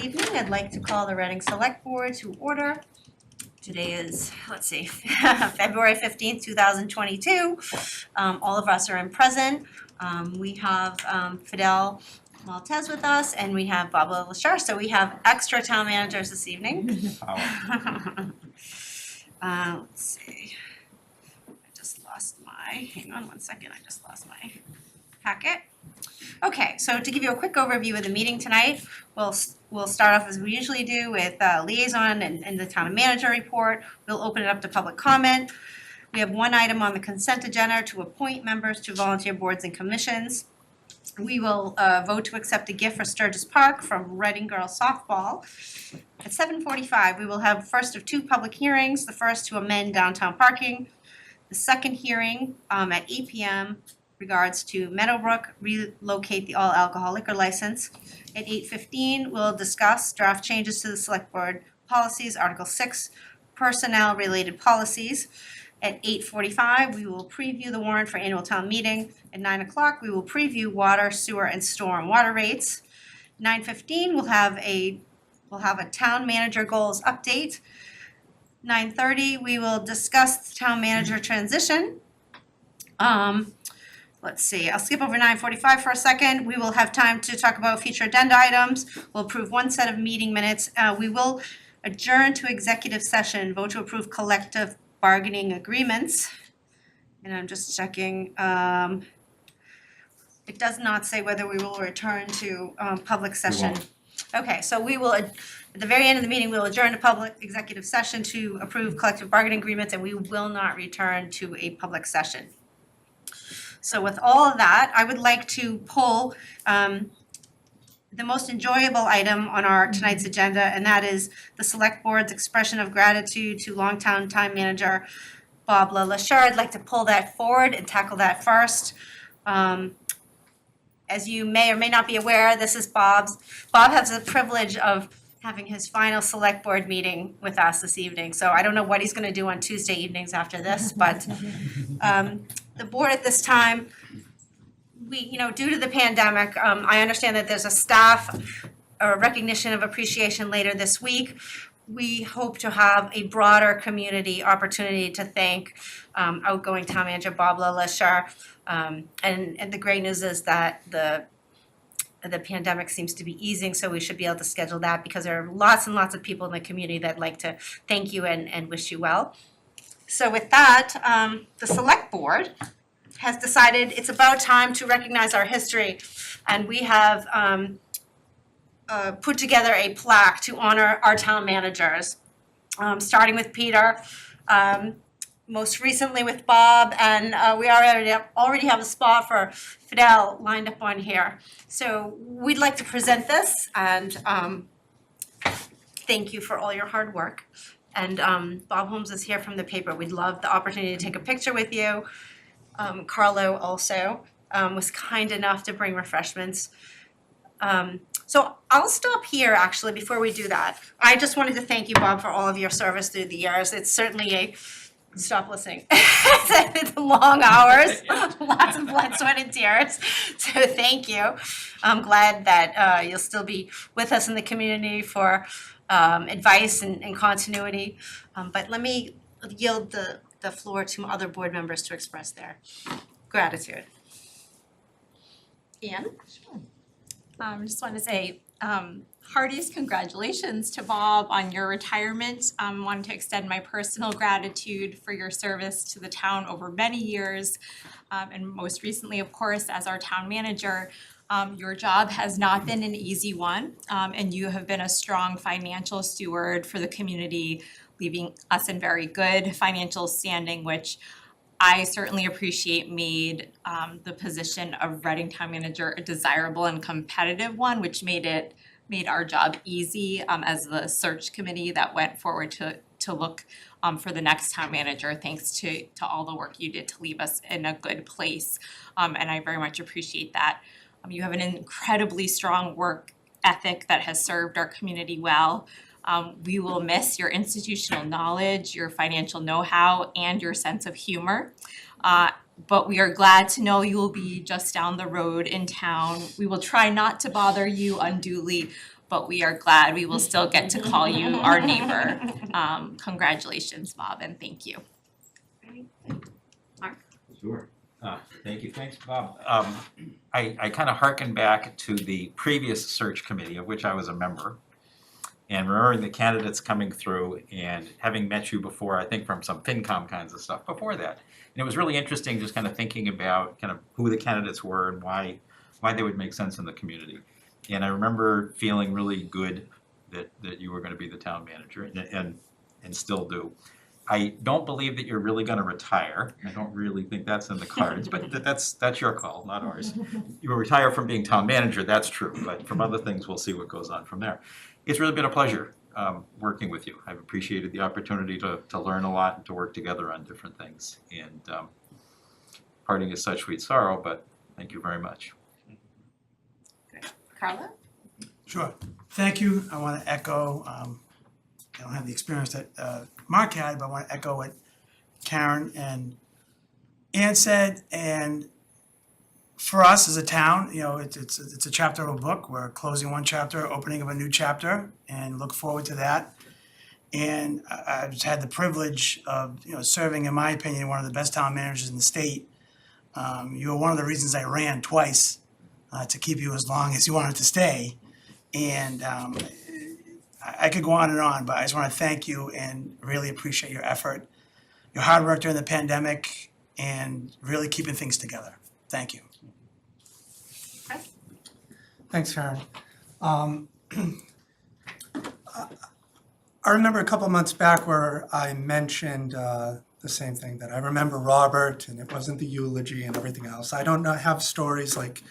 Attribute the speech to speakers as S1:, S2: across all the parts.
S1: evening. I'd like to call the Reading Select Board to order. Today is, February 15th, 2022. All of us are in present. We have Fidel Maltez with us, and we have Bob Lashar. So we have extra town managers this evening. Let's see. Hang on one second, I just lost my packet. Okay, so to give you a quick overview of the meeting tonight, we'll start off as we usually do with liaison and the town manager report. We'll open it up to public comment. We have one item on the consent agenda to appoint members to volunteer boards and commissions. We will vote to accept a gift for Sturgis Park from Reading Girls Softball. At 7:45, we will have first of two public hearings, the first to amend downtown parking. The second hearing at 8 p.m. regards to Meadowbrook, relocate the all alcohol liquor license. At 8:15, we'll discuss draft changes to the select board policies, Article 6, personnel related policies. At 8:45, we will preview the warrant for annual town meeting. At 9 o'clock, we will preview water, sewer, and storm water rates. 9:15, we'll have a town manager goals update. 9:30, we will discuss the town manager transition. Let's see, I'll skip over 9:45 for a second. We will have time to talk about future agenda items. We'll approve one set of meeting minutes. We will adjourn to executive session, vote to approve collective bargaining agreements. And I'm just checking. It does not say whether we will return to public session. Okay, so we will, at the very end of the meeting, we'll adjourn to public executive session to approve collective bargaining agreements, and we will not return to a public session. So with all of that, I would like to pull the most enjoyable item on our tonight's agenda, and that is the select board's expression of gratitude to longtime time manager Bob Lashar. I'd like to pull that forward and tackle that first. As you may or may not be aware, this is Bob's. Bob has the privilege of having his final select board meeting with us this evening. So I don't know what he's going to do on Tuesday evenings after this, but the board at this time, due to the pandemic, I understand that there's a staff recognition of appreciation later this week. We hope to have a broader community opportunity to thank outgoing town manager Bob Lashar. And the great news is that the pandemic seems to be easing, so we should be able to schedule that because there are lots and lots of people in the community that like to thank you and wish you well. So with that, the select board has decided it's about time to recognize our history, and we have put together a plaque to honor our town managers, starting with Peter, most recently with Bob, and we already have a spot for Fidel lined up on here. So we'd like to present this and thank you for all your hard work. And Bob Holmes is here from the paper. We'd love the opportunity to take a picture with you. Carlo also was kind enough to bring refreshments. So I'll stop here actually before we do that. I just wanted to thank you, Bob, for all of your service through the years. It's certainly stop listening. It's long hours, lots of blood, sweat, and tears. So thank you. I'm glad that you'll still be with us in the community for advice and continuity. But let me yield the floor to other board members to express their gratitude. Ian?
S2: Sure. Just want to say heartiest congratulations to Bob on your retirement. Wanted to extend my personal gratitude for your service to the town over many years, and most recently, of course, as our town manager. Your job has not been an easy one, and you have been a strong financial steward for the community, leaving us in very good financial standing, which I certainly appreciate made the position of Reading Town Manager a desirable and competitive one, which made our job easy as the search committee that went forward to look for the next town manager, thanks to all the work you did to leave us in a good place. And I very much appreciate that. You have an incredibly strong work ethic that has served our community well. We will miss your institutional knowledge, your financial know-how, and your sense of humor. But we are glad to know you will be just down the road in town. We will try not to bother you unduly, but we are glad we will still get to call you our neighbor. Congratulations, Bob, and thank you.
S3: Sure. Thank you. Thanks, Bob. I kind of hearken back to the previous search committee of which I was a member. And remembering the candidates coming through and having met you before, I think from some FinCom kinds of stuff before that. And it was really interesting just kind of thinking about kind of who the candidates were and why they would make sense in the community. And I remember feeling really good that you were going to be the town manager and still do. I don't believe that you're really going to retire. I don't really think that's in the cards, but that's your call, not ours. You will retire from being town manager, that's true, but from other things, we'll see what goes on from there. It's really been a pleasure working with you. I've appreciated the opportunity to learn a lot and to work together on different things. And parting is such sweet sorrow, but thank you very much.
S1: Carla?
S4: Sure. Thank you. I want to echo, I don't have the experience that Mark had, but I want to echo what Karen and Ann said. And for us as a town, you know, it's a chapter of a book. We're closing one chapter, opening of a new chapter, and look forward to that. And I've just had the privilege of, you know, serving, in my opinion, one of the best town managers in the state. You were one of the reasons I ran twice to keep you as long as you wanted to stay. And I could go on and on, but I just want to thank you and really appreciate your effort, your hard work during the pandemic, and really keeping things together. Thank you.
S5: Thanks, Karen. I remember a couple months back where I mentioned the same thing, that I remember Robert and it wasn't the eulogy and everything else. I don't have stories like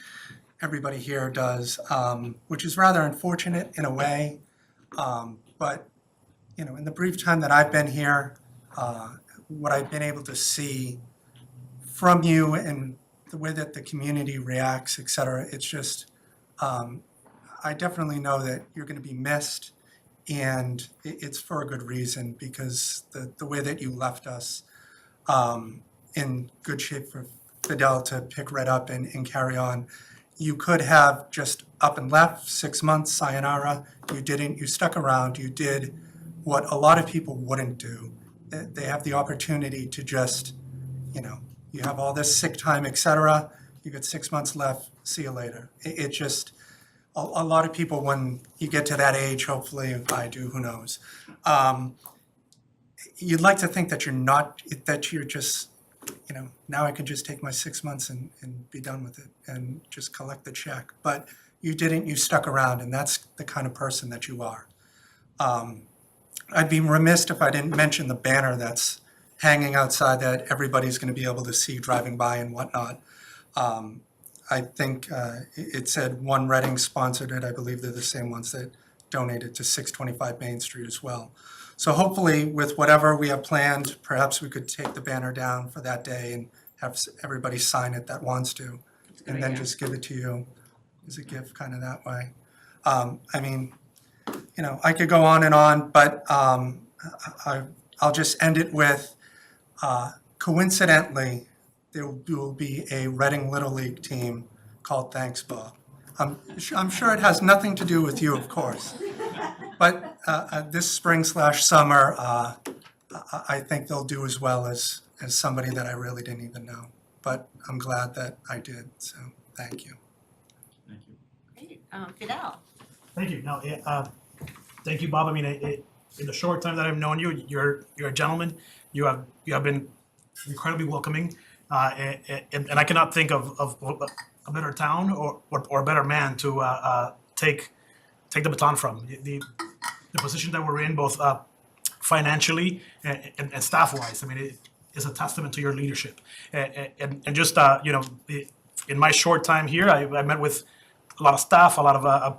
S5: everybody here does, which is rather unfortunate in a way. But, you know, in the brief time that I've been here, what I've been able to see from you and the way that the community reacts, et cetera, it's just, I definitely know that you're going to be missed, and it's for a good reason, because the way that you left us in good shape for Fidel to pick right up and carry on. You could have just up and left, 6 months, sayonara. You didn't. You stuck around. You did what a lot of people wouldn't do. They have the opportunity to just, you know, you have all this sick time, et cetera. You got 6 months left. See you later. It just, a lot of people, when you get to that age, hopefully, if I do, who knows, you'd like to think that you're just, you know, now I can just take my 6 months and be done with it and just collect the check. But you didn't, you stuck around, and that's the kind of person that you are. I'd be remiss if I didn't mention the banner that's hanging outside that everybody's going to be able to see driving by and whatnot. I think it said One Reading sponsored it. I believe they're the same ones that donated to 625 Main Street as well. So hopefully, with whatever we have planned, perhaps we could take the banner down for that day and have everybody sign it that wants to, and then just give it to you as a gift, kind of that way. I mean, you know, I could go on and on, but I'll just end it with, coincidentally, there will be a Reading Little League team called Thanks Bob. I'm sure it has nothing to do with you, of course. But this spring/summer, I think they'll do as well as somebody that I really didn't even know. But I'm glad that I did, so thank you.
S3: Thank you.
S1: Great. Fidel?
S6: Thank you. No, thank you, Bob. I mean, in the short time that I've known you, you're a gentleman. You have been incredibly welcoming, and I cannot think of a better town or a better man to take the baton from. The position that we're in, both financially and staff-wise, I mean, it is a testament to your leadership. And just you know, in my short time here, I met with a lot of staff, a lot of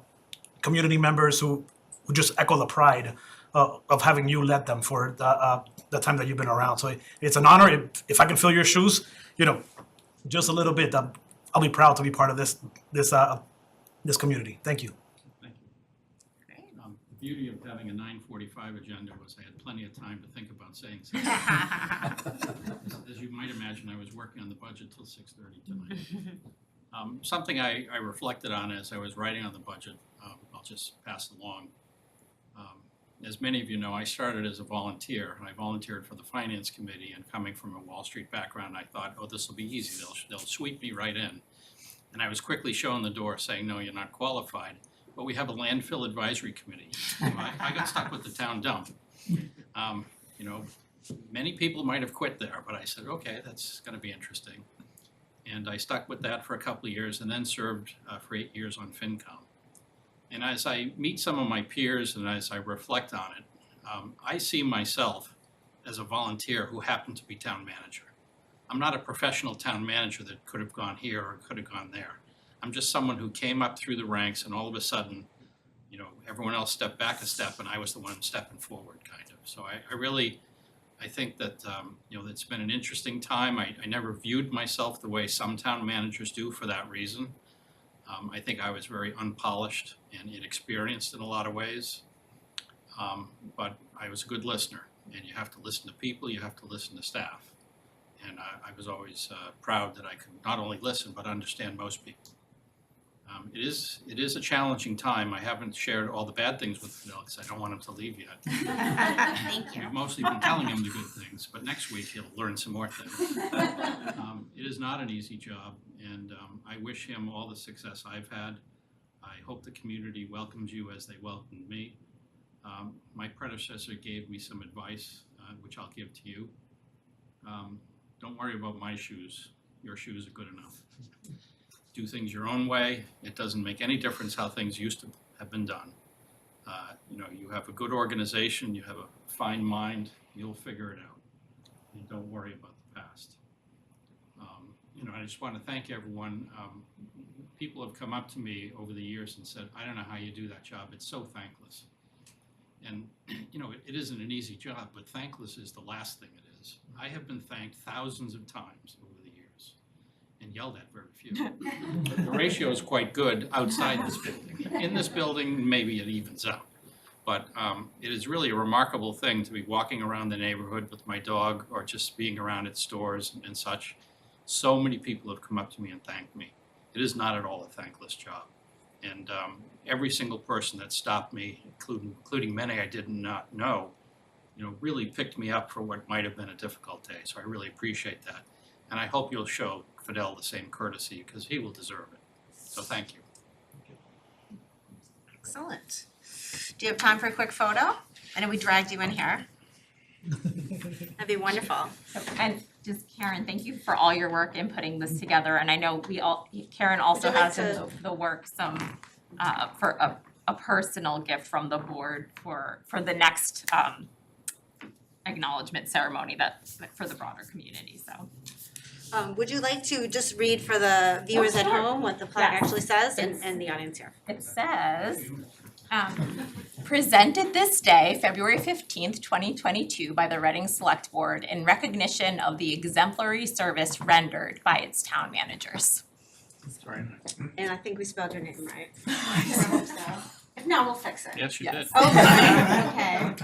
S6: community members who just echo the pride of having you led them for the time that you've been around. So it's an honor. If I can fill your shoes, you know, just a little bit, I'll be proud to be part of this community. Thank you.
S3: Thank you.
S1: Great.
S7: The beauty of having a 9:45 agenda was I had plenty of time to think about saying something. As you might imagine, I was working on the budget till 6:30 tonight. Something I reflected on as I was writing on the budget, I'll just pass along. As many of you know, I started as a volunteer. I volunteered for the Finance Committee, and coming from a Wall Street background, I thought, oh, this will be easy. They'll sweep me right in. And I was quickly shown the door saying, no, you're not qualified. But we have a landfill advisory committee. So I got stuck with the town dump. You know, many people might have quit there, but I said, okay, that's gonna be interesting. And I stuck with that for a couple of years and then served for 8 years on FinCom. And as I meet some of my peers and as I reflect on it, I see myself as a volunteer who happened to be town manager. I'm not a professional town manager that could have gone here or could have gone there. I'm just someone who came up through the ranks and all of a sudden, you know, everyone else stepped back a step and I was the one stepping forward, kind of. So I think that, you know, it's been an interesting time. I never viewed myself the way some town managers do for that reason. I think I was very unpolished and inexperienced in a lot of ways, but I was a good listener, and you have to listen to people, you have to listen to staff. And I was always proud that I could not only listen, but understand most people. It is a challenging time. I haven't shared all the bad things with Fidel because I don't want him to leave yet.
S1: Thank you.
S7: We've mostly been telling him the good things, but next week he'll learn some more things. It is not an easy job, and I wish him all the success I've had. I hope the community welcomes you as they welcomed me. My predecessor gave me some advice, which I'll give to you. Don't worry about my shoes. Your shoes are good enough. Do things your own way. It doesn't make any difference how things used to have been done. You know, you have a good organization, you have a fine mind, you'll figure it out. And don't worry about the past. You know, I just want to thank everyone. People have come up to me over the years and said, I don't know how you do that job. It's so thankless. And, you know, it isn't an easy job, but thankless is the last thing it is. I have been thanked thousands of times over the years and yelled at very few. The ratio is quite good outside this building. In this building, maybe it evens out. But it is really a remarkable thing to be walking around the neighborhood with my dog or just being around at stores and such. So many people have come up to me and thanked me. It is not at all a thankless job. And every single person that stopped me, including many I did not know, you know, really picked me up for what might have been a difficult day. So I really appreciate that. And I hope you'll show Fidel the same courtesy because he will deserve it. So thank you.
S1: Excellent. Do you have time for a quick photo? I know we dragged you in here. That'd be wonderful.
S2: And just Karen, thank you for all your work in putting this together, and I know Karen also
S1: Would you like
S2: has in the work some, for a personal gift from the board for the next, acknowledgement ceremony for the broader community, so.
S1: Would you like to just read for the viewers at
S2: sure.
S1: home what the plaque
S2: Yes.
S1: actually says
S2: It's-
S1: and the audience here?
S2: It says, presented this day, February 15th, 2022, by the Reading Select Board in recognition of the exemplary service rendered by its town managers.
S1: And I think we spelled your name right. I hope so. If not, we'll fix it.
S7: Yes, you
S2: Yes.
S7: did.
S1: Okay, okay.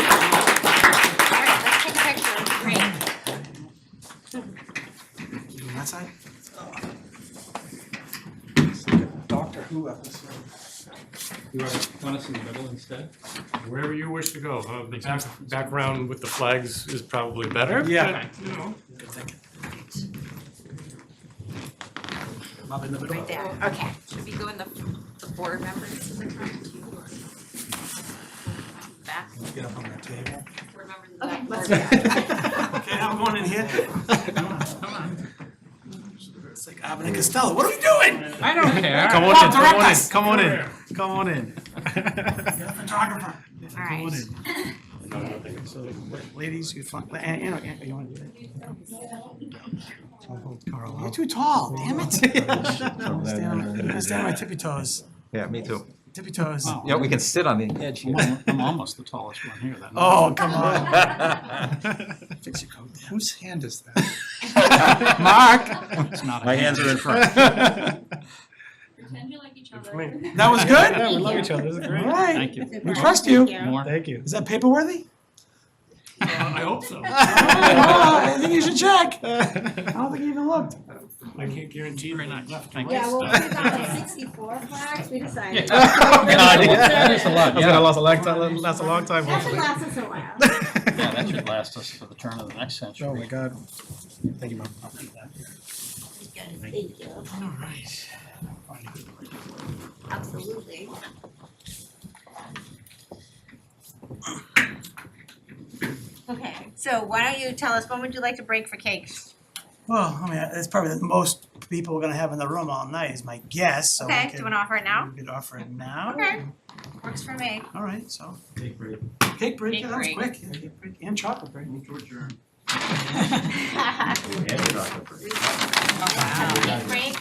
S1: All right, let's take a picture. Great.
S4: You on that side?
S5: Doctor Who episode.
S7: You want us in the middle instead?
S8: Wherever you wish to go. The background with the flags is probably better.
S4: Yeah.
S8: But, you know.
S4: Good thinking.
S1: Right there, okay.
S2: Should we go in the board members to the front too, or back?
S4: Let's get up on that table.
S2: Board members in the
S1: Okay,
S2: back?
S1: let's do
S4: Okay, I'm going in here. It's like Abbott and Costello, what are we doing?
S7: I don't care.
S8: Come on
S4: Bob,
S8: in, come
S4: direct
S8: on in,
S4: us.
S8: come on in, come on in.
S4: You're a photographer.
S1: All right.
S4: So, ladies, you want to do that? You're too tall, damn it. Stand on my tippy toes,
S3: Yeah, me too.
S4: tippy toes.
S3: Yeah, we can sit on the edge here.
S7: I'm almost the tallest one here then.
S4: Oh, come on. Fix your coat down.
S5: Whose hand is that?
S4: Mark.
S7: It's not a
S3: My hands are in front.
S2: Pretend you like each other.
S4: That was good?
S8: Yeah, we love each other, this is
S4: All
S8: great.
S4: right.
S7: Thank you.
S4: We trust you.
S1: Thank
S7: More?
S8: Thank you.
S4: Is that paper worthy?
S8: I hope so.
S4: I think you should check. I don't think you even looked.
S8: I can't guarantee
S7: Very
S8: the
S7: nice.
S8: left.
S7: Thank
S9: Yeah,
S7: you.
S9: well, we got the 64 flags, we decided.
S7: That is a lot,
S6: I was gonna last a long time,
S9: That should
S6: hopefully.
S9: last us a while.
S7: Yeah, that should last us for the turn of the next century.
S6: Oh my God. Thank you, Mom.
S9: Thank you.
S4: All right.
S9: Absolutely.
S1: Okay, so why don't you tell us, when would you like to break for cakes?
S4: Well, I mean, it's probably the most people we're gonna have in the room all night is my guess, so we
S1: Okay,
S4: could.
S1: do you wanna offer it now?
S4: We could offer it now.
S1: Okay. Works for me.
S4: All right, so
S3: Take break.
S4: cake break,
S1: Cake
S4: yeah, that was
S1: break.
S4: quick. Yeah, cake break and chocolate break.
S7: Move to adjourn.
S3: And chocolate break.
S1: Cake break.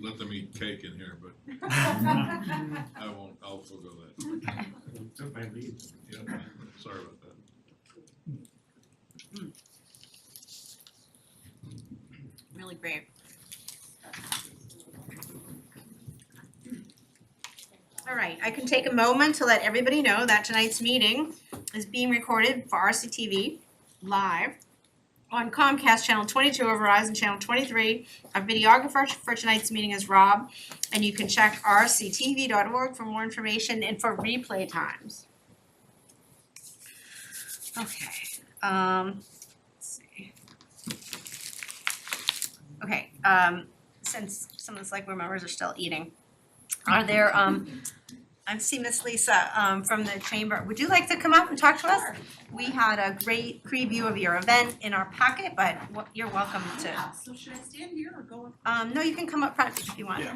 S10: let them eat cake in here, but I won't, I'll forego that. Yeah, sorry about that.
S1: Really great. All right, I can take a moment to let everybody know that tonight's meeting is being recorded for RCTV live on Comcast Channel 22 or Verizon Channel 23. Our videographer for tonight's meeting is Rob, and you can check rctv.org for more information and for replay times. Okay, let's see. Okay, since some of the select board members are still eating, are there, I see Miss Lisa, from the chamber, would you like to come up and talk to us? We had a great preview of your event in our packet, but you're welcome to.
S11: Yeah, so should I stand here or go up?
S1: No, you can come up front if you want.
S6: Yeah.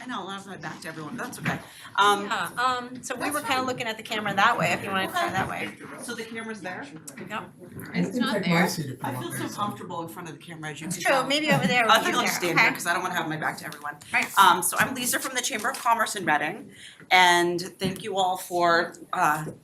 S11: I know, I'll have my back to everyone, that's okay.
S1: So we were kind of looking at the camera that way, if you wanted to try that way.
S11: So the camera's there?
S1: Yep.
S5: You can take my seat if you
S11: I
S5: want
S11: feel
S5: me
S11: so
S5: to.
S11: comfortable in front of the camera as you can
S1: It's
S11: tell.
S1: true, maybe over there
S11: I
S1: would be
S11: think I'll just stand here
S1: okay.
S11: because I don't want to have my back to everyone.
S1: Right.
S11: So I'm Lisa from the Chamber of Commerce in Reading, and thank you all for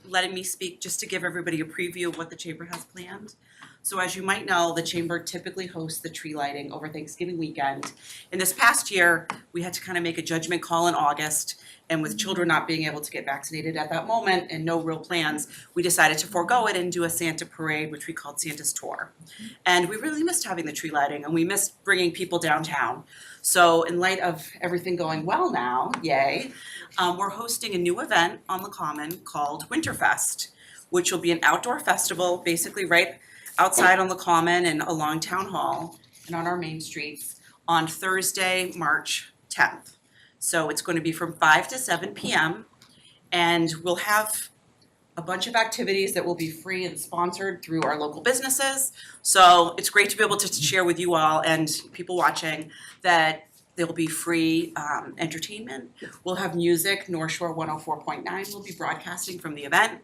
S11: letting me speak just to give everybody a preview of what the Chamber has planned. So as you might know, the Chamber typically hosts the tree lighting over Thanksgiving weekend. In this past year, we had to kind of make a judgment call in August, and with children not being able to get vaccinated at that moment and no real plans, we decided to forego it and do a Santa parade, which we called Santa's Tour. And we really missed having the tree lighting, and we missed bringing people downtown. So in light of everything going well now, yay, we're hosting a new event on the Common called Winterfest, which will be an outdoor festival, basically right outside on the Common and along Town Hall and on our main streets on Thursday, March 10th. So it's going to be from 5 to 7 p.m. and we'll have a bunch of activities that will be free and sponsored through our local businesses. So it's great to be able to share with you all and people watching that there'll be free entertainment. We'll have music. North Shore 104.9 will be broadcasting from the event.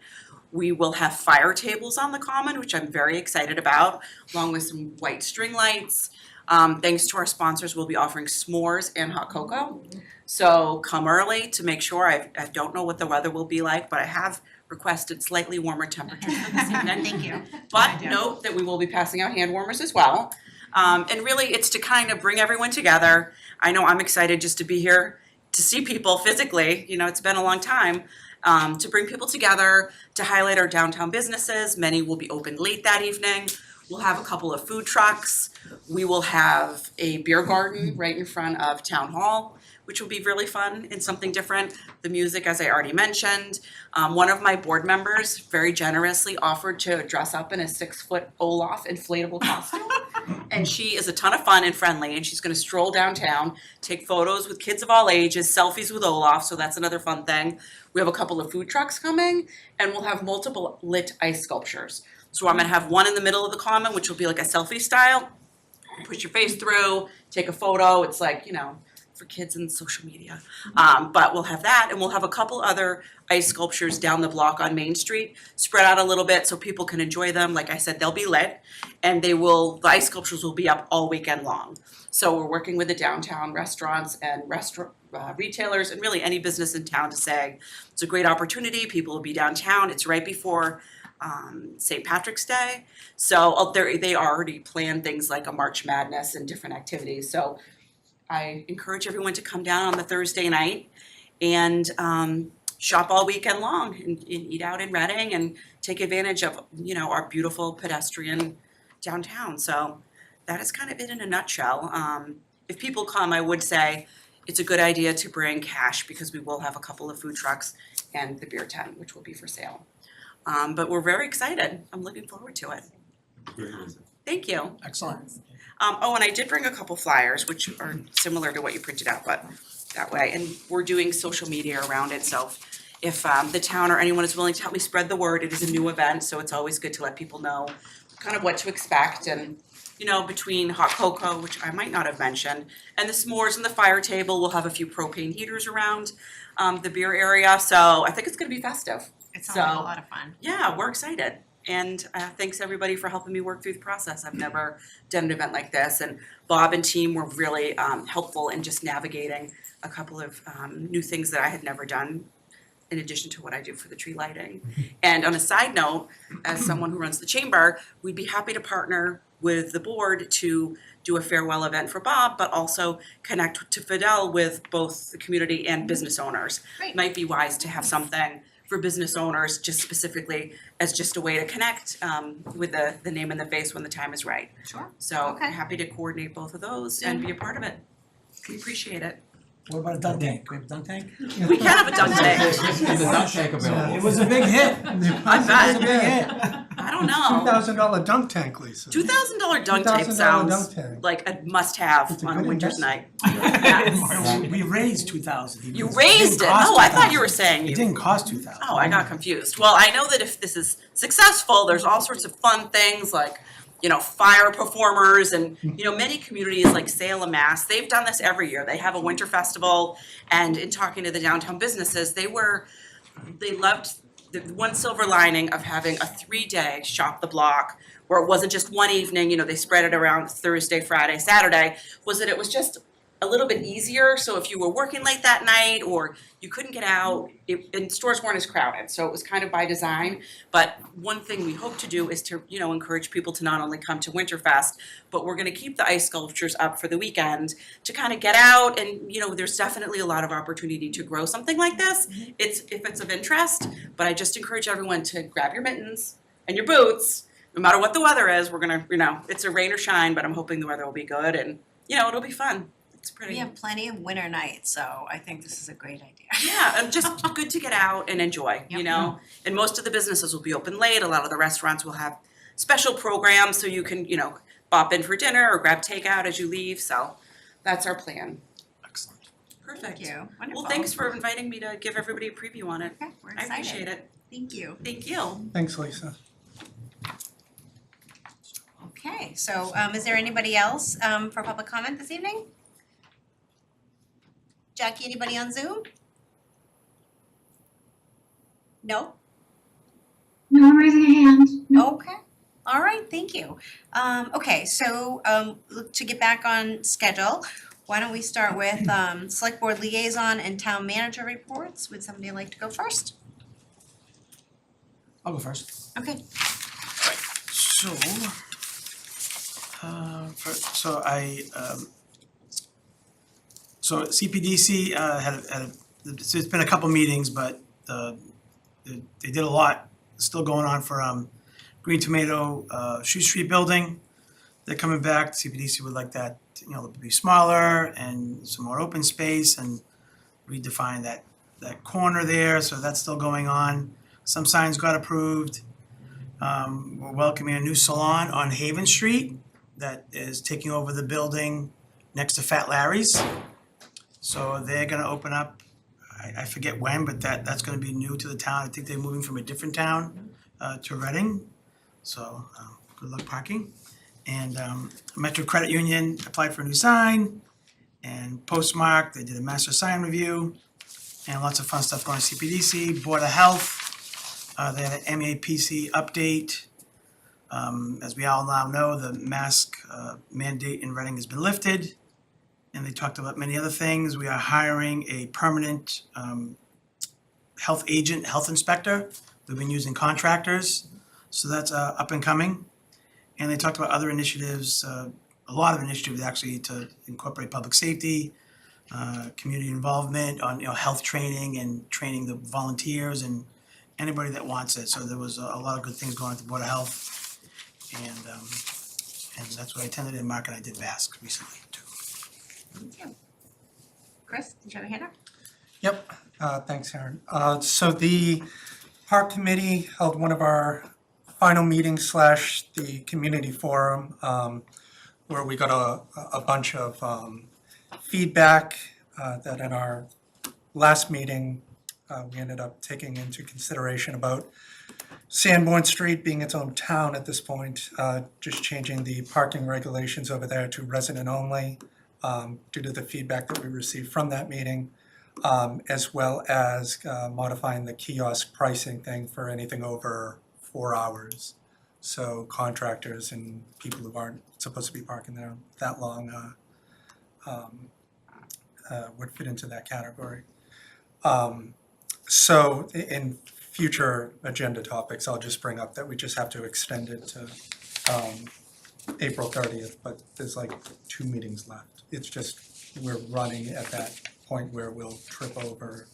S11: We will have fire tables on the Common, which I'm very excited about, along with some white string lights. Thanks to our sponsors, we'll be offering s'mores and hot cocoa. So come early to make sure. I don't know what the weather will be like, but I have requested slightly warmer temperatures for this evening.
S1: Thank you.
S11: But note that we will be passing out hand warmers as well. And really, it's to kind of bring everyone together. I know I'm excited just to be here to see people physically. You know, it's been a long time. To bring people together, to highlight our downtown businesses. Many will be open late that evening. We'll have a couple of food trucks. We will have a beer garden right in front of Town Hall, which will be really fun and something different. The music, as I already mentioned. One of my board members very generously offered to dress up in a 6-foot Olaf inflatable costume. And she is a ton of fun and friendly, and she's gonna stroll downtown, take photos with kids of all ages, selfies with Olaf, so that's another fun thing. We have a couple of food trucks coming, and we'll have multiple lit ice sculptures. So I'm gonna have one in the middle of the Common, which will be like a selfie style. Push your face through, take a photo, it's like, you know, for kids and social media. But we'll have that, and we'll have a couple other ice sculptures down the block on Main Street, spread out a little bit so people can enjoy them. Like I said, they'll be lit, and the ice sculptures will be up all weekend long. So we're working with the downtown restaurants and retailers and really any business in town to say, it's a great opportunity, people will be downtown, it's right before St. Patrick's Day. So they already planned things like a March Madness and different activities. So I encourage everyone to come down on the Thursday night and shop all weekend long and eat out in Reading and take advantage of, you know, our beautiful pedestrian downtown. So that is kind of it in a nutshell. If people come, I would say it's a good idea to bring cash because we will have a couple of food trucks and the beer tent, which will be for sale. But we're very excited. I'm looking forward to it. Thank you.
S4: Excellent.
S11: Oh, and I did bring a couple flyers, which are similar to what you printed out, but that way. And we're doing social media around it, so if the town or anyone is willing to help me spread the word, it is a new event, so it's always good to let people know kind of what to expect. And, you know, between hot cocoa, which I might not have mentioned, and the s'mores and the fire table, we'll have a few propane heaters around the beer area, so I think it's gonna be festive.
S1: It sounds like a
S11: So-
S1: lot of fun.
S11: Yeah, we're excited. And thanks everybody for helping me work through the process. I've never done an event like this, and Bob and team were really helpful in just navigating a couple of new things that I had never done in addition to what I do for the tree lighting. And on a side note, as someone who runs the chamber, we'd be happy to partner with the board to do a farewell event for Bob, but also connect to Fidel with both the community and business owners.
S1: Great.
S11: Might be wise to have something for business owners, just specifically as just a way to connect with the name and the face when the time is right.
S1: Sure.
S11: So
S1: Okay.
S11: happy to coordinate both of those and be a part of it. We appreciate it.
S4: What about a dunk tank? We have a dunk tank?
S11: We can have a dunk tank.
S4: It was a big hit.
S11: I
S4: It was a
S11: bet.
S4: big hit.
S11: I don't know.
S5: $2,000 dunk tank, Lisa.
S11: $2,000 dunk tape
S5: $2,000
S11: sounds
S5: dunk tank.
S11: like a must-have
S5: It's a
S11: on a
S5: good
S11: winter's
S5: investment.
S11: night. Yes.
S4: We raised 2,000.
S11: You raised it? Oh, I thought you were saying
S4: It
S11: you.
S4: didn't cost 2,000.
S11: Oh, I got confused. Well, I know that if this is successful, there's all sorts of fun things like, you know, fire performers and, you know, many communities like Salem, Mass, they've done this every year. They have a winter festival, and in talking to the downtown businesses, they loved the one silver lining of having a 3-day shop the block where it wasn't just one evening, you know, they spread it around Thursday, Friday, Saturday, was that it was just a little bit easier. So if you were working late that night or you couldn't get out, and stores weren't as crowded, so it was kind of by design. But one thing we hope to do is to, you know, encourage people to not only come to Winterfest, but we're gonna keep the ice sculptures up for the weekend to kind of get out, and, you know, there's definitely a lot of opportunity to grow something like this. If it's of interest, but I just encourage everyone to grab your mittens and your boots, no matter what the weather is. We're gonna, you know, it's a rain or shine, but I'm hoping the weather will be good, and, you know, it'll be fun. It's pretty.
S1: We have plenty of winter nights, so I think this is a great idea.
S11: Yeah, and just good to get out and enjoy, you
S1: Yep.
S11: know? And most of the businesses will be open late. A lot of the restaurants will have special programs so you can, you know, bop in for dinner or grab takeout as you leave. So that's our plan.
S4: Excellent.
S11: Perfect.
S1: Thank you. Wonderful.
S11: Well, thanks for inviting me to give everybody a preview on it.
S1: Okay, we're
S11: I
S1: excited.
S11: appreciate it.
S1: Thank you.
S11: Thank you.
S5: Thanks, Lisa.
S1: Okay, so is there anybody else for public comment this evening? Jackie, anybody on Zoom? No?
S9: No one raising a hand.
S1: Okay, all right, thank you. Okay, so to get back on schedule, why don't we start with select board liaison and town manager reports? Would somebody like to go first?
S4: I'll go first.
S1: Okay.
S4: So, so CPDC there's been a couple meetings, but they did a lot, still going on for Green Tomato Shoe Street building. They're coming back. CPDC would like that, you know, to be smaller and some more open space and redefine that corner there. So that's still going on. Some signs got approved. We're welcoming a new salon on Haven Street that is taking over the building next to Fat Larry's. So they're gonna open up, I forget when, but that's gonna be new to the town. I think they're moving from a different town to Reading. So good luck parking. And Metro Credit Union applied for a new sign and Postmark, they did a master sign review and lots of fun stuff going on CPDC, Board of Health. They had an MAPC update. As we all now know, the mask mandate in Reading has been lifted. And they talked about many other things. We are hiring a permanent health agent, health inspector. We've been using contractors, so that's up and coming. And they talked about other initiatives, a lot of initiatives actually to incorporate public safety, community involvement on, you know, health training and training the volunteers and anybody that wants it. So there was a lot of good things going on at the Board of Health. And that's what I attended, and Mark and I did VASC recently too.
S1: Thank you. Chris, did you have a hand up?
S5: Yep, thanks, Aaron. So the park committee held one of our final meetings / the community forum, where we got a bunch of feedback that in our last meeting, we ended up taking into consideration about Sanborn Street being its own town at this point, just changing the parking regulations over there to resident only, due to the feedback that we received from that meeting, as well as modifying the kiosk pricing thing for anything over 4 hours. So contractors and people who aren't supposed to be parking there that long would fit into that category. So in future agenda topics, I'll just bring up that we just have to extend it to April 30th, but there's like 2 meetings left. It's just, we're running at that point where we'll trip over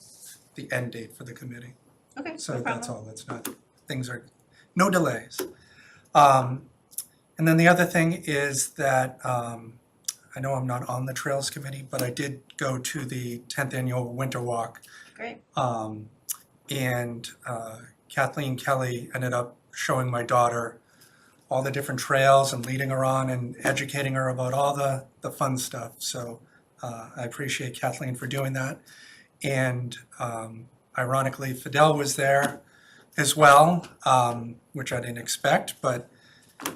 S5: the end date for the committee.
S1: Okay, no
S5: So
S1: problem.
S5: that's all, it's not, things are, no delays. And then the other thing is that, I know I'm not on the Trails Committee, but I did go to the 10th Annual Winter Walk.
S1: Great.
S5: And Kathleen Kelly ended up showing my daughter all the different trails and leading her on and educating her about all the fun stuff. So I appreciate Kathleen for doing that. And ironically, Fidel was there as well, which I didn't expect, but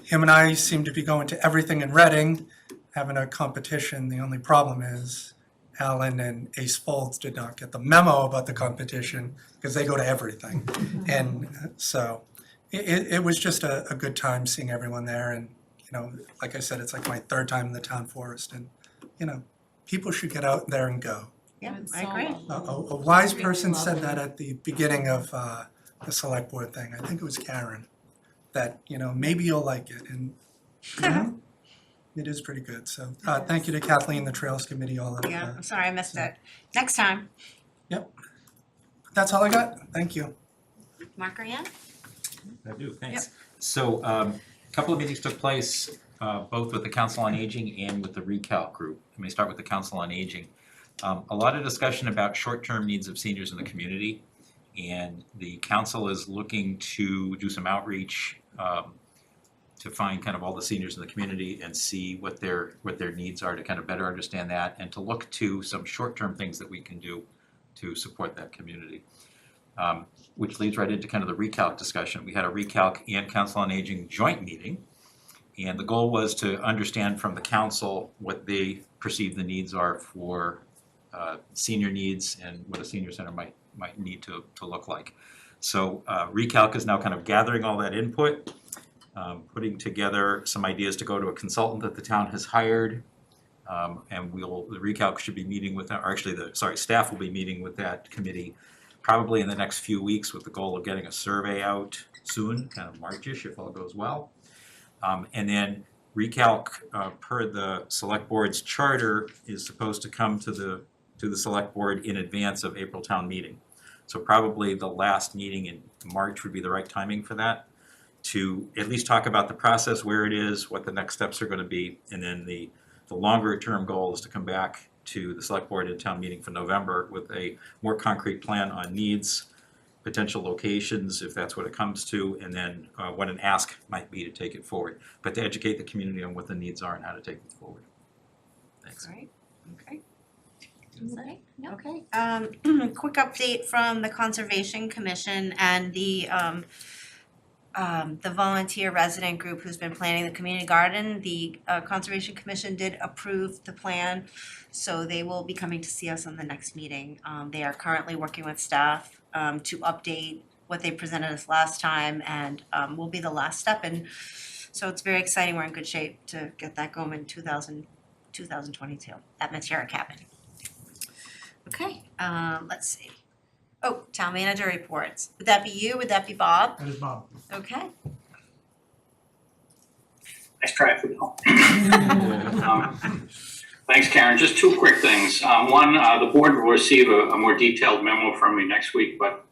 S5: him and I seem to be going to everything in Reading, having a competition. The only problem is Alan and Ace Folds did not get the memo about the competition because they go to everything. And so it was just a good time seeing everyone there. And, you know, like I said, it's like my 3rd time in the town forest. And, you know, people should get out there and go.
S1: Yeah,
S2: It's
S1: I
S2: so
S1: agree.
S2: lovely.
S5: A wise
S2: Really
S5: person said
S2: lovely.
S5: that at the beginning of the select board thing. I think it was Karen, that, you know, maybe you'll like it. And, you know, it is pretty good. So thank you to Kathleen, the Trails Committee, all of
S1: Yeah,
S5: that.
S1: I'm sorry I missed it. Next time.
S5: That's all I got. Thank you.
S1: Mark or Ian?
S3: I do, thanks. So a couple of meetings took place, both with the Council on Aging and with the Recalc group. Let me start with the Council on Aging. A lot of discussion about short-term needs of seniors in the community. And the council is looking to do some outreach to find kind of all the seniors in the community and see what their needs are, to kind of better understand that, and to look to some short-term things that we can do to support that community. Which leads right into kind of the Recalc discussion. We had a Recalc and Council on Aging joint meeting, and the goal was to understand from the council what they perceive the needs are for senior needs and what a senior center might need to look like. So Recalc is now kind of gathering all that input, putting together some ideas to go to a consultant that the town has hired. And the Recalc should be meeting with, or actually staff will be meeting with that committee probably in the next few weeks with the goal of getting a survey out soon, kind of Marchish if all goes well. And then Recalc, per the select board's charter, is supposed to come to the select board in advance of April town meeting. So probably the last meeting in March would be the right timing for that, to at least talk about the process, where it is, what the next steps are going to be, and then the longer term goal is to come back to the select board and town meeting for November with a more concrete plan on needs, potential locations, if that's what it comes to, and then what an ask might be to take it forward. But to educate the community on what the needs are and how to take it forward. Thanks.
S1: Great, okay.
S2: No.
S1: Okay, quick update from the Conservation Commission and the volunteer resident group who's been planning the community garden. The Conservation Commission did approve the plan, so they will be coming to see us on the next meeting. They are currently working with staff to update what they presented us last time, and will be the last step. And so it's very exciting. We're in good shape to get that going in 2022 at Matera Cabin. Okay, let's see. Oh, town manager reports. Would that be you? Would that be Bob?
S6: That is Bob.
S1: Okay.
S12: Nice try, Fidel. Thanks, Karen. Just 2 quick things. One, the board will receive a more detailed memo from me next week, but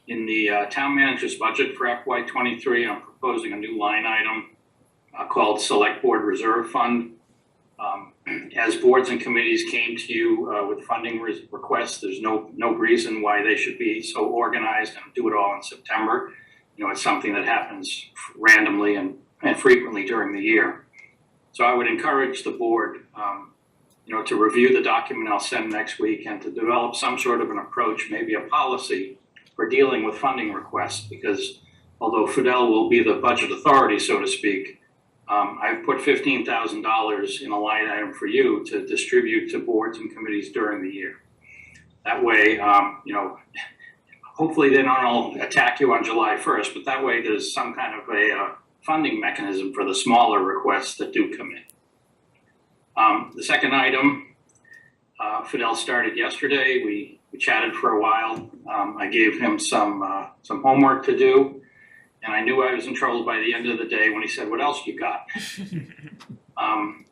S12: in the town manager's budget for FY23, I'm proposing a new line item called Select Board Reserve Fund. As boards and committees came to you with funding requests, there's no reason why they should be so organized and do it all in September. You know, it's something that happens randomly and frequently during the year. So I would encourage the board, to review the document I'll send next week and to develop some sort of an approach, maybe a policy for dealing with funding requests, because although Fidel will be the budget authority, so to speak, I've put $15,000 in a line item for you to distribute to boards and committees during the year. That way, hopefully they don't all attack you on July 1st, but that way there's some kind of a funding mechanism for the smaller requests that do come in. The second item, Fidel started yesterday. We chatted for a while. I gave him some homework to do, and I knew I was in trouble by the end of the day when he said, "What else you got?"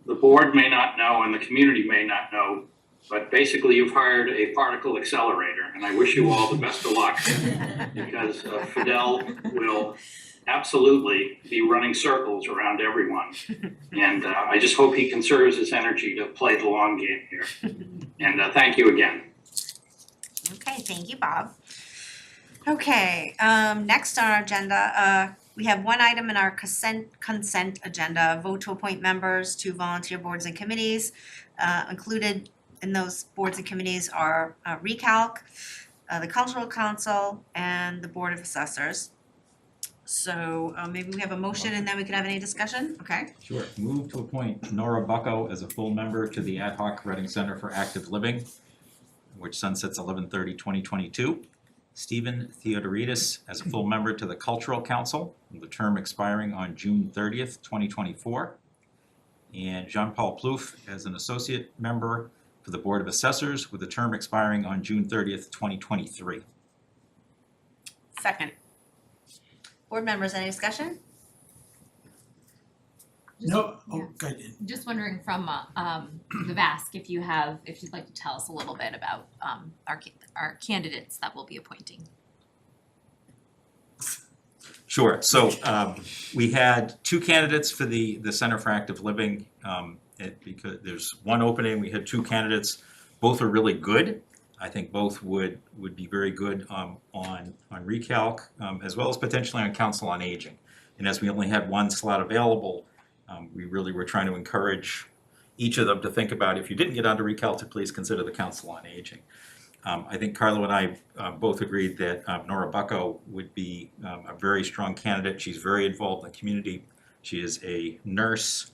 S12: The board may not know and the community may not know, but basically you've hired a particle accelerator, and I wish you all the best of luck because Fidel will absolutely be running circles around everyone. And I just hope he conserves his energy to play the long game here. And thank you again.
S1: Okay, thank you, Bob. Okay, next on our agenda, we have one item in our consent agenda, vote to appoint members to volunteer boards and committees. Included in those boards and committees are Recalc, the Cultural Council, and the Board of Assessors. So maybe we have a motion and then we can have any discussion, okay?
S3: Sure. Move to appoint Nora Bucko as a full member to the Ad hoc Reading Center for Active Living, which sunsets 11/30/2022. Stephen Theodoridis as a full member to the Cultural Council, with the term expiring on June 30th, 2024. And Jean-Paul Plouffe as an associate member for the Board of Assessors, with the term expiring on June 30th, 2023.
S1: Second. Board members, any discussion?
S4: No,
S2: Yeah.
S4: oh, good.
S2: Just wondering from the VASC if you'd like to tell us a little bit about our candidates that we'll be appointing.
S3: Sure. So we had two candidates for the Center for Active Living. Because there's one opening, we had two candidates. Both are really good. I think both would be very good on Recalc, as well as potentially on Council on Aging. And as we only had one slot available, we really were trying to encourage each of them to think about, if you didn't get onto Recalc, to please consider the Council on Aging. I think Carlo and I both agreed that Nora Bucko would be a very strong candidate. She's very involved in the community. She is a nurse.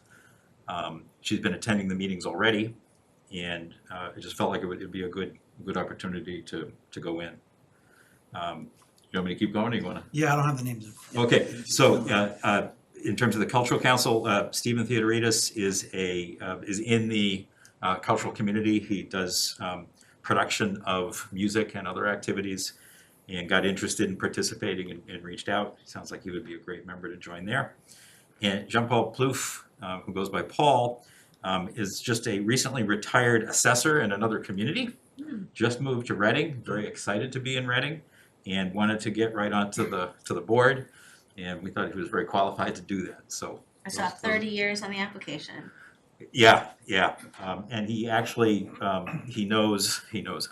S3: She's been attending the meetings already, and it just felt like it would be a good opportunity to go in. You want me to keep going, or you want to?
S4: Yeah, I don't have the names.
S3: Okay, so in terms of the Cultural Council, Stephen Theodoridis is in the cultural community. He does production of music and other activities, and got interested in participating and reached out. Sounds like he would be a great member to join there. And Jean-Paul Plouffe, who goes by Paul, is just a recently retired assessor in another community. Just moved to Reading, very excited to be in Reading, and wanted to get right onto the board. And we thought he was very qualified to do that. So
S1: I saw 30 years on the application.
S3: yeah. And he actually he knows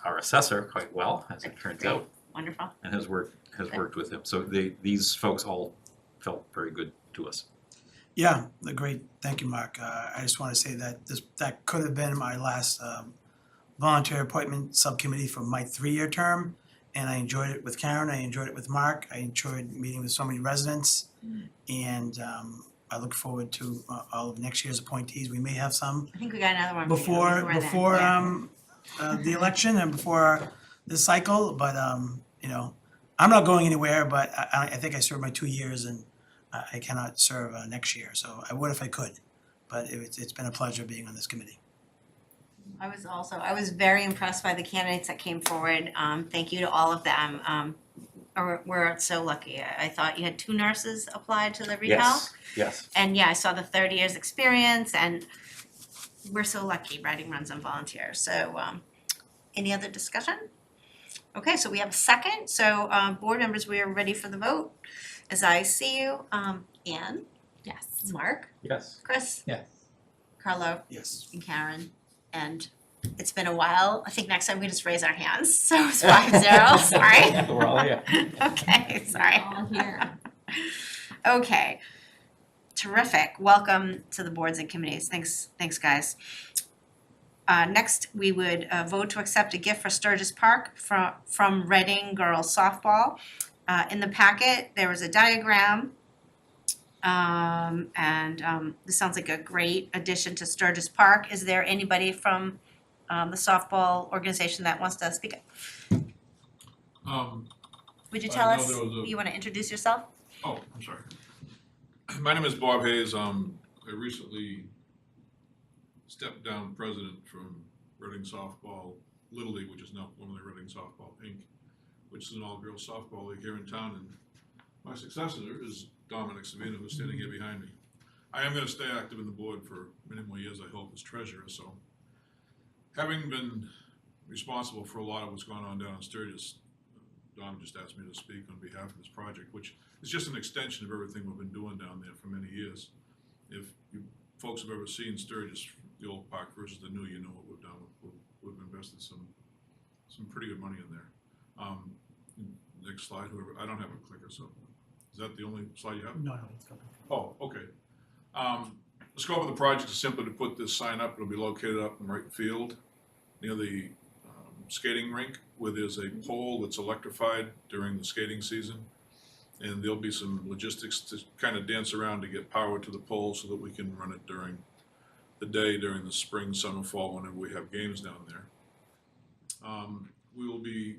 S3: our assessor quite well, as it turns out,
S1: Wonderful.
S3: and has worked with him. So these folks all felt very good to us.
S4: Yeah, great. Thank you, Mark. I just want to say that that could have been my last volunteer appointment subcommittee for my 3-year term, and I enjoyed it with Karen. I enjoyed it with Mark. I enjoyed meeting with so many residents, and I look forward to all of next year's appointees. We may have some
S1: I think we got another one
S4: before
S1: then. Yeah.
S4: the election and before this cycle, but I'm not going anywhere. But I think I served my 2 years, and I cannot serve next year. So I would if I could, but it's been a pleasure being on this committee.
S1: I was very impressed by the candidates that came forward. Thank you to all of them. We're so lucky. I thought you had 2 nurses applied to the Recalc.
S3: Yes.
S1: And yeah, I saw the 30 years experience, and we're so lucky Reading runs on volunteers. So any other discussion? Okay, so we have a second. So board members, we are ready for the vote. As I see you, Anne,
S2: Yes.
S1: Mark,
S3: Yes.
S1: Chris,
S3: Yes.
S1: Carlo,
S4: Yes.
S1: and Karen, and it's been a while. I think next time we just raise our hands. So it's 5-0, sorry.
S3: We're all here.
S1: Okay, sorry.
S2: All here.
S1: Okay, terrific. Welcome to the boards and committees. Thanks, guys. Next, we would vote to accept a gift for Sturgis Park from Reading Girls Softball. In the packet, there was a diagram, and this sounds like a great addition to Sturgis Park. Is there anybody from the softball organization that wants to speak up? Would you
S10: I
S1: tell
S10: know
S1: us,
S10: there was a-
S1: you wanna introduce yourself?
S10: Oh, I'm sorry. My name is Bob Hayes. I recently stepped down president from Reading Softball Little League, which is now formerly Reading Softball Inc., which is an all-girls softball league here in town. And my successor is Dominic Savino, who's standing here behind me. I am going to stay active in the board for many more years, I hope, as treasurer. So, having been responsible for a lot of what's going on down in Sturgis, Dom just asked me to speak on behalf of this project, which is just an extension of everything we've been doing down there for many years. If you folks have ever seen Sturgis, the old park versus the new, you know what we've done. We've invested some pretty good money in there. Next slide, whoever. I don't have a clicker, so is that the only slide you have?
S6: No, it's coming.
S10: Oh, okay. The scope of the project is simply to put this sign up. It'll be located up in right field near the skating rink, where there's a pole that's electrified during the skating season. And there'll be some logistics to kind of dance around to get power to the pole so that we can run it during the day, during the spring, summer, fall, whenever we have games down there. We will be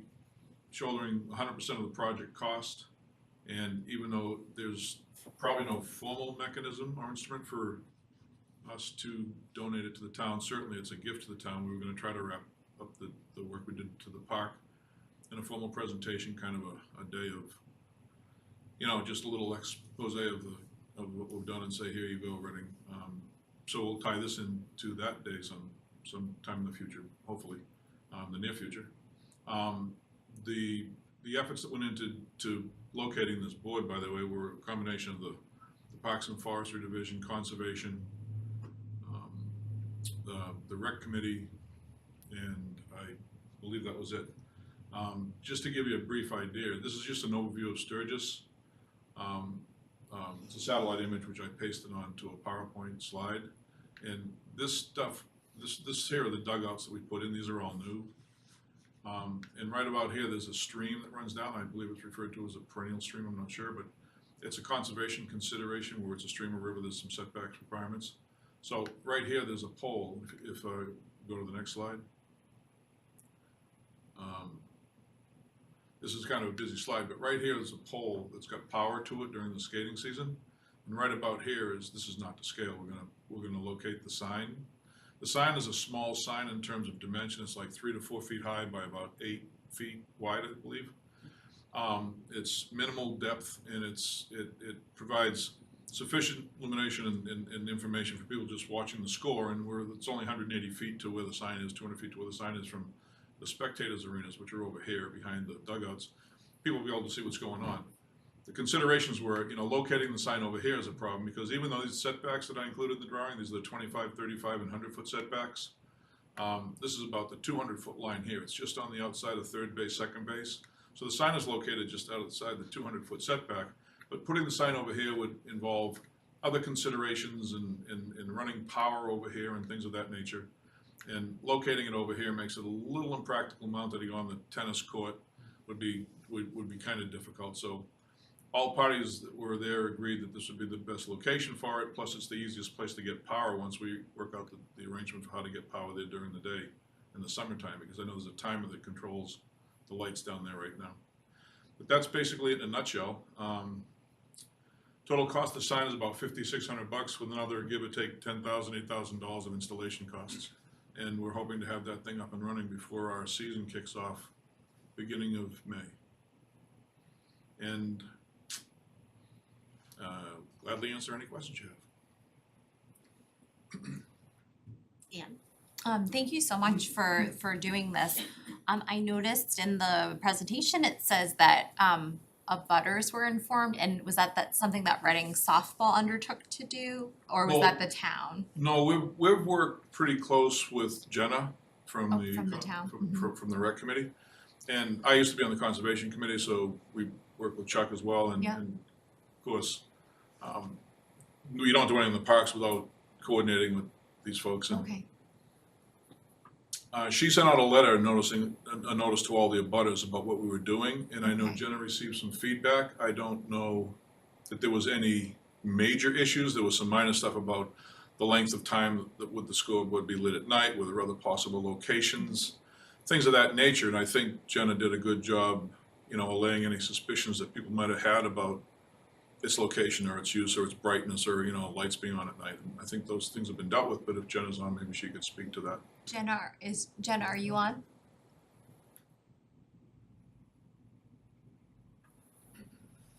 S10: shouldering 100% of the project cost. And even though there's probably no formal mechanism or instrument for us to donate it to the town, certainly it's a gift to the town. We were going to try to wrap up the work we did to the park in a formal presentation, kind of a day of, you know, just a little expose of what we've done and say, here you go, Reading. So we'll tie this into that day sometime in the future, hopefully, the near future. The efforts that went into locating this board, by the way, were a combination of the Parks and Forestry Division, Conservation, the Rec Committee, and I believe that was it. Just to give you a brief idea, this is just an overview of Sturgis. It's a satellite image which I pasted onto a PowerPoint slide, and this stuff, this here are the dugouts that we put in. These are all new. And right about here, there's a stream that runs down. I believe it's referred to as a perennial stream. I'm not sure, but it's a conservation consideration where it's a stream or river. There's some setbacks requirements. So right here, there's a pole. If I go to the next slide. This is kind of a busy slide, but right here is a pole that's got power to it during the skating season. And right about here this is not to scale. We're gonna locate the sign. The sign is a small sign in terms of dimension. It's like 3 to 4 feet high by about 8 feet wide, I believe. It's minimal depth, and it provides sufficient illumination and information for people just watching the score. And it's only 180 feet to where the sign is, 200 feet to where the sign is from the spectators' arenas, which are over here behind the dugouts. People will be able to see what's going on. The considerations were, locating the sign over here is a problem, because even though these setbacks that I included in the drawing, these are the 25, 35, and 100-foot setbacks, this is about the 200-foot line here. It's just on the outside of third base, second base. So the sign is located just outside the 200-foot setback, but putting the sign over here would involve other considerations and running power over here and things of that nature. And locating it over here makes it a little impractical. Mounting it on the tennis court would be kind of difficult. So all parties that were there agreed that this would be the best location for it. Plus, it's the easiest place to get power once we work out the arrangement for how to get power there during the day in the summertime, because I know there's a timer that controls the lights down there right now. But that's basically it in a nutshell. Total cost of the sign is about $5,600 with another give or take $10,000, $8,000 of installation costs. And we're hoping to have that thing up and running before our season kicks off, beginning of May. And gladly answer any questions you have.
S1: Anne?
S2: Thank you so much for doing this. I noticed in the presentation, it says that abutters were informed, and was that something that Reading softball undertook to do, or was that the town?
S10: No, we've worked pretty close with Jenna from the
S2: town.
S10: from the rec committee, and I used to be on the conservation committee, so we worked with Chuck as well, and of course, you don't do anything in the parks without coordinating with these folks. And,
S2: Okay.
S10: she sent out a letter noticing a notice to all the abutters about what we were doing, and I know
S2: Okay.
S10: Jenna received some feedback. I don't know that there was any major issues. There was some minor stuff about the length of time that would the scoreboard be lit at night, were there other possible locations, things of that nature. And I think Jenna did a good job, allaying any suspicions that people might have had about its location or its use or its brightness or, lights being on at night. And I think those things have been dealt with, but if Jenna's on, maybe she could speak to that.
S2: Jenna, are you on?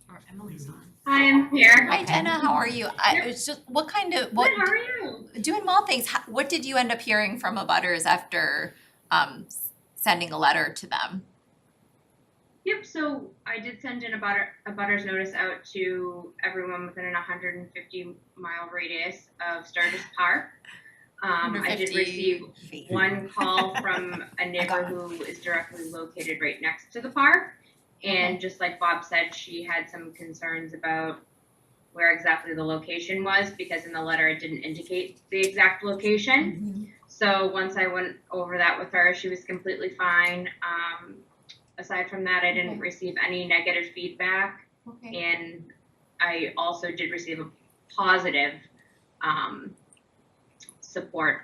S1: Or Emily's on.
S9: Hi, I'm here.
S2: Hi Jenna, how are you? It's just, what
S9: Good, how are you?
S2: doing well, thanks. What did you end up hearing from abutters after sending a letter to them?
S9: Yep, so I did send in a butters notice out to everyone within an 150-mile radius of Sturgis Park. I did
S2: 150
S9: receive
S1: feet.
S9: one call from a neighbor who is directly located right next to the park. And just like Bob said, she had some concerns about where exactly the location was, because in the letter it didn't indicate the exact location. So once I went over that with her, she was completely fine. Aside from that, I didn't receive any negative feedback.
S2: Okay.
S9: And I also did receive a positive support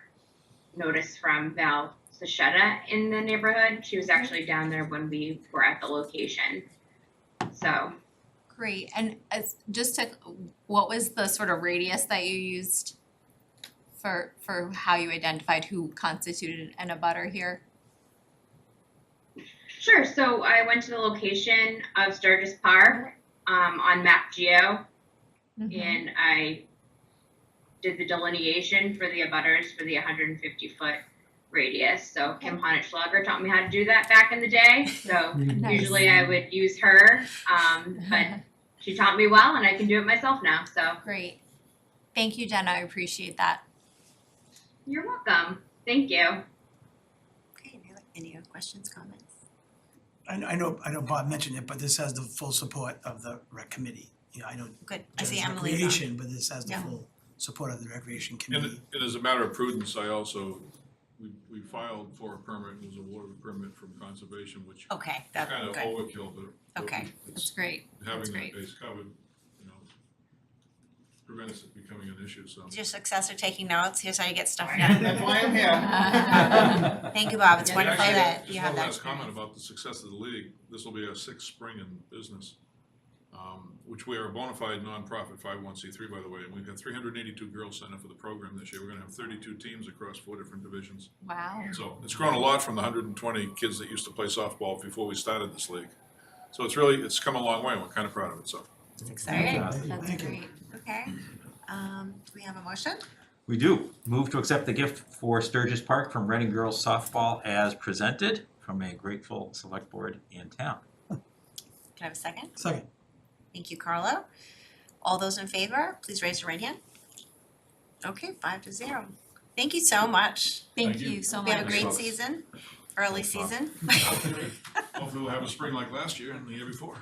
S9: notice from Val Sachetta in the neighborhood. She was actually down there when we were at the location. So.
S2: Great, and what was the sort of radius that you used for how you identified who constituted an abutter here?
S9: Sure, so I went to the location of Sturgis Park on Map Geo, and I did the delineation for the abutters for the 150-foot radius. So Kim Honich-Schlager taught me how to do that back in the day. So usually I would use her, but she taught me well, and I can do it myself now. So
S2: Great, thank you, Jenna. I appreciate that.
S9: you're welcome. Thank you.
S1: Okay, any other questions, comments?
S4: I know Bob mentioned it, but this has the full support of the rec committee. I know
S1: Good, I see
S4: Jen's
S1: Emily's on.
S4: recreation, but this has the
S1: Yeah.
S4: full support of the recreation
S10: And,
S4: committee.
S10: and as a matter of prudence, I also, we filed for a permit, and was awarded a permit from conservation, which
S1: Okay,
S10: is
S1: that's
S10: kind of
S1: good.
S10: overkill, but
S1: Okay.
S2: That's
S10: it's,
S2: great, that's
S10: having that
S2: great.
S10: base covered, prevents it becoming an issue, so.
S1: Is your successor taking notes? Here's how you get stuff done.
S10: That's why I'm here.
S1: Thank you, Bob. It's
S2: Yeah,
S1: wonderful
S10: Actually,
S1: that you have that
S10: Just one last comment
S1: experience.
S10: about the success of the league. This will be our sixth spring in business, which we are a bona fide nonprofit 501c3, by the way. And we've had 382 girls sign up for the program this year. We're gonna have 32 teams across 4 different divisions.
S2: Wow.
S10: So it's grown a lot from the 120 kids that used to play softball before we started this league. So it's come a long way, and we're kind of proud of it, so.
S1: It's exciting.
S2: That's
S4: Thank you.
S2: great.
S1: Okay, do we have a motion?
S3: We do. Move to accept the gift for Sturgis Park from Reading Girls Softball as presented from a grateful select board in town.
S1: Can I have a second?
S4: Second.
S1: Thank you, Carlo. All those in favor, please raise your right hand. Okay, 5-0. Thank you so much.
S2: Thank you so
S1: We have a
S2: much.
S1: great season, early season.
S10: Hopefully we'll have a spring like last year and the year before.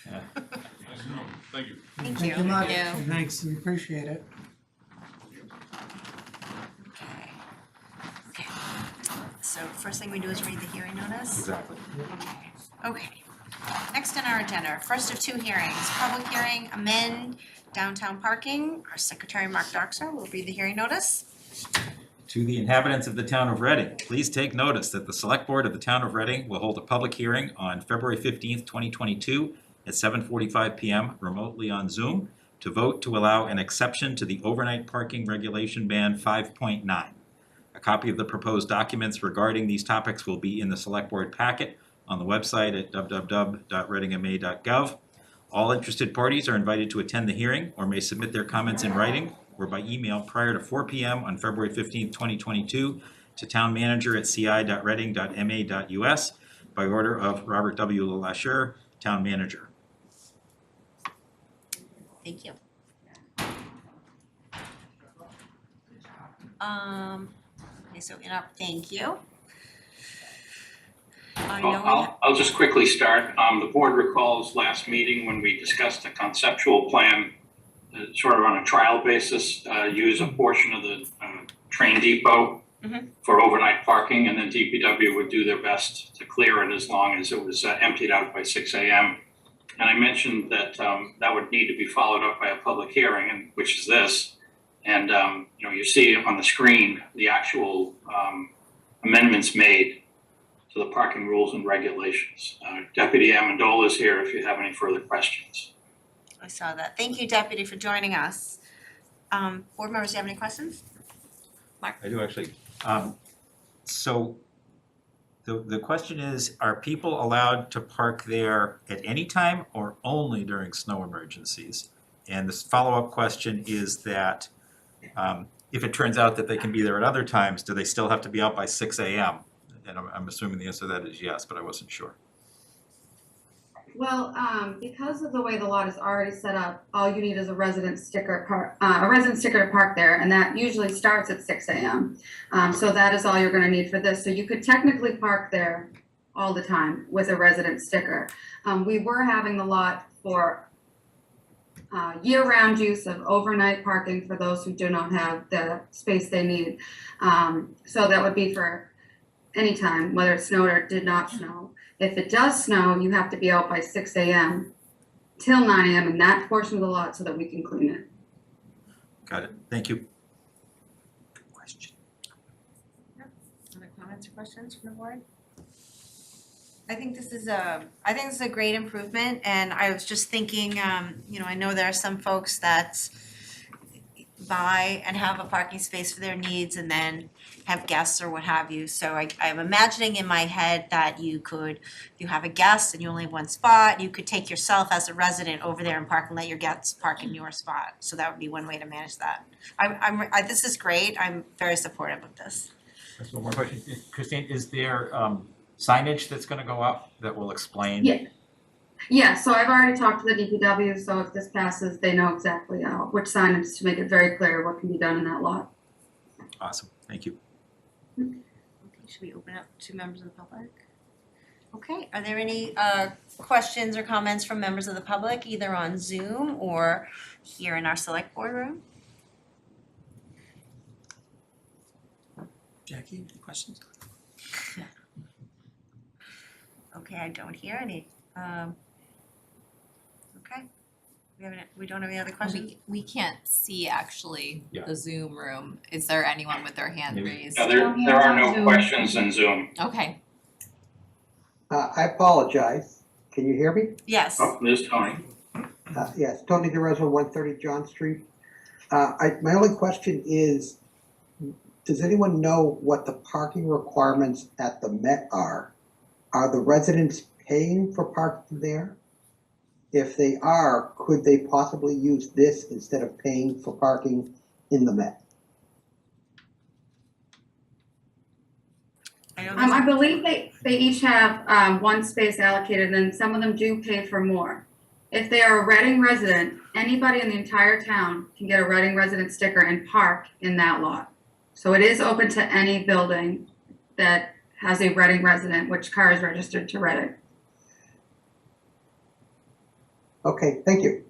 S3: Yeah.
S10: Nice to know. Thank you.
S1: Thank
S5: Thank
S1: you.
S5: you much.
S1: Thank you.
S4: Thanks.
S5: We appreciate it.
S1: Okay. Okay. So first thing we do is read the hearing notice.
S3: Exactly.
S1: Okay. Next on our agenda, first of 2 hearings, public hearing, amend downtown parking. Our secretary, Mark Doxer, will read the hearing notice.
S3: To the inhabitants of the town of Reading, please take notice that the Select Board of the Town of Reading will hold a public hearing on February 15th, 2022 at 7:45 PM remotely on Zoom to vote to allow an exception to the overnight parking regulation ban 5.9. A copy of the proposed documents regarding these topics will be in the Select Board packet on the website at www.readingma.gov. All interested parties are invited to attend the hearing or may submit their comments in writing or by email prior to 4 PM on February 15th, 2022 to townmanager@ci.reading.ma.us by order of Robert W. LaLacheur, Town Manager.
S1: Thank you. Okay, so thank you. I know we
S12: I'll just quickly start. The board recalls last meeting when we discussed a conceptual plan, sort of on a trial basis, use a portion of the train depot for overnight parking, and then DPW would do their best to clear it as long as it was emptied out by 6 AM. And I mentioned that that would need to be followed up by a public hearing, and which is this. And you see on the screen the actual amendments made to the parking rules and regulations. Deputy Amendola is here if you have any further questions.
S1: I saw that. Thank you, Deputy, for joining us. Board members, do you have any questions?
S3: I do actually. So the question is, are people allowed to park there at any time or only during snow emergencies? And this follow-up question is that if it turns out that they can be there at other times, do they still have to be out by 6 a.m.? And I'm assuming the answer to that is yes, but I wasn't sure.
S13: Well, because of the way the lot is already set up, all you need is a resident sticker to park there, and that usually starts at 6 a.m. So that is all you're gonna need for this. So you could technically park there all the time with a resident sticker. We were having the lot for year-round use of overnight parking for those who do not have the space they need. So that would be for any time, whether it snowed or did not snow. If it does snow, you have to be out by 6 a.m. till 9 a.m. in that portion of the lot so that we can clean it.
S3: Got it. Thank you.
S1: Good question. Other comments or questions from the board? I think this is a great improvement, and I was just thinking, I know there are some folks that buy and have a parking space for their needs and then have guests or what have you. So I'm imagining in my head that you have a guest and you only have one spot, you could take yourself as a resident over there and park and let your guests park in your spot. So that would be one way to manage that. This is great. I'm very supportive of this.
S3: That's one more question. Christine, is there signage that's gonna go up that will explain?
S13: Yeah, so I've already talked to the DPW, so if this passes, they know exactly which signage to make it very clear what can be done in that lot.
S3: Awesome. Thank you.
S1: Okay, should we open up to members of the public? Okay, are there any questions or comments from members of the public, either on Zoom or here in our select board room?
S4: Jackie, any questions?
S1: Okay, I don't hear any. Okay, we don't have any other questions?
S2: We can't see actually
S3: Yeah.
S2: the Zoom room. Is there anyone with their hand
S3: Maybe.
S2: raised?
S12: There are no questions in Zoom.
S2: Okay.
S14: I apologize. Can you hear me?
S1: Yes.
S12: Oh, there's Tony.
S14: Yes, Tony DeRosa, 130 John Street. My only question is, does anyone know what the parking requirements at the Met are? Are the residents paying for parking there? If they are, could they possibly use this instead of paying for parking in the Met?
S13: I believe they each have one space allocated, and then some of them do pay for more. If they are a Reading resident, anybody in the entire town can get a Reading resident sticker and park in that lot. So it is open to any building that has a Reading resident, which car is registered to Reading.
S14: Okay, thank you.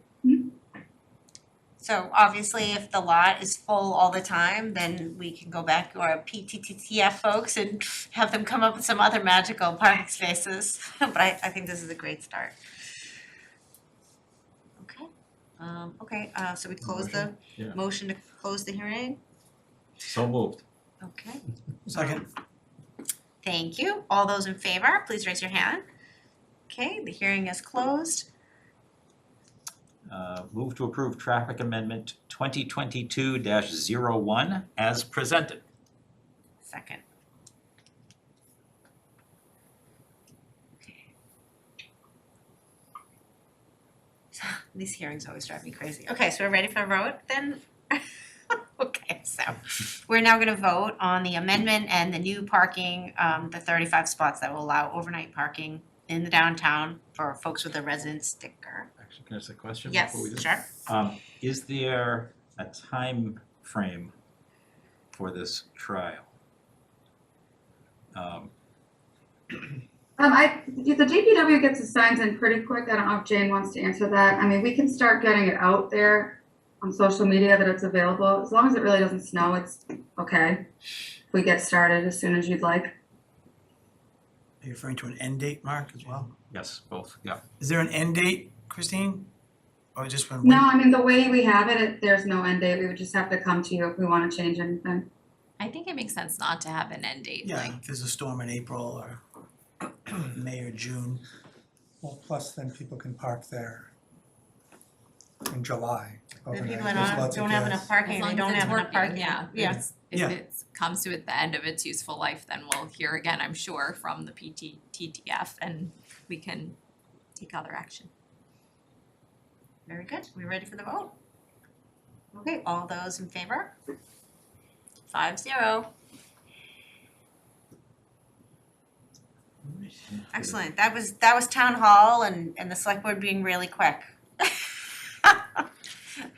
S1: So obviously, if the lot is full all the time, then we can go back to our PTTTF folks and have them come up with some other magical parking spaces. But I think this is a great start. Okay, so we close the
S3: Yeah.
S1: motion to close the hearing?
S3: So moved.
S1: Okay,
S4: Second.
S1: thank you. All those in favor, please raise your hand. Okay, the hearing is closed.
S3: Move to approve traffic amendment 2022-01 as presented.
S1: Second. Okay. These hearings always drive me crazy. Okay, so we're ready for a vote then? Okay, so we're now gonna vote on the amendment and the new parking, the 35 spots that will allow overnight parking in the downtown for folks with a resident sticker.
S3: Actually, can I ask a question
S1: Yes,
S3: before we do?
S1: sure.
S3: Is there a time frame for this trial?
S13: The DPW gets the signs in pretty quick. I don't know if Jane wants to answer that. I mean, we can start getting it out there on social media that it's available. As long as it really doesn't snow, it's okay. If we get started as soon as you'd like.
S4: Are you referring to an end date, Mark, as well?
S3: Yes, both, yeah.
S4: Is there an end date, Christine? Or just when?
S13: No, I mean, the way we have it, there's no end date. We would just have to come to you if we want to change anything.
S2: I think it makes sense not to have an end date,
S4: Yeah,
S2: like,
S4: if there's a storm in April or, May or June.
S5: Well, plus then people can park there in July.
S1: The
S5: overnight.
S1: people
S5: There's
S1: that
S5: lots of
S1: don't have
S5: gas.
S1: enough parking, they don't have enough parking.
S2: Yeah,
S1: Yeah.
S2: if
S4: Yeah.
S2: it comes to the end of its useful life, then we'll hear again, I'm sure, from the TTF and we can take other action.
S1: Very good. We ready for the vote? Okay, all those in favor? 5-0. Excellent. That was town hall and the select board being really quick.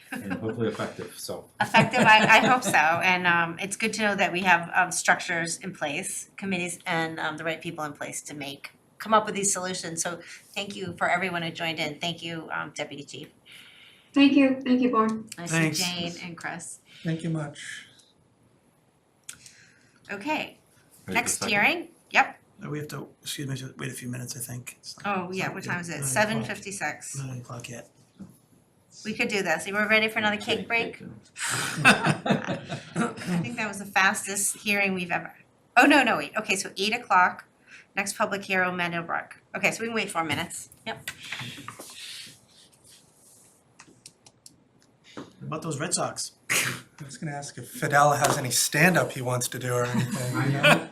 S3: And hopefully effective, so.
S1: Effective, I hope so, and it's good to know that we have structures in place, committees and the right people in place to come up with these solutions, so thank you for everyone who joined in, thank you, Deputy Chief.
S13: Thank you, board.
S1: I see
S4: Thanks.
S1: Jane and Chris.
S5: Thank you much.
S1: Okay,
S3: Ready for
S1: next
S3: second?
S1: hearing, yep,
S4: We have to, excuse me, wait a few minutes, I think. It's not-
S1: oh yeah, what time is it,
S4: 7:56.
S1: 7:56.
S4: 9 o'clock yet.
S1: We could do this, we're ready for another cake break? I think that was the fastest hearing we've ever, oh, no, wait, okay, so 8 o'clock, next public hearing, Meadowbrook. Okay, so we can wait 4 minutes, yep.
S4: What about those Red Sox?
S5: I was gonna ask if Fidel has any stand-up he wants to do or anything.
S4: I know.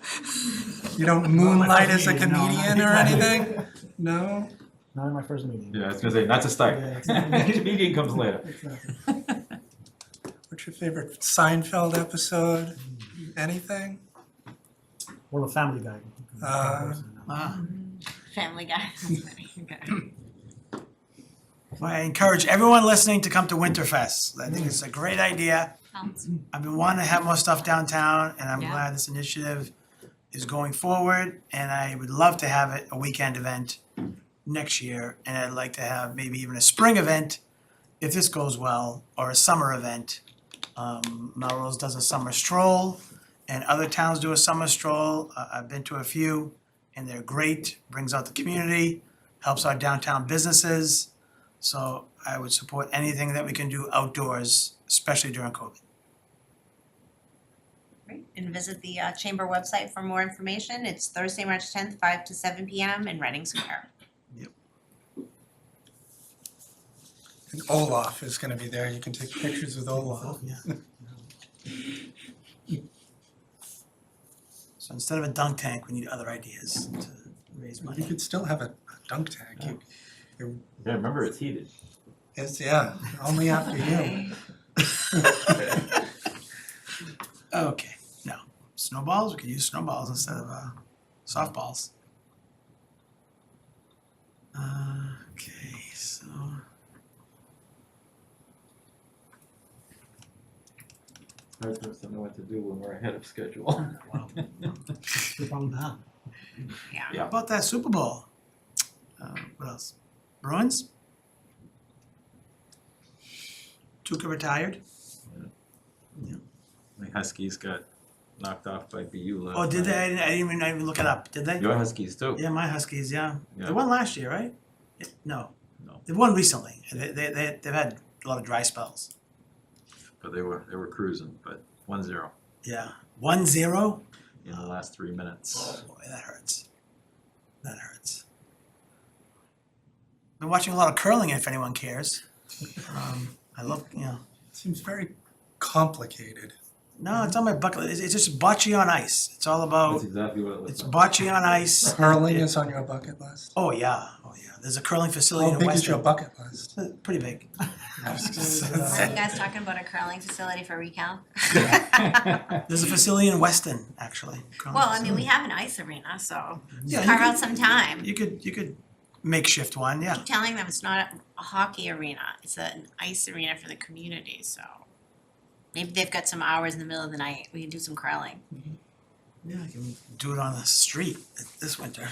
S5: You don't moonlight as a
S6: meeting, no,
S5: comedian or anything? No?
S6: Not in my first meeting.
S3: Yeah, I was gonna say, not to start. Meeting comes later.
S5: What's your favorite Seinfeld episode? Anything?
S6: Well, the Family Guy.
S1: Family Guy. Okay.
S4: Well, I encourage everyone listening to come to Winterfest. I think it's a great idea. I've been wanting to have more stuff downtown, and I'm
S2: Yeah.
S4: glad this initiative is going forward. And I would love to have it a weekend event next year, and I'd like to have maybe even a spring event if this goes well, or a summer event. Melrose does a summer stroll, and other towns do a summer stroll. I've been to a few, and they're great. Brings out the community, helps our downtown businesses. So I would support anything that we can do outdoors, especially during COVID.
S1: Great, and visit the chamber website for more information. It's Thursday, March 10th, 5 to 7 p.m. in Reading Square.
S5: And Olaf is gonna be there. You can take pictures with Olaf.
S4: Yeah. So instead of a dunk tank, we need other ideas to raise
S5: You
S4: money.
S5: could still have a dunk tank.
S3: Yeah, remember, it's heated.
S5: It's, yeah, only after you.
S4: Okay, now, snowballs, we could use snowballs instead of softballs. Okay, so.
S3: Hard for us to know what to do when we're ahead of schedule.
S4: Wow.
S6: Good problem to have.
S1: Yeah.
S4: How about that Super Bowl? What else? Bruins? Tuca retired?
S3: My Huskies got knocked off by BU last
S4: Oh, did they?
S3: night.
S4: I didn't even look it up, did they?
S3: Your Huskies too.
S4: Yeah, my Huskies, yeah.
S3: Yeah.
S4: They won last year, right? No.
S3: No.
S4: They won recently. They've had a lot of dry spells.
S3: But they were cruising, but 1-0
S4: Yeah. 1-0?
S3: in the last 3 minutes.
S4: Oh boy, that hurts. That hurts. Been watching a lot of curling if anyone cares. I love,
S5: Seems very complicated.
S4: no, it's on my bucket list. It's just bocce on ice. It's all about,
S3: That's exactly what it looks
S4: it's
S3: like.
S4: bocce on ice.
S5: Curling is on your bucket list?
S4: Oh, yeah. There's a curling facility
S5: How
S4: in
S5: big is your
S4: Weston.
S5: bucket list?
S4: Pretty big.
S1: Are you guys talking about a curling facility for recount?
S4: There's a facility in Weston, actually. curling
S1: Well, I mean,
S4: facility.
S1: we have an ice arena, so
S4: Yeah, you
S1: carve
S4: could-
S1: out some time.
S4: You could makeshift one, yeah.
S1: Keep telling them it's not a hockey arena, it's an ice arena for the community, so. Maybe they've got some hours in the middle of the night, we can do some curling.
S4: Yeah, I can do it on the street this winter.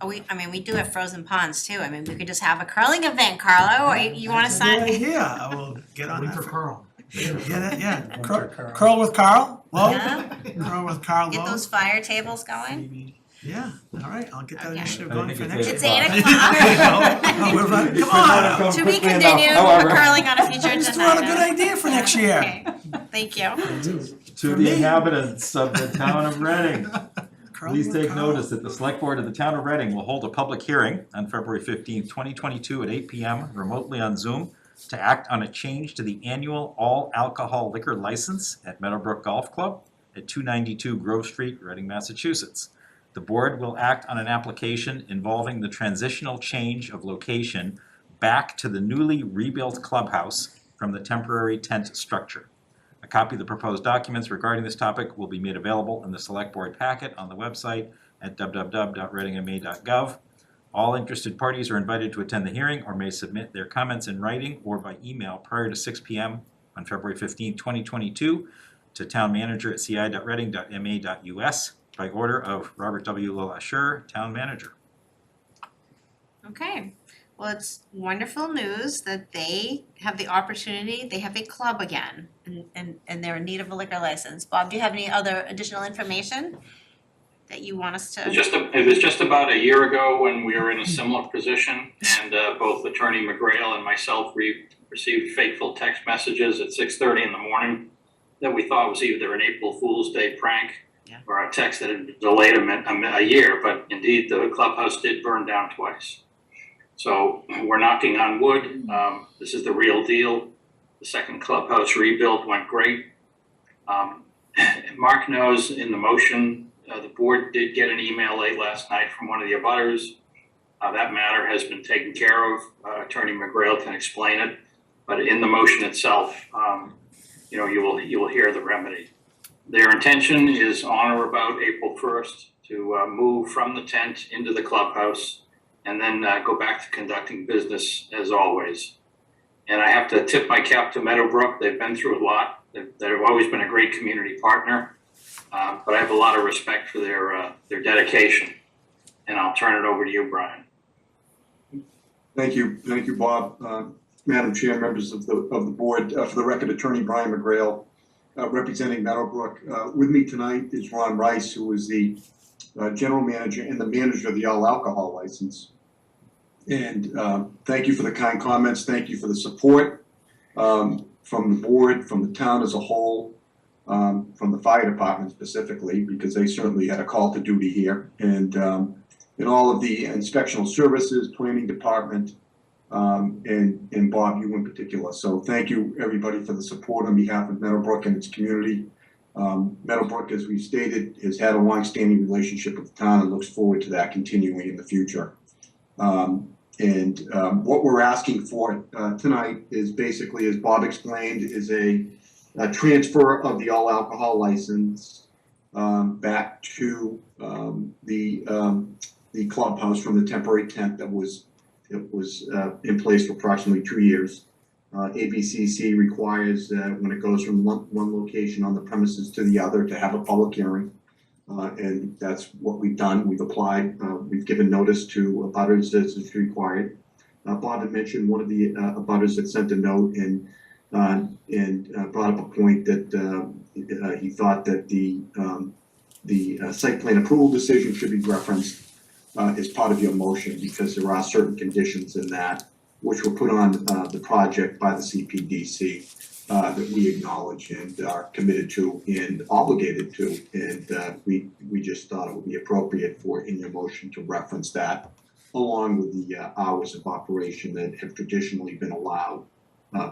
S1: Oh, we do have frozen ponds too, I mean, we could just have a curling event, Carlo, or you wanna
S4: That's a good
S1: sign?
S4: idea. I will get on
S6: Winter
S4: that.
S6: curl.
S4: Yeah.
S5: Winter curl.
S4: Curl with Carl? Lowe?
S1: Yeah,
S4: Curl with Carl
S1: get
S4: Lowe?
S1: those fire tables going.
S4: Yeah, all right, I'll get that
S1: Okay.
S4: initiative
S3: I
S4: going
S3: think
S4: for
S3: it's
S4: next year.
S1: It's
S3: 8
S1: 8
S3: o'clock.
S1: o'clock.
S4: No, we're running, come
S3: Not
S4: on.
S3: come
S1: To be
S3: quickly enough,
S1: continued,
S3: however.
S1: we're curling on a future agenda.
S4: Just throw out a good
S1: item.
S4: idea for next year.
S1: Okay, thank you.
S3: To the inhabitants of the town of Reading. Please take notice that the Select Board of the Town of Reading will hold a public hearing on February 15th, 2022 at 8 p.m. remotely on Zoom to act on a change to the annual all alcohol liquor license at Meadowbrook Golf Club at 292 Grove Street, Reading, Massachusetts. The board will act on an application involving the transitional change of location back to the newly rebuilt clubhouse from the temporary tent structure. A copy of the proposed documents regarding this topic will be made available in the Select Board packet on the website at www.readingma.gov. All interested parties are invited to attend the hearing or may submit their comments in writing or by email prior to 6 p.m. on February 15, 2022 to townmanager@ci.reading.ma.us by order of Robert W. LaLacheur, Town Manager.
S1: Okay, well, it's wonderful news that they have the opportunity, they have a club again, and they're in need of a liquor license. Bob, do you have any other additional information that you want us to?
S12: It was just about a year ago when we were in a similar position, and both Attorney McGrail and myself received fateful text messages at 6:30 in the morning that we thought was either an April Fool's Day prank or a text that had delayed a year, but indeed the clubhouse did burn down twice. So we're knocking on wood. This is the real deal. The second clubhouse rebuild went great. Mark knows in the motion, the board did get an email late last night from one of the abutters. That matter has been taken care of. Attorney McGrail can explain it, but in the motion itself, you will hear the remedy. Their intention is on or about April 1st to move from the tent into the clubhouse and then go back to conducting business as always. And I have to tip my cap to Meadowbrook. They've been through a lot. They've always been a great community partner, but I have a lot of respect for their dedication. And I'll turn it over to you, Brian.
S15: Thank you, Bob. Madam Chair, members of the board, for the record, Attorney Brian McGrail, representing Meadowbrook. With me tonight is Ron Rice, who is the general manager and the manager of the all alcohol license. And thank you for the kind comments. Thank you for the support from the board, from the town as a whole, from the fire department specifically, because they certainly had a call to duty here, and all of the inspectional services, planning department, and Bob, you in particular. So thank you, everybody, for the support on behalf of Meadowbrook and its community. Meadowbrook, as we stated, has had a long-standing relationship with the town and looks forward to that continuing in the future. What we're asking for tonight is basically, as Bob explained, is a transfer of the all alcohol license back to the clubhouse from the temporary tent that was in place for approximately 2 years. ABCC requires when it goes from one location on the premises to the other to have a public hearing. And that's what we've done. We've applied, we've given notice to abutters as is required. Bob had mentioned one of the abutters that sent a note and brought up a point that he thought that the site plan approval decision should be referenced as part of your motion, because there are certain conditions in that which were put on the project by the CPDC that we acknowledge and are committed to and obligated to, and we just thought it would be appropriate for in your motion to reference that, along with the hours of operation that have traditionally been allowed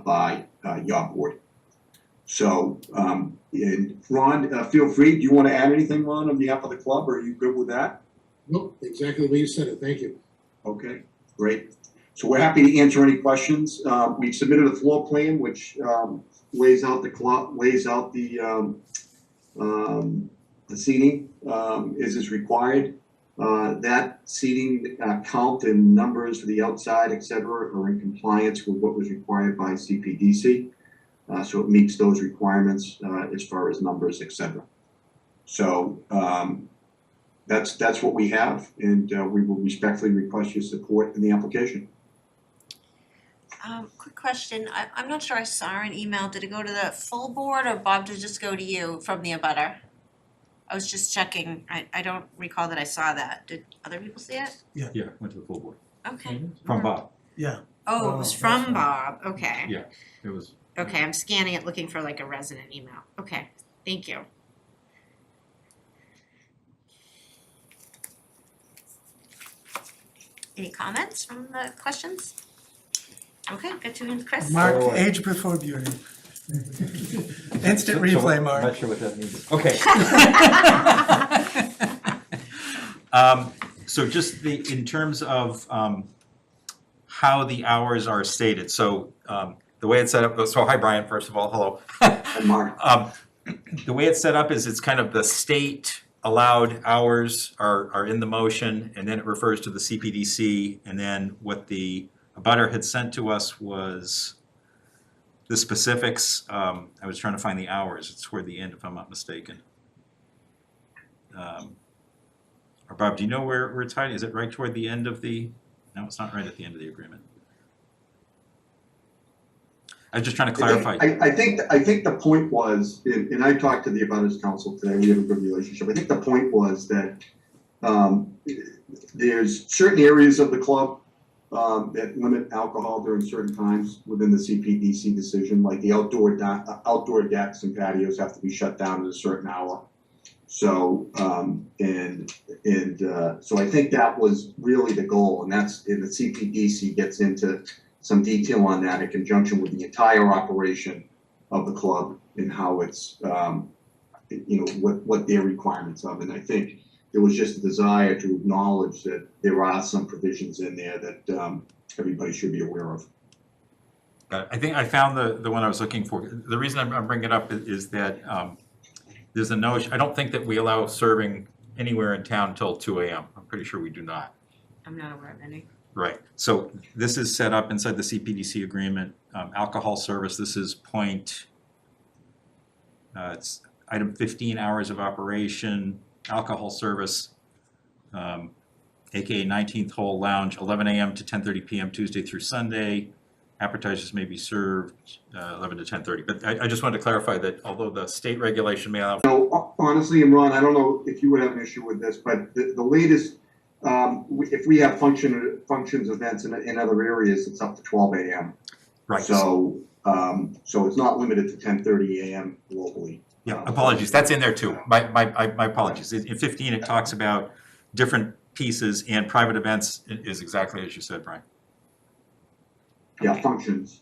S15: by your board. So, and Ron, feel free. Do you want to add anything, Ron, on behalf of the club, or are you good with that?
S16: Nope, exactly the way you said it. Thank you.
S15: Okay, great. So we're happy to answer any questions. We've submitted a floor plan which lays out the club, lays out the seating as is required. That seating count and numbers for the outside, et cetera, are in compliance with what was required by CPDC. So it meets those requirements as far as numbers, et cetera. So that's what we have, and we will respectfully request your support in the application.
S1: Quick question, I'm not sure I saw an email, did it go to the full board or Bob, did it just go to you from the abutter? I was just checking, I don't recall that I saw that, did other people see it?
S3: Yeah, went to the full board.
S1: Okay.
S3: From Bob.
S4: Yeah.
S1: Oh, it was from Bob, okay.
S3: Yeah, it was.
S1: Okay, I'm scanning it looking for like a resident email, okay, thank you. Any comments from the questions? Okay, good to Chris.
S5: Mark,
S3: Oh.
S5: age before beauty. Instant replay,
S3: I'm
S5: Mark.
S3: not sure what that means. Okay. So just in terms of how the hours are stated, so the way it's set up, so hi Brian, first of all, hello.
S15: And Mark,
S3: The way it's set up is it's kind of the state allowed hours are in the motion, and then it refers to the CPDC, and then what the abutter had sent to us was the specifics. I was trying to find the hours, it's toward the end if I'm not mistaken. Or Bob, do you know where it's hiding? Is it right toward the end of the, no, it's not right at the end of the agreement. I was just trying to clarify.
S15: I think the point was, and I talked to the Abutters Council today, we have a good relationship. I think the point was that there's certain areas of the club that limit alcohol during certain times within the CPDC decision, like the outdoor decks and patios have to be shut down at a certain hour. So so I think that was really the goal, and the CPDC gets into some detail on that in conjunction with the entire operation of the club and how it's what their requirements of. And I think there was just a desire to acknowledge that there are some provisions in there that everybody should be aware of.
S3: I think I found the one I was looking for. The reason I'm bringing it up is that there's a notion, I don't think that we allow serving anywhere in town until 2 a.m. I'm pretty sure we do not.
S1: I'm not aware of any.
S3: Right, so this is set up inside the CPDC agreement, alcohol service, this is it's item 15, hours of operation, alcohol service, AKA 19th Hole Lounge, 11 a.m. to 10:30 p.m. Tuesday through Sunday. Appetizers may be served 11 to 10:30, but I just wanted to clarify that although the state regulation may allow.
S15: No, honestly, and Ron, I don't know if you would have an issue with this, but the latest, if we have functions, events in other areas, it's up to 12 a.m.
S3: Right.
S15: So it's not limited to 10:30 a.m. globally.
S3: Yeah, apologies, that's in there too, my apologies. In 15, it talks about different pieces, and private events is exactly as you said, Brian.
S15: Yeah, functions.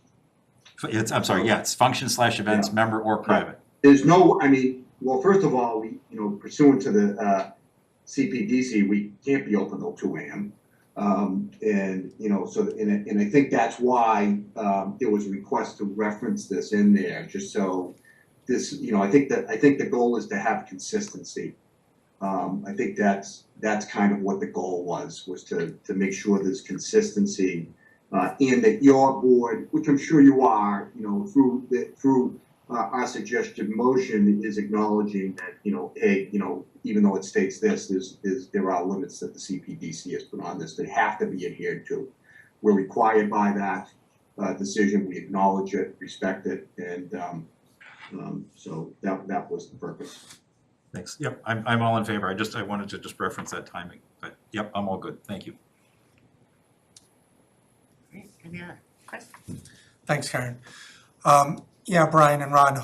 S3: I'm sorry, yeah, it's function/events,
S15: Yeah.
S3: member or private.
S15: There's no, well, first of all, we, pursuant to the CPDC, we can't be open till 2 a.m. And I think that's why there was a request to reference this in there, just so this, I think the goal is to have consistency. I think that's kind of what the goal was to make sure there's consistency, and that your board, which I'm sure you are, through our suggested motion, is acknowledging that, hey, even though it states this, there are limits that the CPDC has put on this that have to be adhered to. We're required by that decision. We acknowledge it, respect it, and so that was the purpose.
S3: Thanks, yep, I'm all in favor, I wanted to just reference that timing, but yep, I'm all good, thank you.
S1: Great, any other questions?
S5: Thanks, Karen. Yeah, Brian and Ron,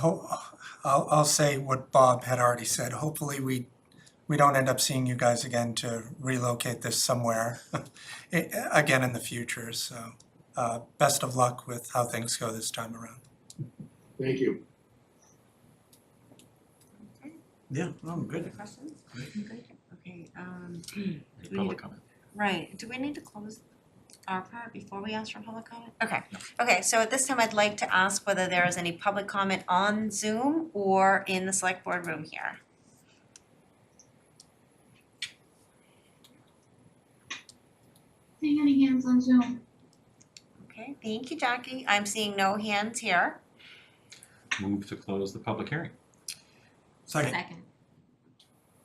S5: I'll say what Bob had already said. Hopefully we don't end up seeing you guys again to relocate this somewhere again in the future. So best of luck with how things go this time around.
S16: Thank you.
S3: Yeah, I'm good.
S1: Other questions? Good, okay,
S3: Public comment.
S1: right, do we need to close our part before we ask for public comment? Okay, so at this time, I'd like to ask whether there is any public comment on Zoom or in the select board room here.
S9: Seeing any hands on Zoom?
S1: Okay, thank you, Jackie. I'm seeing no hands here.
S3: Move to close the public hearing.
S5: Second.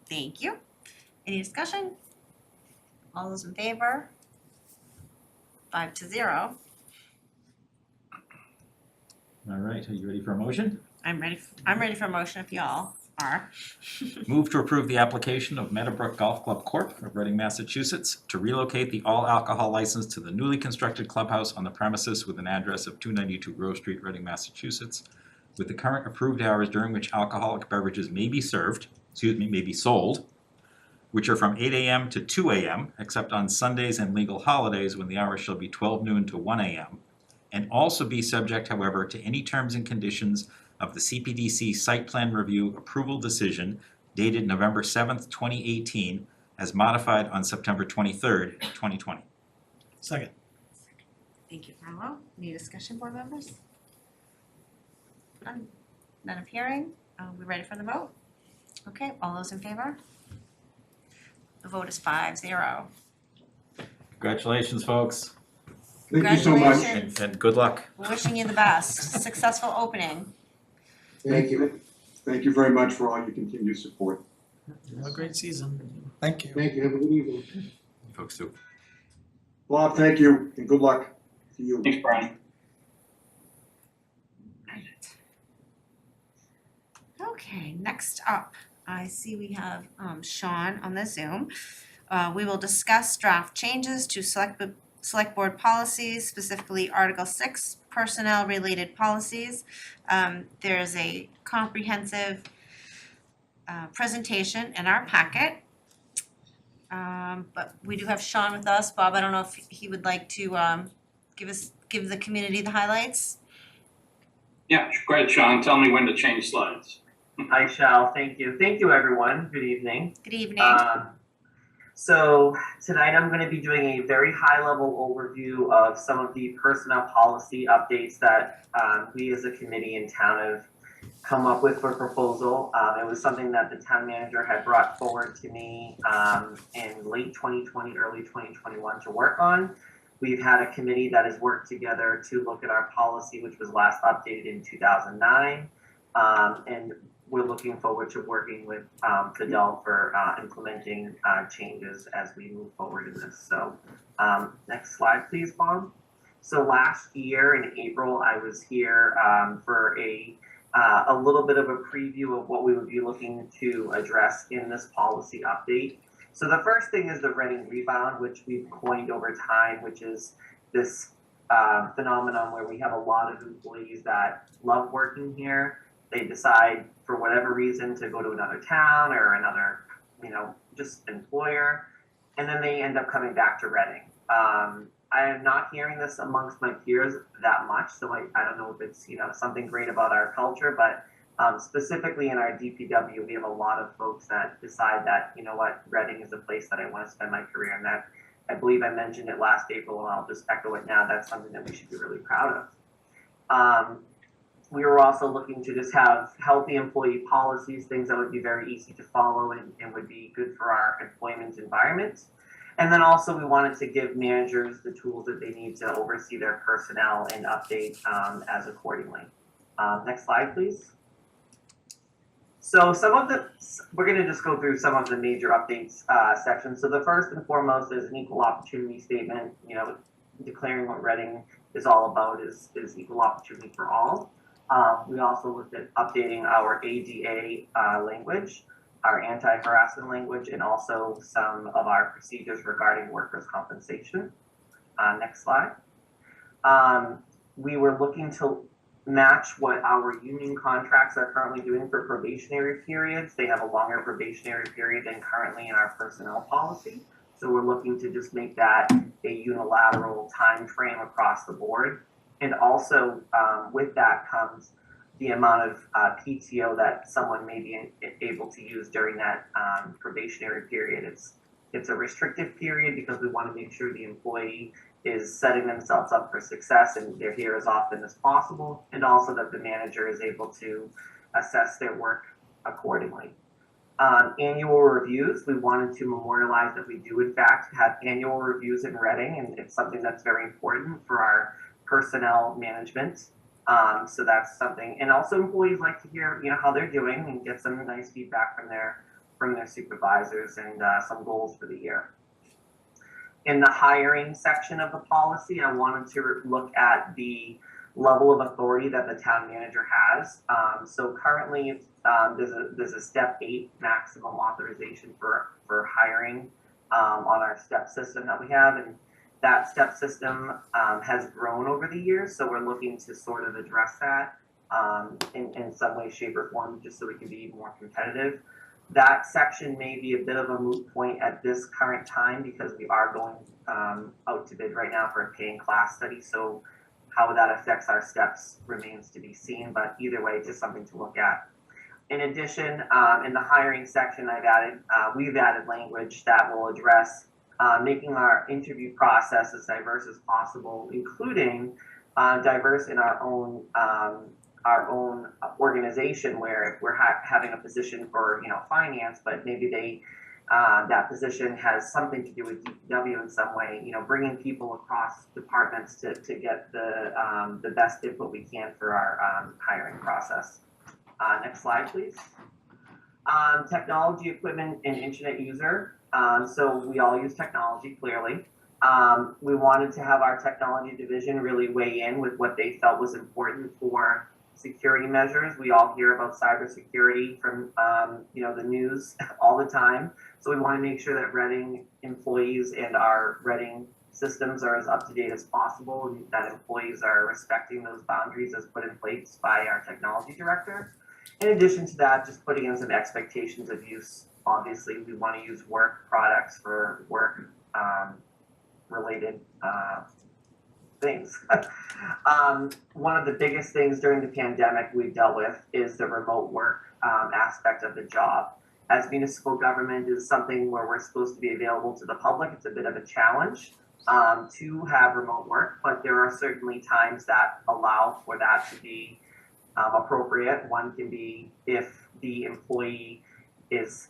S1: Thank you. Any discussion? All those in favor? 5-0.
S3: All right, are you ready for a motion?
S1: I'm ready for a motion if y'all are.
S3: Move to approve the application of Meadowbrook Golf Club Corp. of Reading, Massachusetts to relocate the all-alcohol license to the newly constructed clubhouse on the premises with an address of 292 Grove Street, Reading, Massachusetts, with the current approved hours during which alcoholic beverages may be sold, which are from 8 a.m. to 2 a.m., except on Sundays and legal holidays when the hours shall be 12 noon to 1 a.m., and also be subject, however, to any terms and conditions of the CPDC Site Plan Review Approval Decision dated November 7th, 2018, as modified on September 23rd, 2020.
S6: Second.
S1: Thank you, Carlo. Any discussion, board members? None appearing. We ready for the vote? Okay, all those in favor? The vote is 5-0.
S3: Congratulations, folks,
S15: Thank you so much.
S1: Congratulations.
S3: and good luck.
S1: We're wishing you the best. Successful opening.
S15: Thank you. Thank you very much for all your continued support.
S6: Have a great season.
S5: Thank you.
S16: Thank you, have a good evening.
S3: Folks too.
S15: Bob, thank you, and good luck to you.
S12: Thanks, Brian.
S1: Okay, next up, I see we have Sean on the Zoom. We will discuss draft changes to select board policies, specifically Article 6, personnel related policies. There's a comprehensive presentation in our packet. But we do have Sean with us. Bob, I don't know if he would like to give the community the highlights.
S12: Yeah, go ahead, Sean. Tell me when to change slides.
S17: I shall. Thank you. Thank you, everyone. Good evening.
S1: Good evening.
S17: So tonight I'm going to be doing a very high-level overview of some of the personnel policy updates that we as a committee in town have come up with for proposal. It was something that the town manager had brought forward to me in late 2020, early 2021 to work on. We've had a committee that has worked together to look at our policy, which was last updated in 2009. And we're looking forward to working with Fidel for implementing changes as we move forward in this. So next slide, please, Bob. So last year in April, I was here for a little bit of a preview of what we would be looking to address in this policy update. So the first thing is the Reading rebound, which we've coined over time, which is this phenomenon where we have a lot of employees that love working here. They decide for whatever reason to go to another town or another, just employer, and then they end up coming back to Reading. I am not hearing this amongst my peers that much, so I don't know if it's something great about our culture, but specifically in our DPW, we have a lot of folks that decide that, Reading is a place that I want to spend my career, and that I believe I mentioned it last April, and I'll just echo it now. That's something that we should be really proud of. We were also looking to just have healthy employee policies, things that would be very easy to follow and would be good for our employment environment. And then also we wanted to give managers the tools that they need to oversee their personnel and update as accordingly. Next slide, please. So we're going to just go through some of the major updates sections. So the first and foremost is an equal opportunity statement, declaring what Reading is all about is equal opportunity for all. We also looked at updating our ADA language, our anti-harassment language, and also some of our procedures regarding workers' compensation. Next slide. We were looking to match what our union contracts are currently doing for probationary periods. They have a longer probationary period than currently in our personnel policy. So we're looking to just make that a unilateral time frame across the board. And also with that comes the amount of PTO that someone may be able to use during that probationary period. It's a restrictive period because we want to make sure the employee is setting themselves up for success and they're here as often as possible, and also that the manager is able to assess their work accordingly. Annual reviews, we wanted to memorialize that we do in fact have annual reviews in Reading, and it's something that's very important for our personnel management. So that's something, and also employees like to hear, how they're doing and get some nice feedback from their supervisors and some goals for the year. In the hiring section of the policy, I wanted to look at the level of authority that the town manager has. So currently, there's a step 8 maximum authorization for hiring on our step system that we have, and that step system has grown over the years, so we're looking to sort of address that in some way, shape, or form, just so we can be more competitive. That section may be a bit of a moot point at this current time because we are going out to bid right now for a paying class study. So how that affects our steps remains to be seen, but either way, just something to look at. In addition, in the hiring section, we've added language that will address making our interview process as diverse as possible, including diverse in our own organization, where if we're having a position for finance, but maybe that position has something to do with DPW in some way, bringing people across departments to get the best input we can for our hiring process. Next slide, please. Technology, equipment, and internet user. So we all use technology, clearly. We wanted to have our technology division really weigh in with what they felt was important for security measures. We all hear about cybersecurity from the news all the time. So we want to make sure that Reading employees and our Reading systems are as up to date as possible, and that employees are respecting those boundaries as put in place by our technology director. In addition to that, just putting in some expectations of use. Obviously, we want to use work products for work related things. One of the biggest things during the pandemic we've dealt with is the remote work aspect of the job. As municipal government is something where we're supposed to be available to the public, it's a bit of a challenge to have remote work, but there are certainly times that allow for that to be appropriate. One can be if the employee is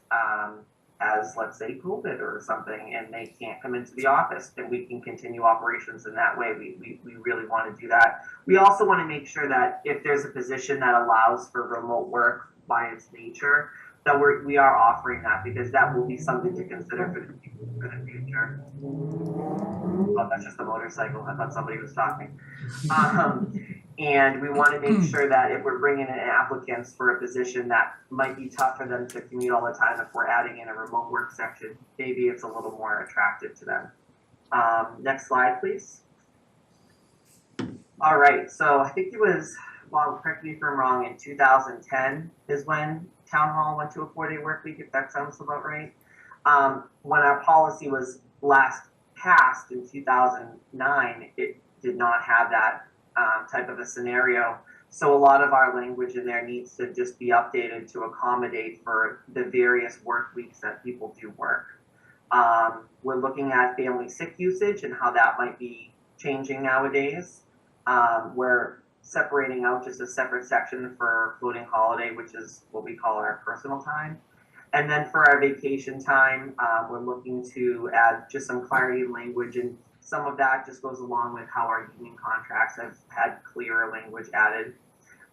S17: has, let's say, COVID or something, and they can't come into the office, then we can continue operations in that way. We really want to do that. We also want to make sure that if there's a position that allows for remote work by its nature, that we are offering that, because that will be something to consider for the future. Oh, that's just a motorcycle. I thought somebody was talking. And we want to make sure that if we're bringing in applicants for a position that might be tough for them to commute all the time, if we're adding in a remote work section, maybe it's a little more attractive to them. Next slide, please. All right, so I think it was, well, correct me if I'm wrong, in 2010 is when Town Hall went to a 4-day work week, if that sounds about right. When our policy was last passed in 2009, it did not have that type of a scenario. So a lot of our language in there needs to just be updated to accommodate for the various work weeks that people do work. We're looking at family sick usage and how that might be changing nowadays. We're separating out just a separate section for floating holiday, which is what we call our personal time. And then for our vacation time, we're looking to add just some clarity in language, and some of that just goes along with how our union contracts have had clearer language added.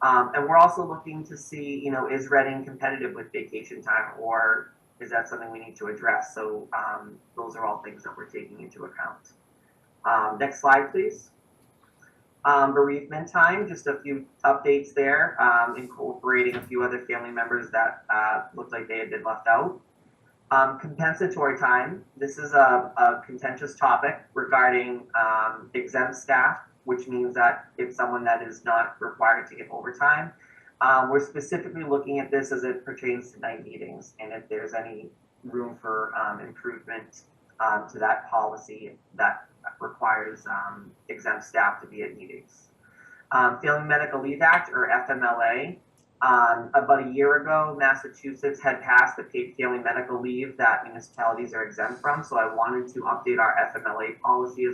S17: And we're also looking to see, is Reading competitive with vacation time, or is that something we need to address? So those are all things that we're taking into account. Next slide, please. Bereavement time, just a few updates there, incorporating a few other family members that looked like they had been left out. Compensatory time, this is a contentious topic regarding exempt staff, which means that it's someone that is not required to give overtime. We're specifically looking at this as it pertains to night meetings, and if there's any room for improvement to that policy that requires exempt staff to be at meetings. Family Medical Leave Act, or FMLA. About a year ago, Massachusetts had passed the paid family medical leave that municipalities are exempt from. So I wanted to update our FMLA policy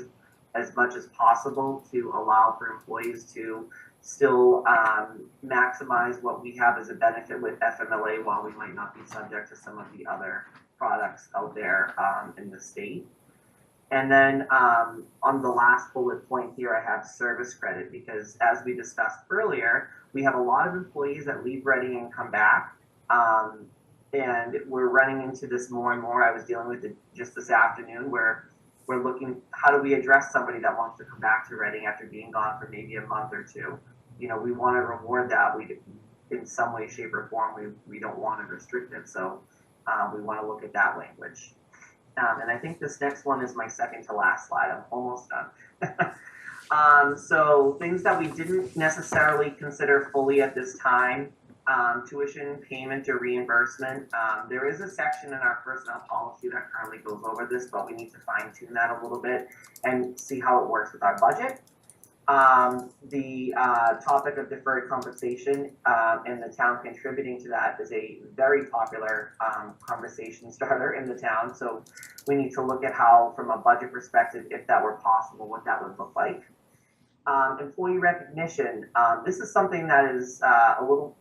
S17: as much as possible to allow for employees to still maximize what we have as a benefit with FMLA, while we might not be subject to some of the other products out there in the state. And then on the last bullet point here, I have service credit, because as we discussed earlier, we have a lot of employees that leave Reading and come back. And we're running into this more and more. I was dealing with it just this afternoon, where we're looking, how do we address somebody that wants to come back to Reading after being gone for maybe a month or two? We want to reward that. In some way, shape, or form, we don't want to restrict it. So we want to look at that language. And I think this next one is my second to last slide. I'm almost done. So things that we didn't necessarily consider fully at this time tuition payment or reimbursement, there is a section in our personnel policy that currently goes over this, but we need to fine tune that a little bit and see how it works with our budget. The topic of deferred compensation and the town contributing to that is a very popular conversation starter in the town. So we need to look at how, from a budget perspective, if that were possible, what that would look like. Employee recognition. This is something that is a little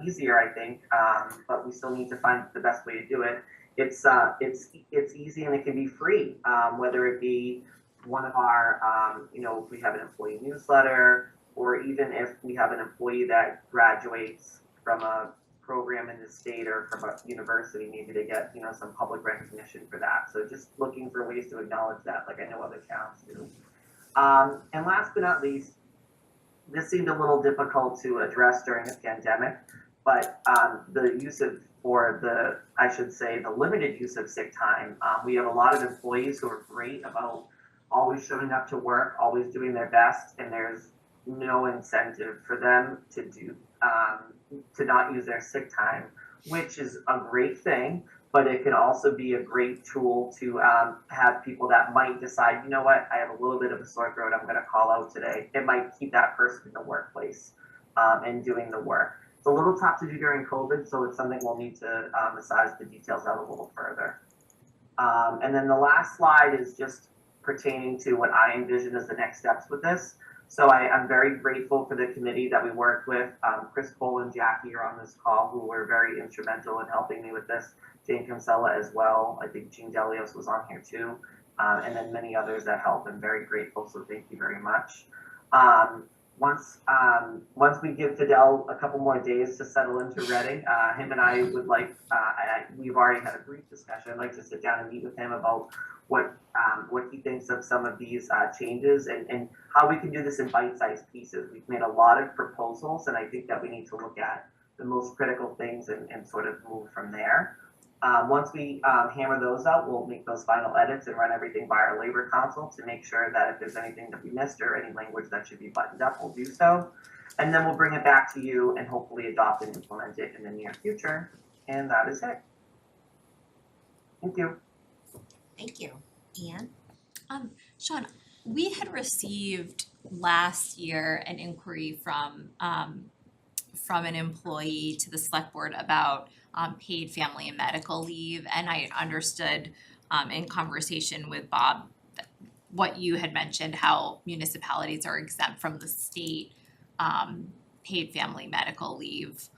S17: easier, I think, but we still need to find the best way to do it. It's easy and it can be free, whether it be one of our, if we have an employee newsletter, or even if we have an employee that graduates from a program in the state or from a university, maybe they get, some public recognition for that. So just looking for ways to acknowledge that, like I know other towns do. And last but not least, this seemed a little difficult to address during the pandemic, but the use of, the limited use of sick time. We have a lot of employees who are great about always showing up to work, always doing their best, and there's no incentive for them to do to not use their sick time, which is a great thing. But it can also be a great tool to have people that might decide, you know what, I have a little bit of a sore throat, I'm going to call out today. It might keep that person in the workplace and doing the work. It's a little tough to do during COVID, so it's something we'll need to massage the details out a little further. And then the last slide is just pertaining to what I envision as the next steps with this. So I'm very grateful for the committee that we worked with. Chris Cole and Jackie are on this call, who were very instrumental in helping me with this. Jane Kinsella as well. I think Jean Delios was on here too. And then many others that helped. I'm very grateful, so thank you very much. Once we give Fidel a couple more days to settle into Reading, him and I would like, we've already had a brief discussion. I'd like to sit down and meet with him about what he thinks of some of these changes and how we can do this in bite-sized pieces. We've made a lot of proposals, and I think that we need to look at the most critical things and sort of move from there. Once we hammer those out, we'll make those final edits and run everything by our labor council to make sure that if there's anything that we missed or any language that should be buttoned up, we'll do so. And then we'll bring it back to you and hopefully adopt and implement it in the near future. And that is it. Thank you.
S1: Thank you. Anne?
S2: Sean, we had received last year an inquiry from an employee to the select board about paid family and medical leave, and I understood in conversation with Bob what you had mentioned, how municipalities are exempt from the state paid family medical leave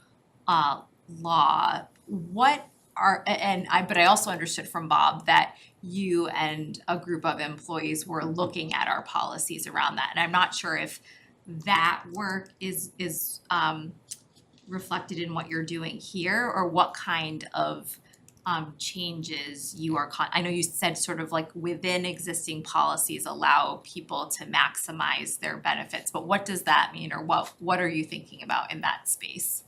S2: law. But I also understood from Bob that you and a group of employees were looking at our policies around that, and I'm not sure if that work is reflected in what you're doing here, or what kind of changes you are I know you said sort of like within existing policies allow people to maximize their benefits, but what does that mean, or what are you thinking about in that space?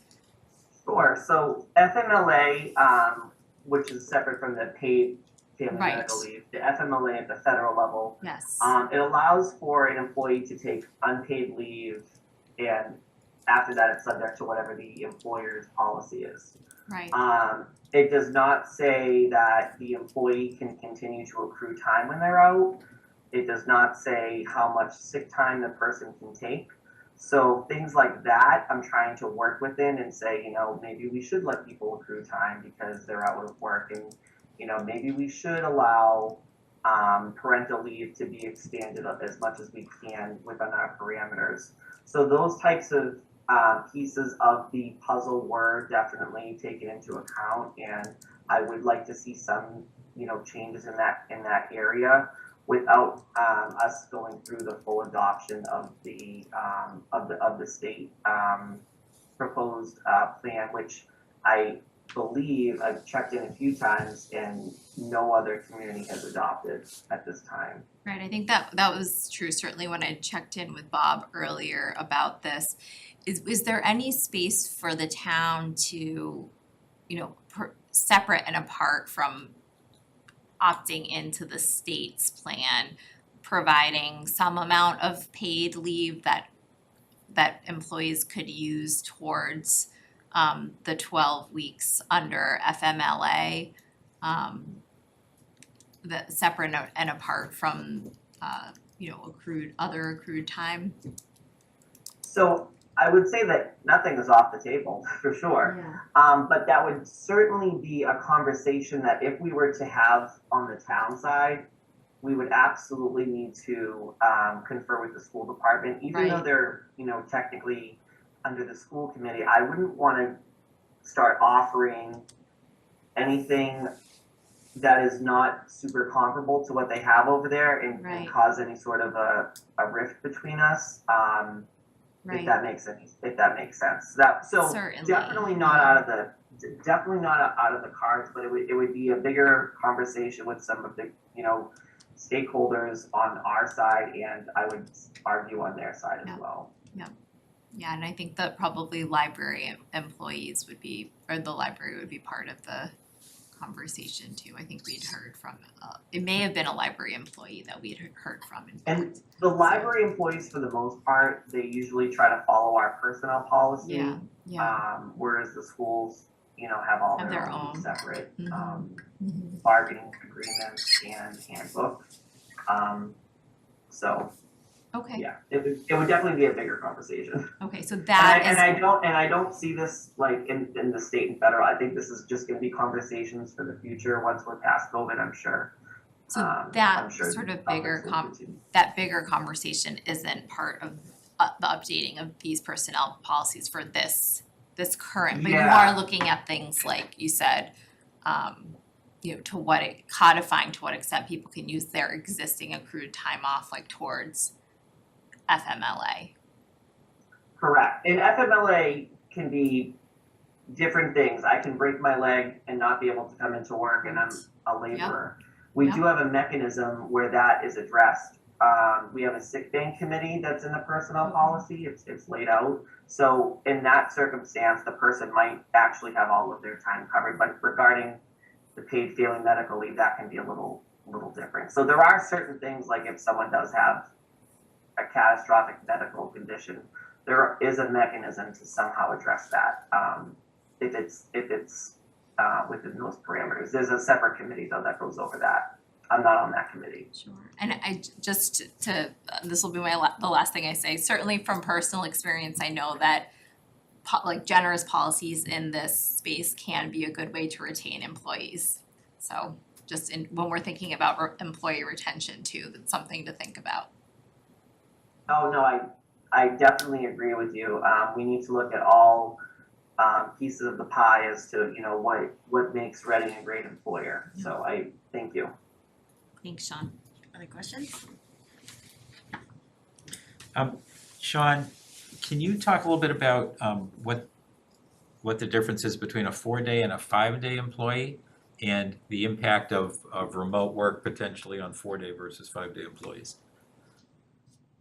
S17: Sure. So FMLA, which is separate from the paid family medical leave, the FMLA at the federal level,
S2: yes,
S17: it allows for an employee to take unpaid leave, and after that it's subject to whatever the employer's policy is.
S2: Right.
S17: It does not say that the employee can continue to accrue time when they're out. It does not say how much sick time the person can take. So things like that, I'm trying to work within and say, maybe we should let people accrue time because they're out of work, and maybe we should allow parental leave to be expanded as much as we can within our parameters. So those types of pieces of the puzzle were definitely taken into account, and I would like to see some, changes in that area without us going through the full adoption of the state proposed plan, which I believe I've checked in a few times and no other community has adopted at this time.
S2: Right, I think that was true certainly when I checked in with Bob earlier about this. Is there any space for the town to, separate and apart from opting into the state's plan, providing some amount of paid leave that employees could use towards the 12 weeks under FMLA, that separate and apart from, other accrued time?
S17: So I would say that nothing is off the table, for sure. But that would certainly be a conversation that if we were to have on the town side, we would absolutely need to confer with the school department, even though
S2: Right.
S17: they're, technically under the school committee. I wouldn't want to start offering anything that is not super comparable to what they have over there and
S2: Right.
S17: cause any sort of a rift between us. If that makes sense.
S2: Certainly.
S17: Definitely not out of the cards, but it would be a bigger conversation with some of the, stakeholders on our side, and I would argue on their side as well.
S2: Yeah, and I think that probably library employees would be, or the library would be part of the conversation too. I think we'd heard from, it may have been a library employee that we'd heard from. In
S17: And
S2: fact.
S17: the library employees, for the most part, they usually try to follow our personnel policy.
S2: Yeah.
S17: Whereas the schools, have all
S2: Have
S17: their
S2: their
S17: own
S2: own.
S17: separate
S2: Mhm.
S17: bargaining agreements and handbook. So
S2: Okay,
S17: yeah, it would definitely be a bigger conversation.
S2: okay, so
S17: And
S2: that is.
S17: I don't see this like in the state and federal. I think this is just gonna be conversations for the future once we're past COVID, I'm sure.
S2: So
S17: I'm
S2: that
S17: sure
S2: sort of
S17: the
S2: bigger
S17: public's will too.
S2: that bigger conversation isn't part of the updating of these personnel policies for this current, but you
S17: Yeah.
S2: are looking at things like you said, codifying to what extent people can use their existing accrued time off like towards FMLA.
S17: Correct. And FMLA can be different things. I can break my leg and not be able to come into work and I'm a laborer. We do have a mechanism where that is addressed. We have a sick bank committee that's in the personnel policy. It's laid out. So in that circumstance, the person might actually have all of their time covered. But regarding the paid family medical leave, that can be a little different. So there are certain things, like if someone does have a catastrophic medical condition, there is a mechanism to somehow address that. If it's within those parameters. There's a separate committee though that goes over that. I'm not on that committee.
S2: Sure. And I just to this will be the last thing I say. Certainly from personal experience, I know that generous policies in this space can be a good way to retain employees. So just when we're thinking about employee retention too, that's something to think about.
S17: Oh no, I definitely agree with you. We need to look at all pieces of the pie as to what makes Reading a great employer. So I thank you.
S2: Thanks, Sean. Other questions?
S3: Sean, can you talk a little bit about what the difference is between a 4-day and a 5-day employee and the impact of remote work potentially on 4-day versus 5-day employees?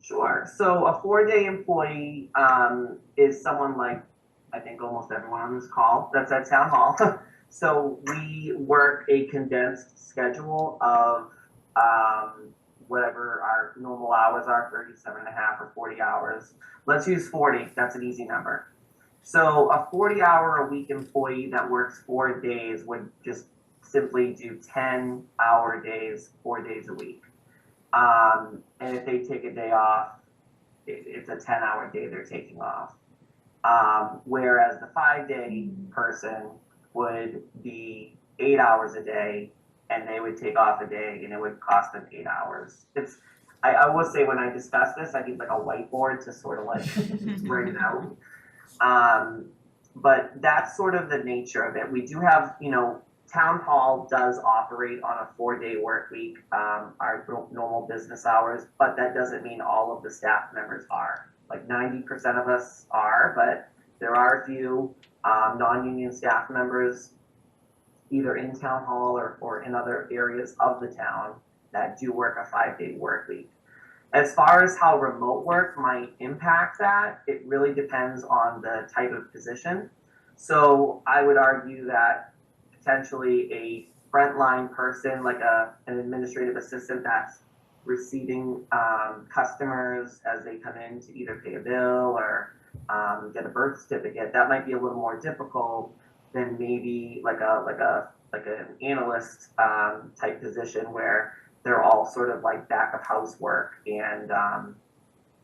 S17: Sure. So a 4-day employee is someone like I think almost everyone on this call that's at town hall. So we work a condensed schedule of whatever our normal hours are, 37.5 or 40 hours. Let's use 40, that's an easy number. So a 40-hour-a-week employee that works 4 days would just simply do 10-hour days, 4 days a week. And if they take a day off, it's a 10-hour day they're taking off. Whereas the 5-day person would be 8 hours a day, and they would take off a day, and it would cost them 8 hours. I will say when I discuss this, I need like a whiteboard to sort of like write it out. But that's sort of the nature of it. We do have, town hall does operate on a 4-day work week, our normal business hours, but that doesn't mean all of the staff members are. Like 90% of us are, but there are a few non-union staff members either in town hall or in other areas of the town that do work a 5-day work week. As far as how remote work might impact that, it really depends on the type of position. So I would argue that potentially a frontline person, like an administrative assistant that's receiving customers as they come in to either pay a bill or get a birth certificate, that might be a little more difficult than maybe like an analyst type position where they're all sort of like back of house work, and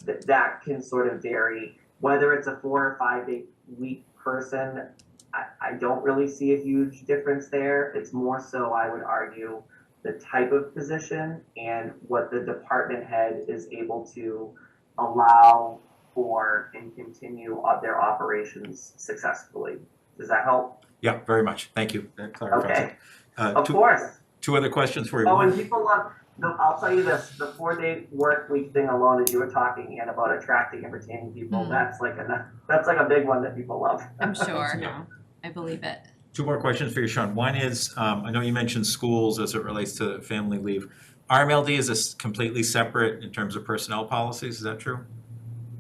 S17: that can sort of vary. Whether it's a 4 or 5 day week person, I don't really see a huge difference there. It's more so, I would argue, the type of position and what the department head is able to allow for and continue their operations successfully. Does that help?
S3: Yeah, very much. Thank you. That clarifies
S17: Okay.
S3: it.
S17: Of course.
S3: Two other questions for you.
S17: Oh,
S3: One-
S17: and people love, I'll tell you this, the 4-day work week thing alone, as you were talking, Ian, about attracting and retaining people, that's like a big one that people love.
S2: I'm sure.
S3: Yeah.
S2: I believe it.
S3: Two more questions for you, Sean. One is, I know you mentioned schools as it relates to family leave. RMLD is this completely separate in terms of personnel policies, is that true?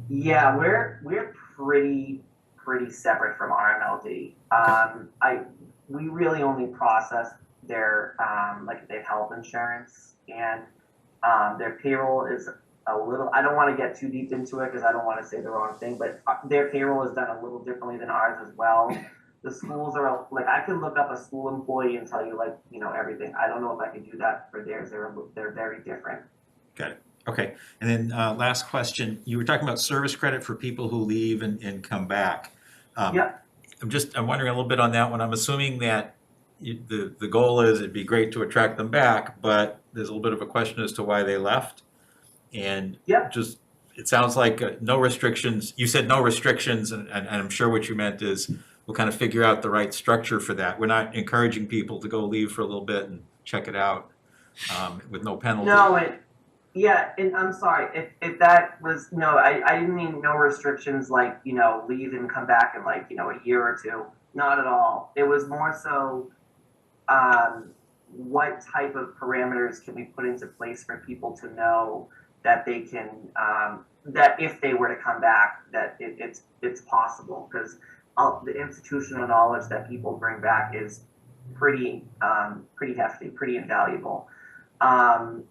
S17: Yeah, we're pretty separate from RMLD. We really only process their like their health insurance, and their payroll is a little, I don't want to get too deep into it because I don't want to say the wrong thing, but their payroll is done a little differently than ours as well. The schools are like, I can look up a school employee and tell you like, you know, everything. I don't know if I can do that for theirs. They're very different.
S3: Got it. Okay. And then last question, you were talking about service credit for people who leave and come back.
S17: Yeah.
S3: I'm wondering a little bit on that one. I'm assuming that the goal is it'd be great to attract them back, but there's a little bit of a question as to why they left. And just, it sounds like no restrictions. You said no restrictions, and I'm sure what you meant is we'll kind of figure out the right structure for that. We're not encouraging people to go leave for a little bit and check it out with no penalty.
S17: No, and I'm sorry if that was, no, I didn't mean no restrictions like, you know, leave and come back in like, you know, a year or two. Not at all. It was more so what type of parameters can we put into place for people to know that they can, that if they were to come back, that it's possible, because the institutional knowledge that people bring back is pretty hefty, pretty invaluable.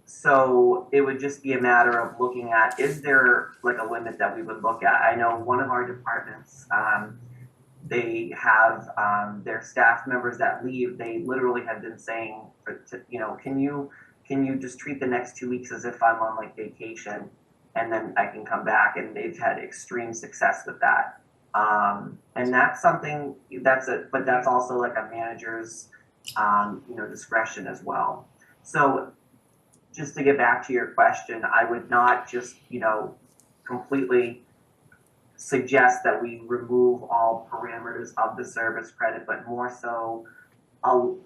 S17: So it would just be a matter of looking at, is there like a limit that we would look at? I know one of our departments, they have their staff members that leave, they literally have been saying, you know, can you just treat the next 2 weeks as if I'm on like vacation, and then I can come back, and they've had extreme success with that. And that's something but that's also like a manager's, you know, discretion as well. So just to get back to your question, I would not just, you know, completely suggest that we remove all parameters of the service credit, but more so I'll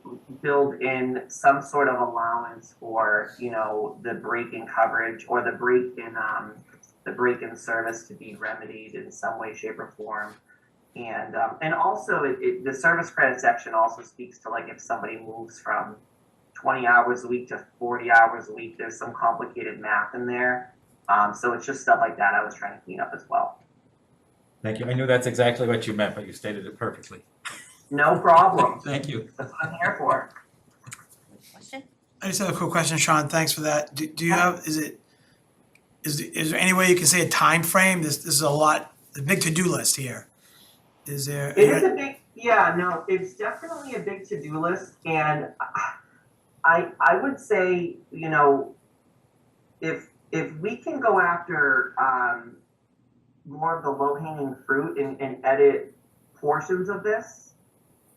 S17: build in some sort of allowance for, you know, the break in coverage or the break in service to be remedied in some way, shape, or form. And also the service credit section also speaks to like if somebody moves from 20 hours a week to 40 hours a week, there's some complicated math in there. So it's just stuff like that I was trying to clean up as well.
S3: Thank you. I knew that's exactly what you meant, but you stated it perfectly.
S17: No problem.
S3: Thank you.
S17: That's what I'm here for.
S1: Question?
S4: I just have a quick question, Sean, thanks for that. Do you have, is there any way you can say a time frame? This is a big to-do list here. Is there?
S17: It is a big, it's definitely a big to-do list, and I would say, you know, if we can go after more of the low-hanging fruit and edit portions of this,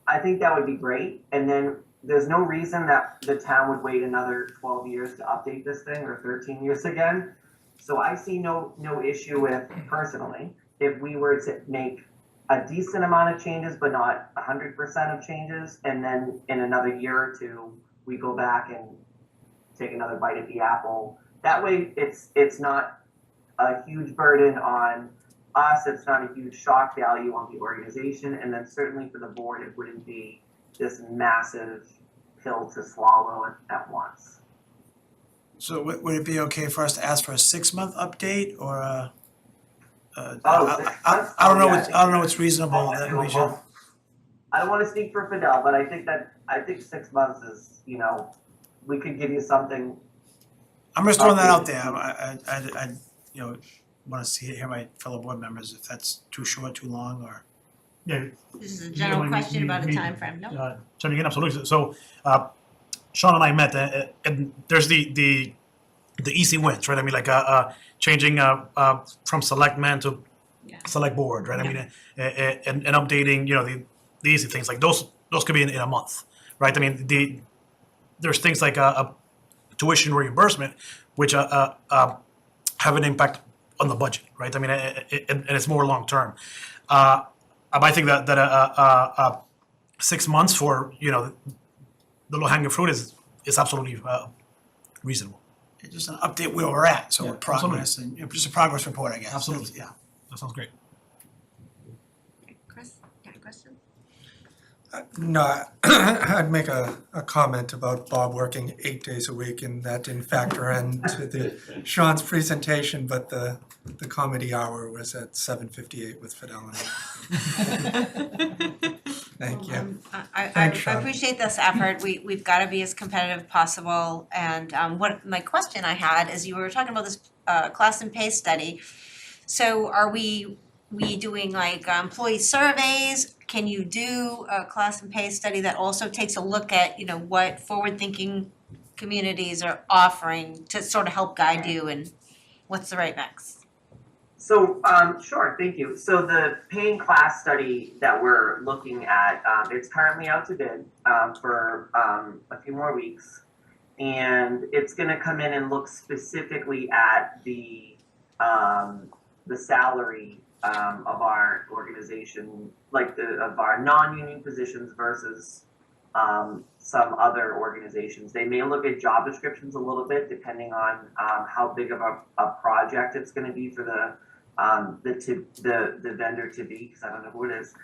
S17: I think that would be great. And then there's no reason that the town would wait another 12 years to update this thing, or 13 years again. So I see no issue with, personally, if we were to make a decent amount of changes, but not 100% of changes, and then in another year or two, we go back and take another bite at the apple. That way, it's not a huge burden on us, it's not a huge shock value on the organization, and then certainly for the board, it wouldn't be this massive pill to swallow at once.
S4: So would it be okay for us to ask for a 6-month update, or
S17: I
S4: don't know what's reasonable that we should.
S17: I don't want to speak for Fidel, but I think 6 months is, you know, we could give you something.
S4: I'm just throwing that out there. I you know, wanna hear my fellow board members, if that's too short, too long, or.
S6: Yeah.
S1: This is a general question about the timeframe, no?
S6: So again, absolutely. So, Sean and I met, and there's the easy wins, right? I mean, like, changing, from selectmen to select board, right? I mean, and updating, you know, the easy things, like those could be in a month, right? I mean, there's things like a tuition reimbursement, which, have an impact on the budget, right? I mean, and it's more long-term. I think that 6 months for, you know, the low-hanging fruit is absolutely reasonable.
S4: Just an update where we're at, so
S6: Yeah,
S4: we're progress, and, you know, just a progress report, I guess.
S6: Absolutely.
S4: Yeah.
S6: That sounds great.
S1: Chris, you have a question?
S5: No, I'd make a comment about Bob working 8 days a week, and that didn't factor into Sean's presentation, but the comedy hour was at 7:58 with Fidelity. Thank you.
S1: I
S5: Thanks, Sean.
S1: appreciate this effort. We've gotta be as competitive as possible. And what my question I had is, you were talking about this class and pay study. So are we doing like employee surveys? Can you do a class and pay study that also takes a look at, you know, what forward-thinking communities are offering to sort of help guide you, and what's the right mix?
S17: So, sure, thank you. So the paying class study that we're looking at, it's currently out to bid for a few more weeks. And it's gonna come in and look specifically at the salary of our organization, like of our non-union positions versus some other organizations. They may look at job descriptions a little bit, depending on how big of a project it's gonna be for the vendor to be, because I don't know who it is.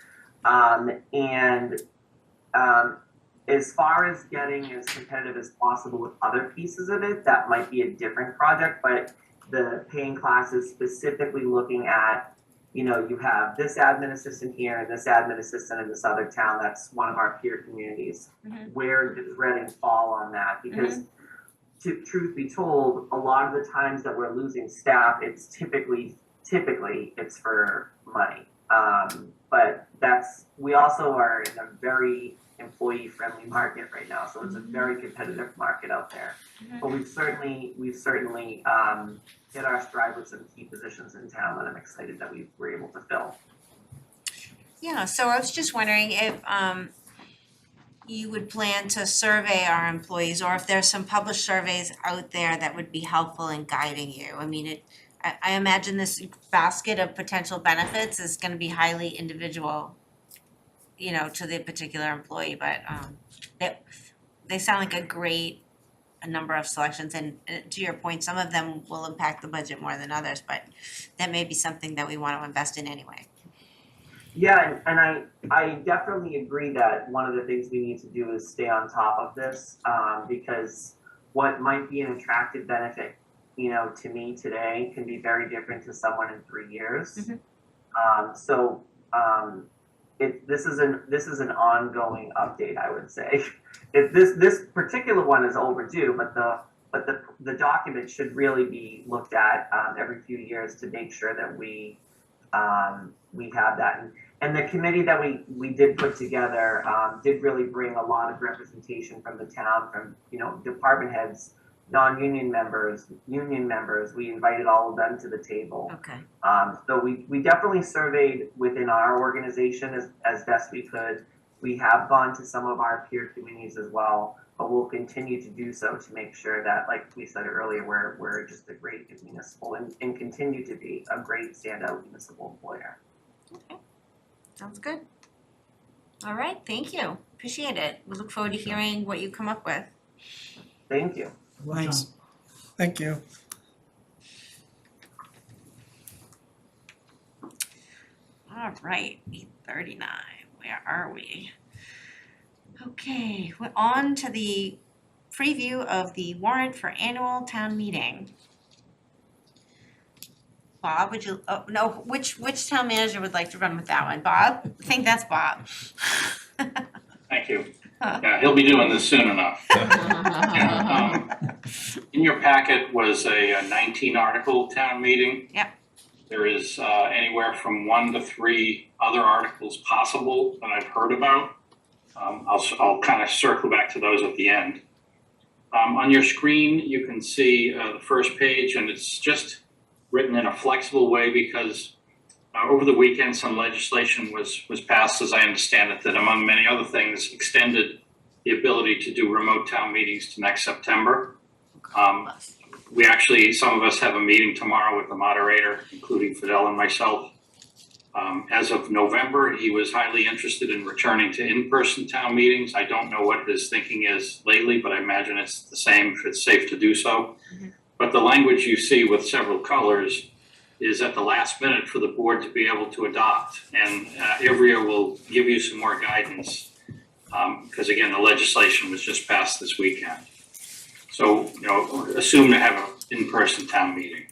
S17: As far as getting as competitive as possible with other pieces of it, that might be a different project, but the paying class is specifically looking at, you know, you have this admin assistant here and this admin assistant in this other town, that's one of our peer communities.
S1: Mhm.
S17: Where does Reading fall on that? Because truth be told, a lot of the times that we're losing staff, it's typically it's for money. But we also are in a very employee-friendly market right now, so it's a very competitive market out there. But we've certainly hit our stride with some key positions in town that I'm excited that we were able to fill.
S1: Yeah, so I was just wondering if you would plan to survey our employees, or if there's some published surveys out there that would be helpful in guiding you. I mean, I imagine this basket of potential benefits is gonna be highly individual, you know, to the particular employee, but they sound like a number of selections, and to your point, some of them will impact the budget more than others, but that may be something that we want to invest in anyway.
S17: Yeah, and I definitely agree that one of the things we need to do is stay on top of this, because what might be an attractive benefit, you know, to me today can be very different to someone in 3 years. This is an ongoing update, I would say. This particular one is overdue, but the document should really be looked at every few years to make sure that we have that. And the committee that we did put together did really bring a lot of representation from the town, from, you know, department heads, non-union members, union members. We invited all of them to the table.
S1: Okay.
S17: So we definitely surveyed within our organization as best we could. We have gone to some of our peer communities as well, but we'll continue to do so to make sure that, like we said earlier, we're just a great municipal and continue to be a great standout municipal employer.
S1: Okay, sounds good. All right, thank you, appreciate it. We look forward to hearing what you come up with.
S17: Thank you.
S4: Thanks.
S5: Thank you.
S1: All right, 8:39, where are we? Okay, we're on to the preview of the warrant for annual town meeting. Bob, would you, oh, no, which town manager would like to run with that one? Bob? I think that's Bob.
S12: Thank you. Yeah, he'll be doing this soon enough. In your packet was a 19 article town meeting.
S1: Yep.
S12: There is anywhere from 1 to 3 other articles possible that I've heard about. I'll kind of circle back to those at the end. On your screen, you can see the first page, and it's just written in a flexible way because over the weekend, some legislation was passed, as I understand it, that among many other things, extended the ability to do remote town meetings to next September. We actually, some of us have a meeting tomorrow with the moderator, including Fidel and myself. As of November, he was highly interested in returning to in-person town meetings. I don't know what his thinking is lately, but I imagine it's the same if it's safe to do so. But the language you see with several colors is at the last minute for the board to be able to adopt. And Ivrea will give you some more guidance because again, the legislation was just passed this weekend. So, assume to have an in-person town meeting.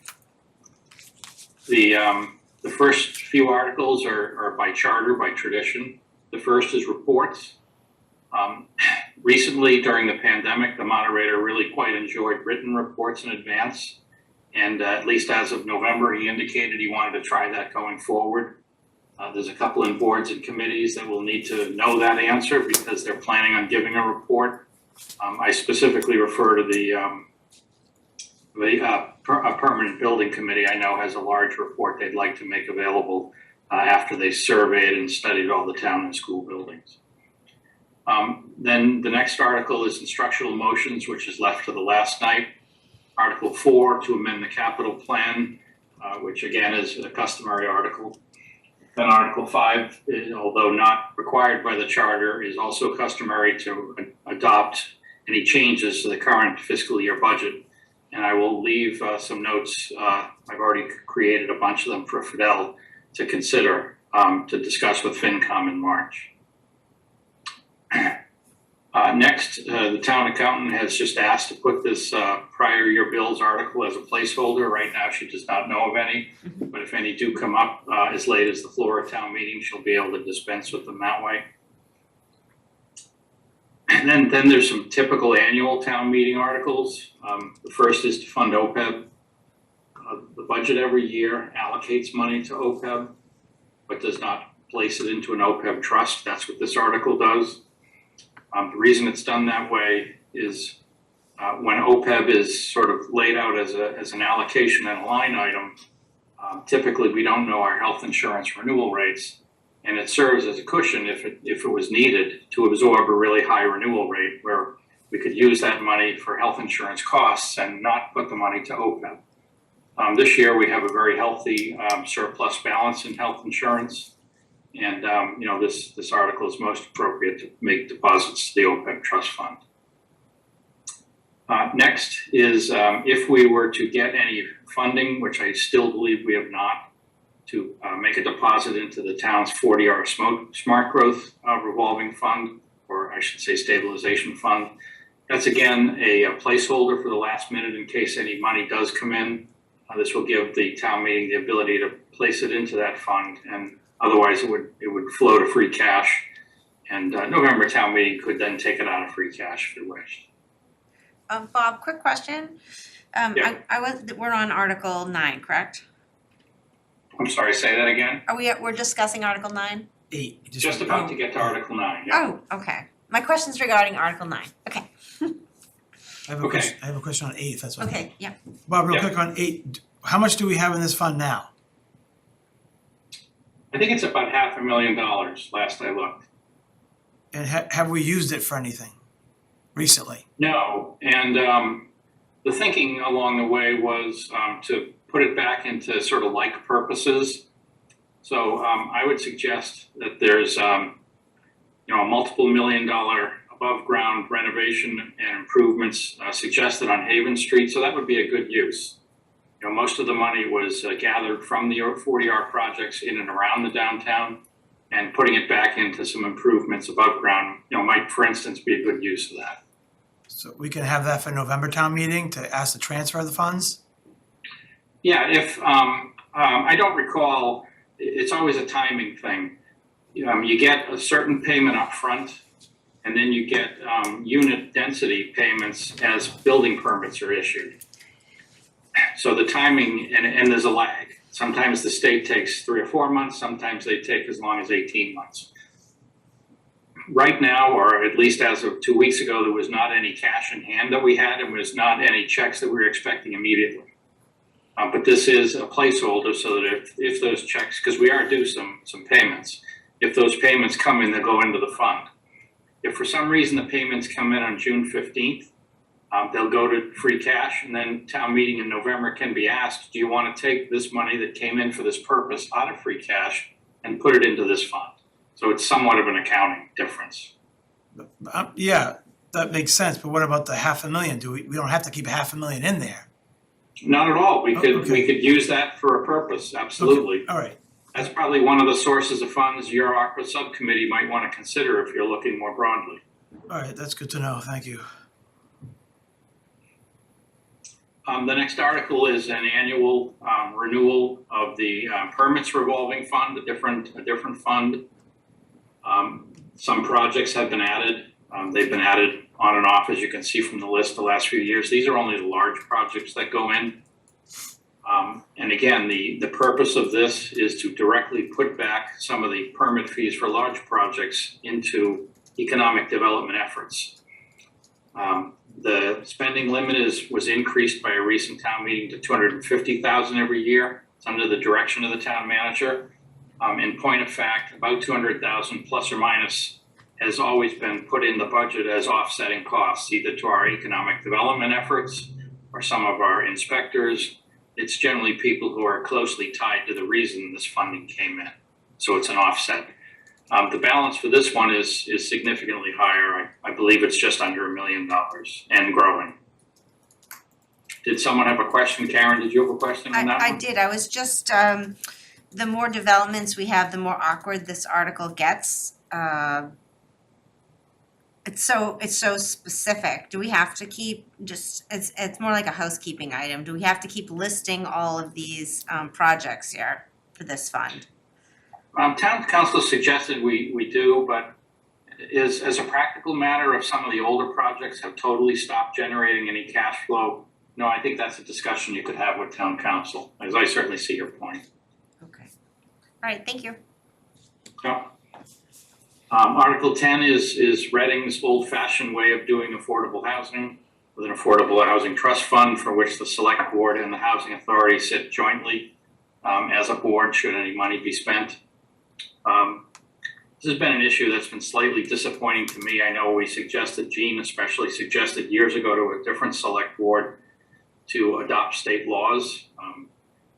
S12: The first few articles are by charter, by tradition. The first is reports. Recently, during the pandemic, the moderator really quite enjoyed written reports in advance. And at least as of November, he indicated he wanted to try that going forward. There's a couple in boards and committees that will need to know that answer because they're planning on giving a report. I specifically refer to a permanent building committee I know has a large report they'd like to make available after they surveyed and studied all the town and school buildings. Then the next article is instructional motions, which is left to the last night. Article 4 to amend the capital plan, which again is a customary article. Then Article 5, although not required by the charter, is also customary to adopt any changes to the current fiscal year budget. And I will leave some notes. I've already created a bunch of them for Fidel to consider to discuss with FinCom in March. Next, the town accountant has just asked to put this prior year bills article as a placeholder. Right now, she does not know of any, but if any do come up as late as the floor of town meeting, she'll be able to dispense with them that way. And then there's some typical annual town meeting articles. The first is to fund OPEB. The budget every year allocates money to OPEB, but does not place it into an OPEB trust. That's what this article does. The reason it's done that way is when OPEB is sort of laid out as an allocation and a line item, typically we don't know our health insurance renewal rates, and it serves as a cushion if it was needed to absorb a really high renewal rate where we could use that money for health insurance costs and not put the money to OPEB. This year we have a very healthy surplus balance in health insurance. And this article is most appropriate to make deposits to the OPEB trust fund. Next is if we were to get any funding, which I still believe we have not, to make a deposit into the town's 40R smart growth revolving fund, or I should say stabilization fund. That's again a placeholder for the last minute in case any money does come in. This will give the town meeting the ability to place it into that fund, and otherwise it would flow to free cash, and November town meeting could then take it out of free cash if it wished.
S1: Bob, quick question.
S12: Yeah.
S1: We're on Article 9, correct?
S12: I'm sorry, say that again?
S1: We're discussing Article 9?
S4: 8.
S12: Just about to get to Article 9, yeah.
S1: Oh, okay. My question's regarding Article 9. Okay.
S4: I have a question on 8, if that's okay.
S1: Okay, yeah.
S4: Bob, real quick on 8, how much do we have in this fund now?
S12: I think it's about $500,000 last I looked.
S4: And have we used it for anything recently?
S12: No, and the thinking along the way was to put it back into sort of like purposes. So I would suggest that there's a multiple $1 million above ground renovation and improvements suggested on Haven Street. So that would be a good use. Most of the money was gathered from the 40R projects in and around the downtown, and putting it back into some improvements above ground, might, for instance, be a good use of that.
S4: So we can have that for November town meeting to ask to transfer the funds?
S12: Yeah, if I don't recall, it's always a timing thing. You get a certain payment up front, and then you get unit density payments as building permits are issued. So the timing, and there's a lag. Sometimes the state takes 3 or 4 months, sometimes they take as long as 18 months. Right now, or at least as of 2 weeks ago, there was not any cash in hand that we had, and was not any checks that we were expecting immediately. But this is a placeholder so that if those checks, because we are due some payments, if those payments come in, they'll go into the fund. If for some reason the payments come in on June 15th, they'll go to free cash, and then town meeting in November can be asked, do you want to take this money that came in for this purpose out of free cash and put it into this fund? So it's somewhat of an accounting difference.
S4: Yeah, that makes sense, but what about the $500,000? We don't have to keep $500,000 in there.
S12: Not at all. We could
S4: okay.
S12: we could use that for a purpose, absolutely.
S4: All right.
S12: That's probably one of the sources of funds your ARPA subcommittee might want to consider if you're looking more broadly.
S4: All right, that's good to know. Thank you.
S12: The next article is an annual renewal of the permits revolving fund, a different fund. Some projects have been added. They've been added on and off, as you can see from the list the last few years. These are only the large projects that go in. And again, the purpose of this is to directly put back some of the permit fees for large projects into economic development efforts. The spending limit was increased by a recent town meeting to $250,000 every year. It's under the direction of the town manager. In point of fact, about $200,000 plus or minus has always been put in the budget as offsetting costs, either to our economic development efforts or some of our inspectors. It's generally people who are closely tied to the reason this funding came in. So it's an offset. The balance for this one is significantly higher. I believe it's just under $1 million and growing. Did someone have a question? Karen, did you have a question on that one?
S1: I did. I was just, the more developments we have, the more awkward this article gets. It's so specific. Do we have to keep it's more like a housekeeping item. Do we have to keep listing all of these projects here for this fund?
S12: Town council suggested we do, but as a practical matter, if some of the older projects have totally stopped generating any cash flow, no, I think that's a discussion you could have with town council, as I certainly see your point.
S1: Okay. All right, thank you.
S12: Yeah. Article 10 is Reading's old-fashioned way of doing affordable housing with an affordable housing trust fund for which the select board and the housing authority sit jointly as a board should any money be spent. This has been an issue that's been slightly disappointing to me. I know we suggested, Gene especially suggested years ago to a different select board to adopt state laws.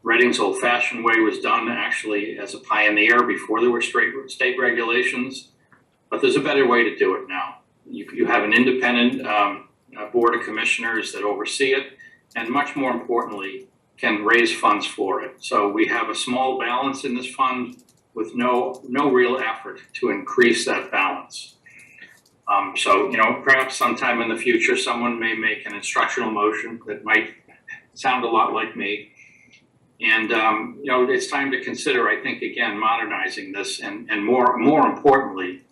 S12: Reading's old-fashioned way was done actually as a pioneer before there were state regulations, but there's a better way to do it now. You have an independent board of commissioners that oversee it, and much more importantly, can raise funds for it. So we have a small balance in this fund with no real effort to increase that balance. So, perhaps sometime in the future, someone may make an instructional motion that might sound a lot like me. And, it's time to consider, I think, again, modernizing this and more importantly,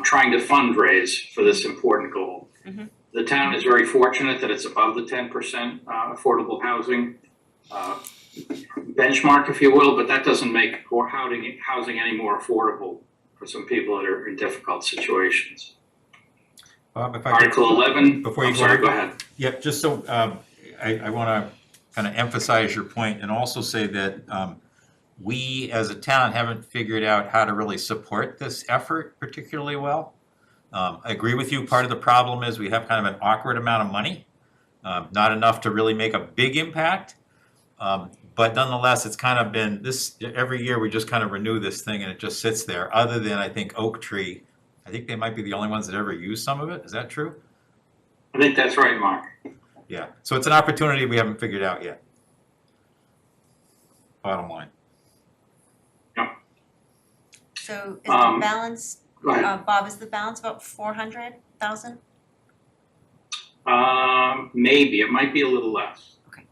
S12: trying to fundraise for this important goal.
S1: Mm-hmm.
S12: The town is very fortunate that it's above the 10% affordable housing benchmark, if you will, but that doesn't make housing any more affordable for some people that are in difficult situations.
S3: Bob, if I
S12: Article 11.
S3: Before you
S12: go ahead.
S3: Yeah, just so I want to kind of emphasize your point and also say that we as a town haven't figured out how to really support this effort particularly well. I agree with you. Part of the problem is we have kind of an awkward amount of money, not enough to really make a big impact. But nonetheless, it's kind of been this, every year we just kind of renew this thing and it just sits there, other than I think Oak Tree. I think they might be the only ones that ever use some of it. Is that true?
S12: I think that's right, Mark.
S3: Yeah, so it's an opportunity we haven't figured out yet. Bottom line.
S1: So is the balance,
S12: Go ahead.
S1: Bob, is the balance about 400,000?
S12: Maybe, it might be a little less.
S1: Okay.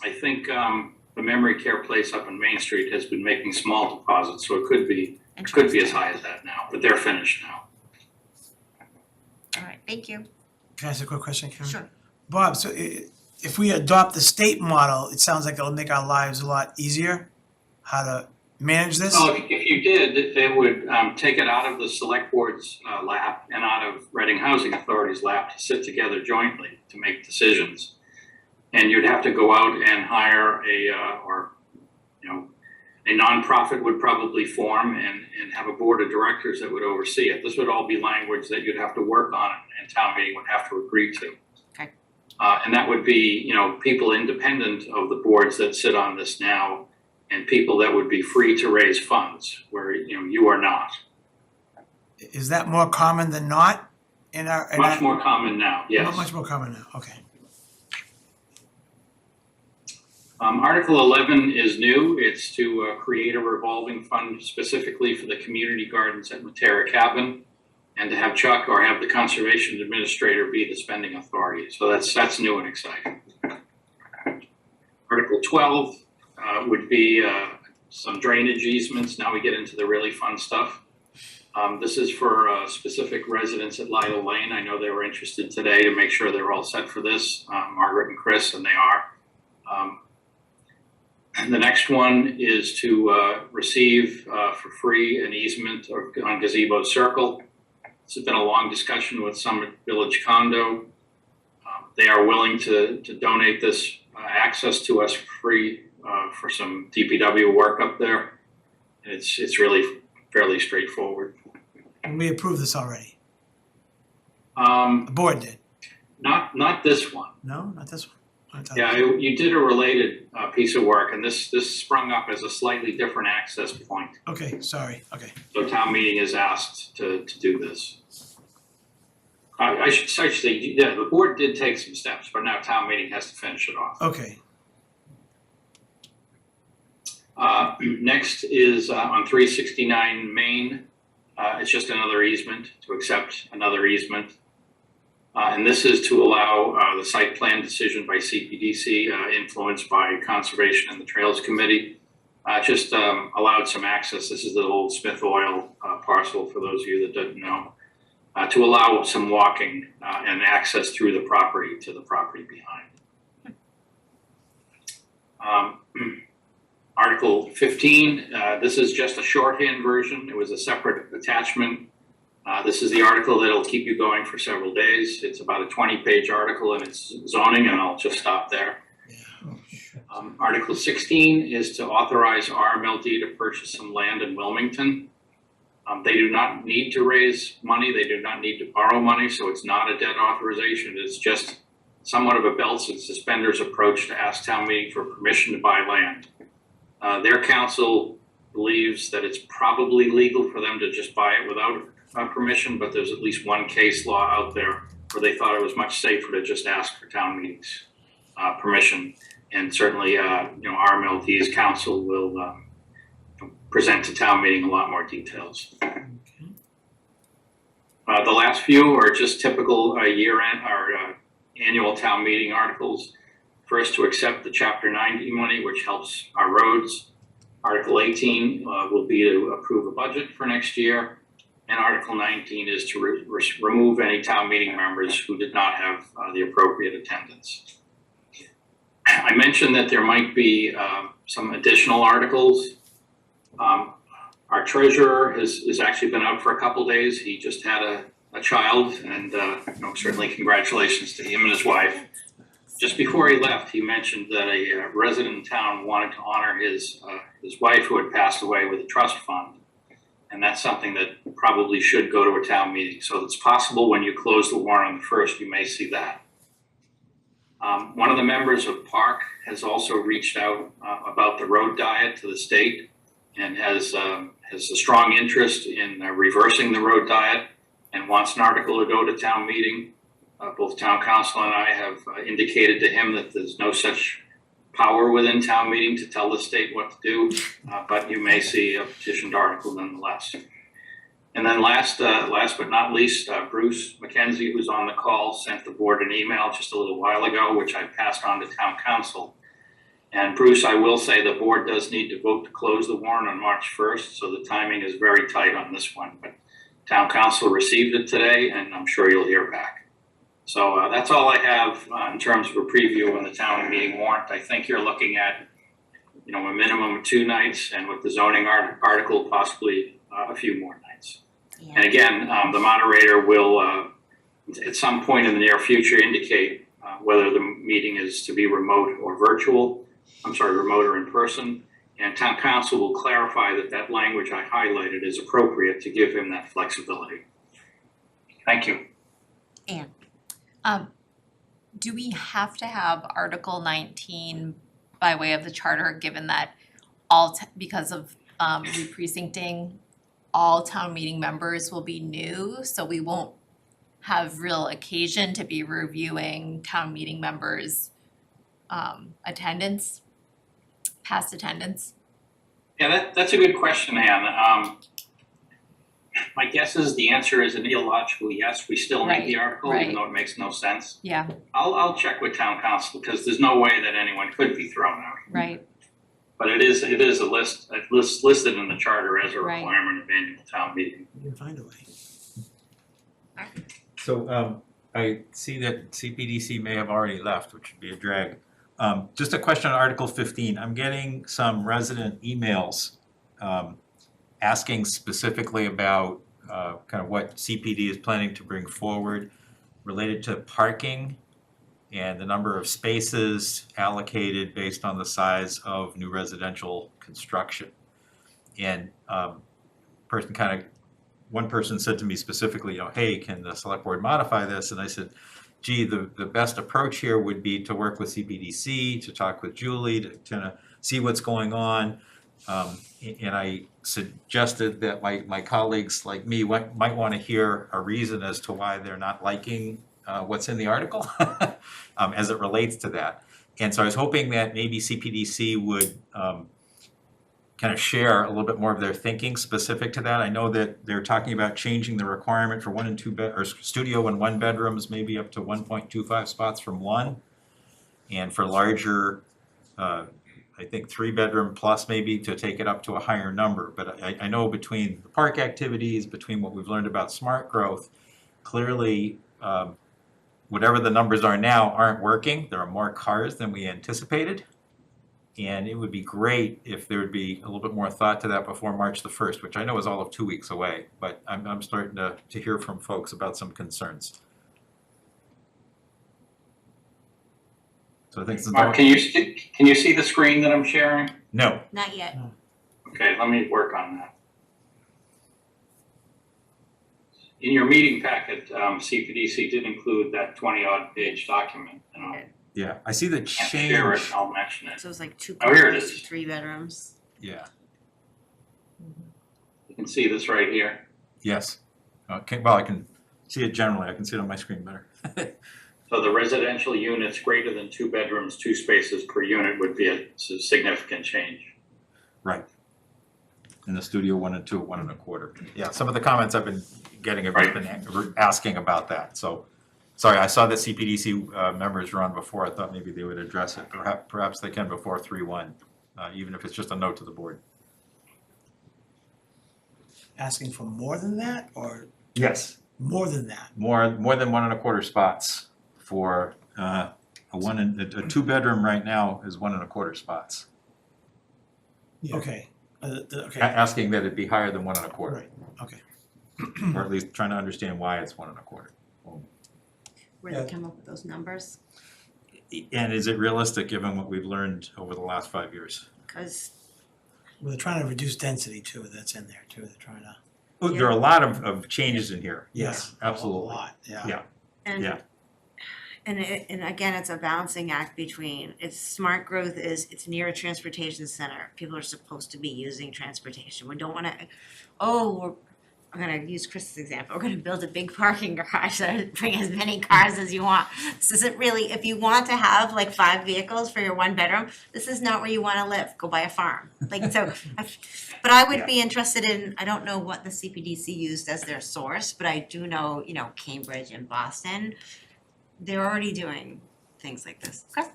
S12: I think the memory care place up in Main Street has been making small deposits, so it could be as high as that now, but they're finished now.
S1: All right, thank you.
S4: Can I ask a quick question, Karen?
S1: Sure.
S4: Bob, so if we adopt the state model, it sounds like it'll make our lives a lot easier, how to manage this.
S12: Well, if you did, they would take it out of the select board's lap and out of Reading Housing Authority's lap to sit together jointly to make decisions. And you'd have to go out and hire a nonprofit would probably form and have a board of directors that would oversee it. This would all be language that you'd have to work on and town meeting would have to agree to.
S1: Okay.
S12: And that would be, people independent of the boards that sit on this now and people that would be free to raise funds where, you are not.
S4: Is that more common than not in our?
S12: Much more common now, yes.
S4: Much more common now, okay.
S12: Article 11 is new. It's to create a revolving fund specifically for the community gardens at Matera Cabin and to have Chuck or have the conservation administrator be the spending authority. So that's new and exciting. Article 12 would be some drainage easements. Now we get into the really fun stuff. This is for specific residents at Lytle Lane. I know they were interested today to make sure they're all set for this, Margaret and Chris, and they are. And the next one is to receive for free an easement on Gazebo Circle. This has been a long discussion with Summit Village Condo. They are willing to donate this access to us free for some DPW work up there. It's really fairly straightforward.
S4: And we approved this already. The board did.
S12: Not this one.
S4: No, not this one.
S12: Yeah, you did a related piece of work, and this sprung up as a slightly different access point.
S4: Okay, sorry, okay.
S12: So town meeting is asked to do this. I should say, yeah, the board did take some steps, but now town meeting has to finish it off.
S4: Okay.
S12: Next is on 369 Main. It's just another easement to accept another easement. And this is to allow the site plan decision by CPDC, influenced by Conservation and the Trails Committee. Just allowed some access. This is the old Smith Oil parcel, for those of you that don't know, to allow some walking and access through the property to the property behind. Article 15, this is just a shorthand version. It was a separate attachment. This is the article that'll keep you going for several days. It's about a 20-page article and it's zoning, and I'll just stop there. Article 16 is to authorize RMLD to purchase some land in Wilmington. They do not need to raise money. They do not need to borrow money, so it's not a debt authorization. It's just somewhat of a belts and suspenders approach to ask town meeting for permission to buy land. Their council believes that it's probably legal for them to just buy it without permission, but there's at least one case law out there where they thought it was much safer to just ask for town meetings permission. And certainly, RMLD's council will present to town meeting a lot more details. The last few are just typical year-end or annual town meeting articles. First, to accept the Chapter 90 money, which helps our roads. Article 18 will be to approve a budget for next year. And Article 19 is to remove any town meeting members who did not have the appropriate attendance. I mentioned that there might be some additional articles. Our treasurer has actually been out for a couple days. He just had a child, and certainly congratulations to him and his wife. Just before he left, he mentioned that a resident in town wanted to honor his wife who had passed away with a trust fund. And that's something that probably should go to a town meeting. So it's possible when you close the warrant on the 1st, you may see that. One of the members of PARC has also reached out about the road diet to the state and has a strong interest in reversing the road diet and wants an article to go to town meeting. Both town council and I have indicated to him that there's no such power within town meeting to tell the state what to do, but you may see a petitioned article nonetheless. And then last but not least, Bruce McKenzie, who's on the call, sent the board an email just a little while ago, which I passed on to town council. And Bruce, I will say the board does need to vote to close the warrant on March 1st, so the timing is very tight on this one. But town council received it today, and I'm sure you'll hear back. So that's all I have in terms of a preview on the town meeting warrant. I think you're looking at, you know, a minimum of 2 nights, and with the zoning article, possibly a few more nights. And again, the moderator will, at some point in the near future, indicate whether the meeting is to be remote or virtual. Remote or in person. And town council will clarify that that language I highlighted is appropriate to give him that flexibility. Thank you.
S2: And do we have to have Article 19 by way of the charter, given that because of re-precincting, all town meeting members will be new, so we won't have real occasion to be reviewing town meeting members' attendance, past attendance?
S12: Yeah, that's a good question, Anne. My guess is the answer is an illogical yes. We still need the article, even though it makes no sense.
S2: Yeah.
S12: I'll check with town council because there's no way that anyone could be thrown out.
S2: Right.
S12: But it is a list listed in the charter as a requirement of annual town meeting.
S4: You can find a way.
S3: So I see that CPDC may have already left, which would be a drag. Just a question on Article 15. I'm getting some resident emails asking specifically about kind of what CPD is planning to bring forward related to parking and the number of spaces allocated based on the size of new residential construction. And one person said to me specifically, you know, hey, can the select board modify this? And I said, gee, the best approach here would be to work with CPDC, to talk with Julie, to kind of see what's going on. And I suggested that my colleagues like me might want to hear a reason as to why they're not liking what's in the article as it relates to that. And so I was hoping that maybe CPDC would kind of share a little bit more of their thinking specific to that. I know that they're talking about changing the requirement for 1 and 2 or studio and 1 bedrooms, maybe up to 1.25 spots from 1. And for larger, I think 3 bedroom plus maybe to take it up to a higher number. But I know between the park activities, between what we've learned about smart growth, clearly whatever the numbers are now aren't working. There are more cars than we anticipated. And it would be great if there would be a little bit more thought to that before March the 1st, which I know is all of 2 weeks away, but I'm starting to hear from folks about some concerns. So I think
S12: Mark, can you see the screen that I'm sharing?
S3: No.
S1: Not yet.
S12: Okay, let me work on that. In your meeting packet, CPDC did include that 20-odd page document.
S3: Yeah, I see the
S12: Can't
S3: change.
S12: share it, I'll mention it.
S1: So it's like 2
S12: Oh, here it
S1: cars,
S12: is.
S1: 3 bedrooms.
S3: Yeah.
S12: You can see this right here.
S3: Yes. Okay. Well, I can see it generally. I can see it on my screen better.
S12: So the residential units greater than 2 bedrooms, 2 spaces per unit would be a significant change.
S3: Right. In the studio 1 and 2, 1 1/4. Yeah, some of the comments I've been getting have been asking about that. So, sorry, I saw that CPDC members were on before. I thought maybe they would address it. Perhaps they can before 3/1, even if it's just a note to the board.
S4: Asking for more than that, or
S3: Yes.
S4: more than that?
S3: More than 1 1/4 spots for a 2 bedroom right now is 1 1/4 spots.
S4: Okay, okay.
S3: Asking that it be higher than 1 1/4.
S4: Right, okay.
S3: Or at least trying to understand why it's 1 1/4.
S1: Where did they come up with those numbers?
S3: And is it realistic given what we've learned over the last 5 years?
S1: Because
S4: Well, they're trying to reduce density too, that's in there too, they're trying to.
S3: Oh, there are a lot of changes in here.
S4: Yeah,
S3: Yes, absolutely.
S4: A lot, yeah.
S3: Yeah.
S1: And
S3: Yeah.
S1: and again, it's a balancing act between smart growth it's near a transportation center. People are supposed to be using transportation. We don't want to. I'm gonna use Chris's example. We're gonna build a big parking garage and bring as many cars as you want. This isn't really, if you want to have like 5 vehicles for your 1 bedroom, this is not where you wanna live. Go buy a farm. Like, so, but I would be interested in, I don't know what the CPDC used as their source, but I do know, Cambridge and Boston, they're already doing things like this. Okay.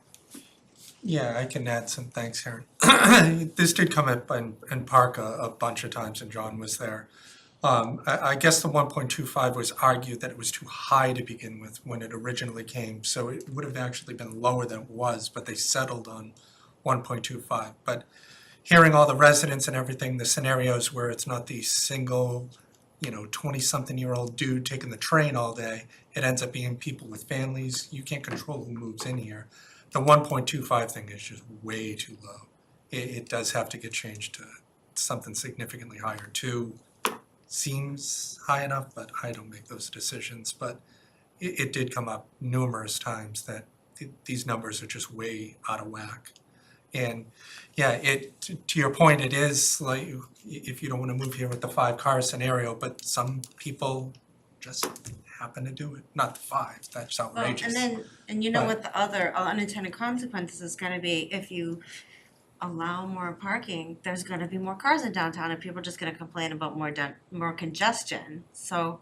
S5: Yeah, I can add some thanks here. This did come up in Park a bunch of times and John was there. I guess the 1.25 was argued that it was too high to begin with when it originally came, so it would have actually been lower than it was, but they settled on 1.25. But hearing all the residents and everything, the scenarios where it's not the single, 20-something-year-old dude taking the train all day, it ends up being people with families. You can't control who moves in here. The 1.25 thing is just way too low. It does have to get changed to something significantly higher. 2 seems high enough, but I don't make those decisions. But it did come up numerous times that these numbers are just way out of whack. And yeah, to your point, it is like, if you don't want to move here with the 5-car scenario, but some people just happen to do it, not the 5, that's outrageous.
S1: And you know what the other unintended consequences is gonna be if you allow more parking, there's gonna be more cars in downtown and people are just gonna complain about more congestion. So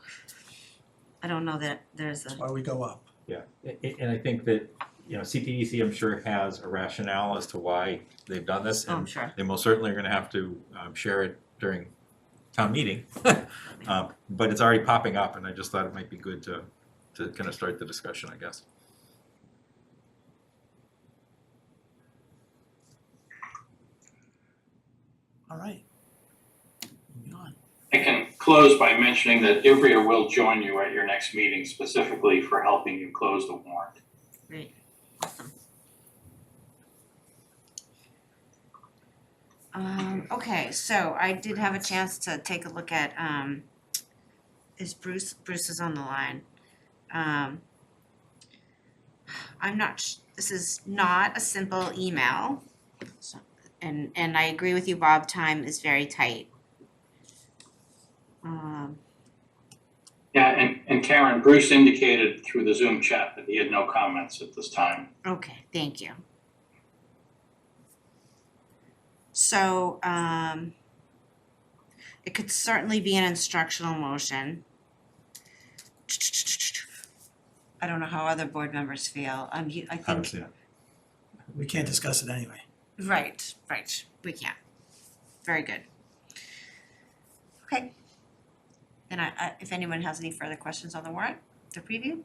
S1: I don't know that there's
S5: That's why we go up.
S3: Yeah, and I think that, CTEC, I'm sure, has a rationale as to why they've done this.
S1: Oh, I'm
S3: And
S1: sure.
S3: they most certainly are gonna have to share it during town meeting. But it's already popping up, and I just thought it might be good to kind of start the discussion, I guess.
S4: All right. Moving on.
S12: I can close by mentioning that Ivrea will join you at your next meeting specifically for helping you close the warrant.
S1: Great, awesome. Okay, so I did have a chance to take a look at, is Bruce is on the line. I'm not, this is not a simple email. So, and I agree with you, Bob, time is very tight.
S12: Yeah, and Karen, Bruce indicated through the Zoom chat that he had no comments at this time.
S1: Okay, thank you. So, it could certainly be an instructional motion. I don't know how other board members feel. I think,
S4: We can't discuss it anyway.
S1: right, we can. Very good. Okay. And I, if anyone has any further questions on the warrant, the preview?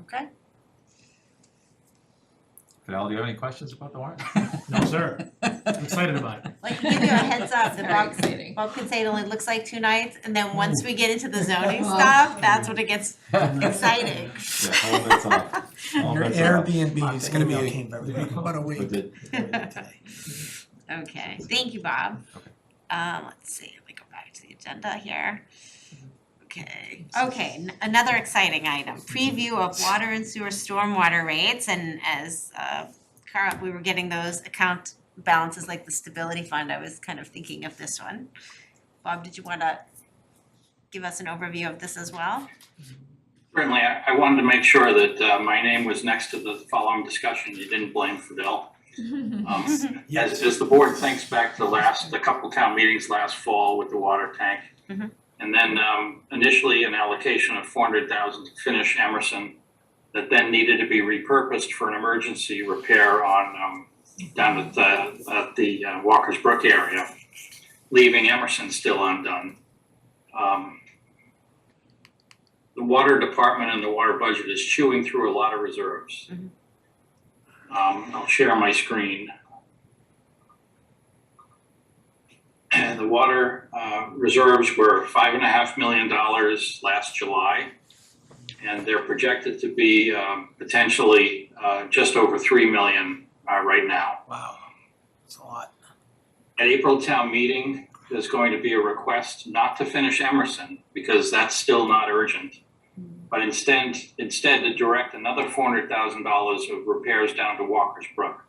S1: Okay.
S3: Val, do you have any questions about the warrant?
S6: No, sir. I'm excited about it.
S1: Like, to give you a heads up, the
S2: Very
S1: Bob
S2: exciting.
S1: can say it only looks like 2 nights, and then once we get into the zoning stuff, that's when it gets exciting.
S3: Yeah, all bets off. All
S5: Your
S3: bets off.
S5: Airbnb is gonna
S4: Email
S5: be
S4: came very
S5: about a week.
S4: today.
S1: Okay, thank you, Bob.
S3: Okay.
S1: Let's see, let me go back to the agenda here. Okay, another exciting item, preview of water and sewer stormwater rates, and as Carl, we were getting those account balances like the stability fund, I was kind of thinking of this one. Bob, did you wanna give us an overview of this as well?
S12: Certainly, I wanted to make sure that my name was next to the following discussion. You didn't blame Fidel. As the board thinks back to a couple town meetings last fall with the water tank.
S1: Mhm.
S12: And then initially an allocation of $400,000 to finish Emerson that then needed to be repurposed for an emergency repair on down at the Walker's Brook area, leaving Emerson still undone. The water department and the water budget is chewing through a lot of reserves.
S1: Mhm.
S12: I'll share my screen. And the water reserves were $5.5 million last July, and they're projected to be potentially just over $3 million right now.
S4: Wow, that's a lot.
S12: At April town meeting, there's going to be a request not to finish Emerson because that's still not urgent, but instead to direct another $400,000 of repairs down to Walker's Brook.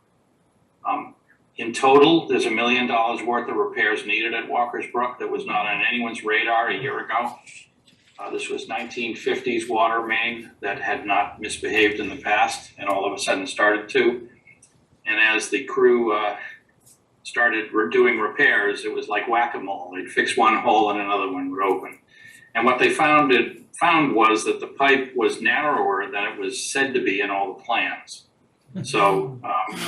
S12: In total, there's $1 million worth of repairs needed at Walker's Brook that was not on anyone's radar a year ago. This was 1950s water main that had not misbehaved in the past and all of a sudden started to. And as the crew started doing repairs, it was like whack-a-mole. They'd fix one hole and another one would open. And what they found was that the pipe was narrower than it was said to be in all the plans. So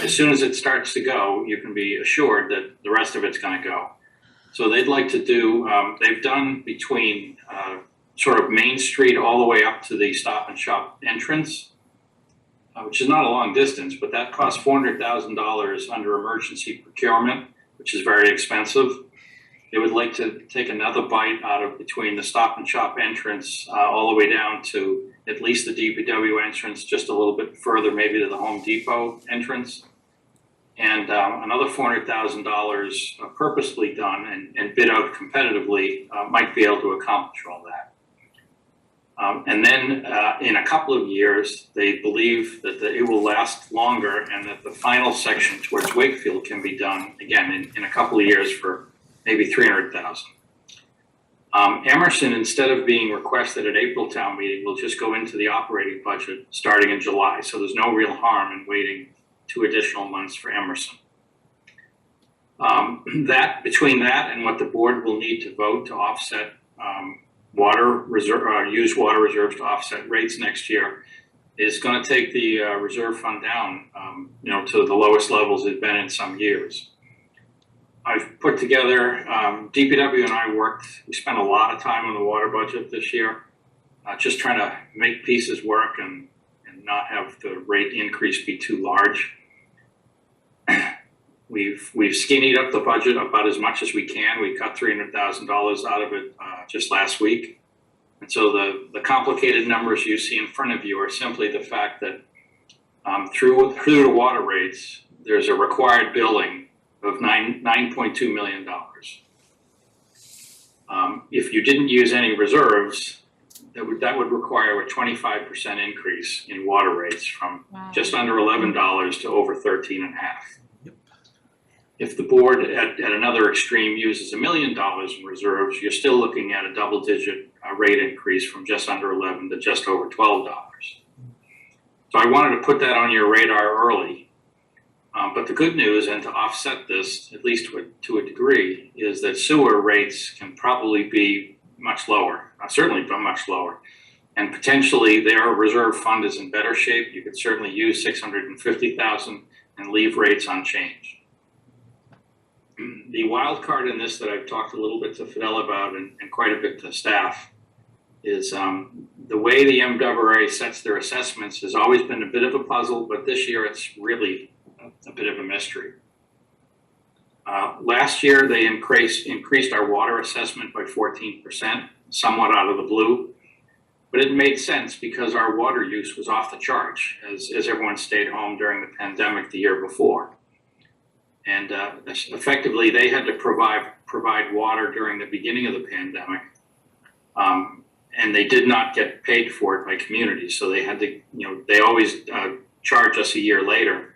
S12: as soon as it starts to go, you can be assured that the rest of it's going to go. So they'd like to do, they've done between sort of Main Street all the way up to the Stop and Shop entrance, which is not a long distance, but that costs $400,000 under emergency procurement, which is very expensive. They would like to take another bite out of between the Stop and Shop entrance all the way down to at least the DPW entrance, just a little bit further, maybe to the Home Depot entrance. And another $400,000 purposely done and bid out competitively might be able to accomplish all that. And then in a couple of years, they believe that it will last longer and that the final section towards Wakefield can be done again in a couple of years for maybe $300,000. Emerson, instead of being requested at April town meeting, will just go into the operating budget starting in July. So there's no real harm in waiting 2 additional months for Emerson. Between that and what the board will need to vote to offset water reserve, use water reserves to offset rates next year, is going to take the reserve fund down, to the lowest levels it's been in some years. I've put together, DPW and I we spent a lot of time on the water budget this year, just trying to make pieces work and not have the rate increase be too large. We've skinnied up the budget about as much as we can. We cut $300,000 out of it just last week. And so the complicated numbers you see in front of you are simply the fact that through the water rates, there's a required billing of $9.2 million. If you didn't use any reserves, that would require a 25% increase in water rates from just under $11 to over $13.50. If the board at another extreme uses $1 million in reserves, you're still looking at a double-digit rate increase from just under $11 to just over $12. So I wanted to put that on your radar early. But the good news, and to offset this, at least to a degree, is that sewer rates can probably be much lower, certainly much lower. And potentially their reserve fund is in better shape. You could certainly use $650,000 and leave rates unchanged. The wild card in this that I've talked a little bit to Fidel about and quite a bit to staff is the way the MWRA sets their assessments has always been a bit of a puzzle, but this year it's really a bit of a mystery. Last year they increased our water assessment by 14%, somewhat out of the blue, but it made sense because our water use was off the charts as everyone stayed home during the pandemic the year before. And effectively, they had to provide water during the beginning of the pandemic, and they did not get paid for it by communities. So they had to, they always charge us a year later.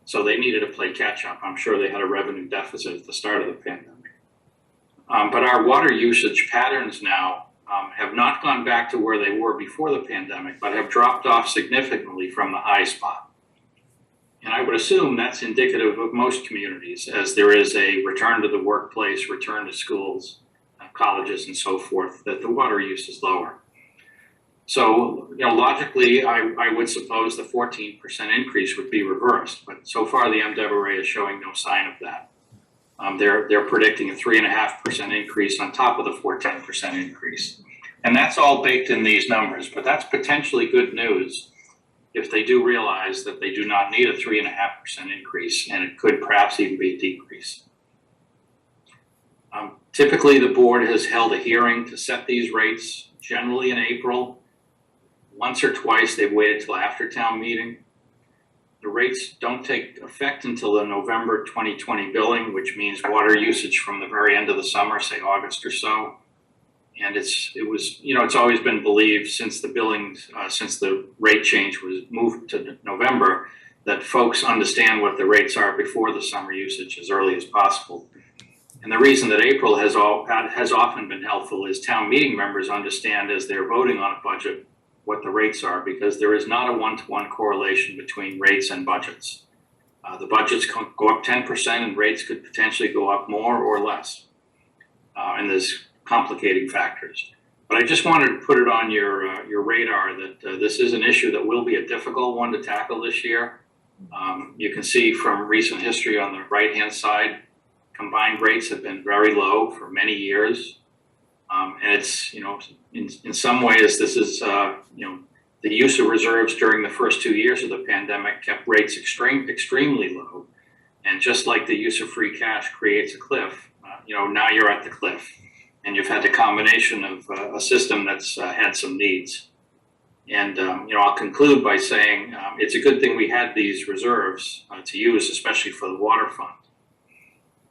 S12: So they needed to play catch up. I'm sure they had a revenue deficit at the start of the pandemic. But our water usage patterns now have not gone back to where they were before the pandemic, but have dropped off significantly from the high spot. And I would assume that's indicative of most communities, as there is a return to the workplace, return to schools, colleges, and so forth, that the water use is lower. So, logically, I would suppose the 14% increase would be reversed, but so far the MWRA is showing no sign of that. They're predicting a 3.5% increase on top of the 14% increase. And that's all baked in these numbers, but that's potentially good news if they do realize that they do not need a 3.5% increase, and it could perhaps even be a decrease. Typically, the board has held a hearing to set these rates, generally in April. Once or twice, they've waited till after town meeting. The rates don't take effect until the November 2020 billing, which means water usage from the very end of the summer, say August or so. And it's always been believed since the rate change was moved to November, that folks understand what the rates are before the summer usage as early as possible. And the reason that April has often been helpful is town meeting members understand as they're voting on a budget what the rates are, because there is not a one-to-one correlation between rates and budgets. The budgets can go up 10% and rates could potentially go up more or less. And there's complicating factors. But I just wanted to put it on your radar that this is an issue that will be a difficult one to tackle this year. You can see from recent history on the right-hand side, combined rates have been very low for many years. And it's, in some ways, this is, the use of reserves during the first 2 years of the pandemic kept rates extremely low. And just like the use of free cash creates a cliff, now you're at the cliff. And you've had the combination of a system that's had some needs. And, I'll conclude by saying it's a good thing we had these reserves to use, especially for the water fund.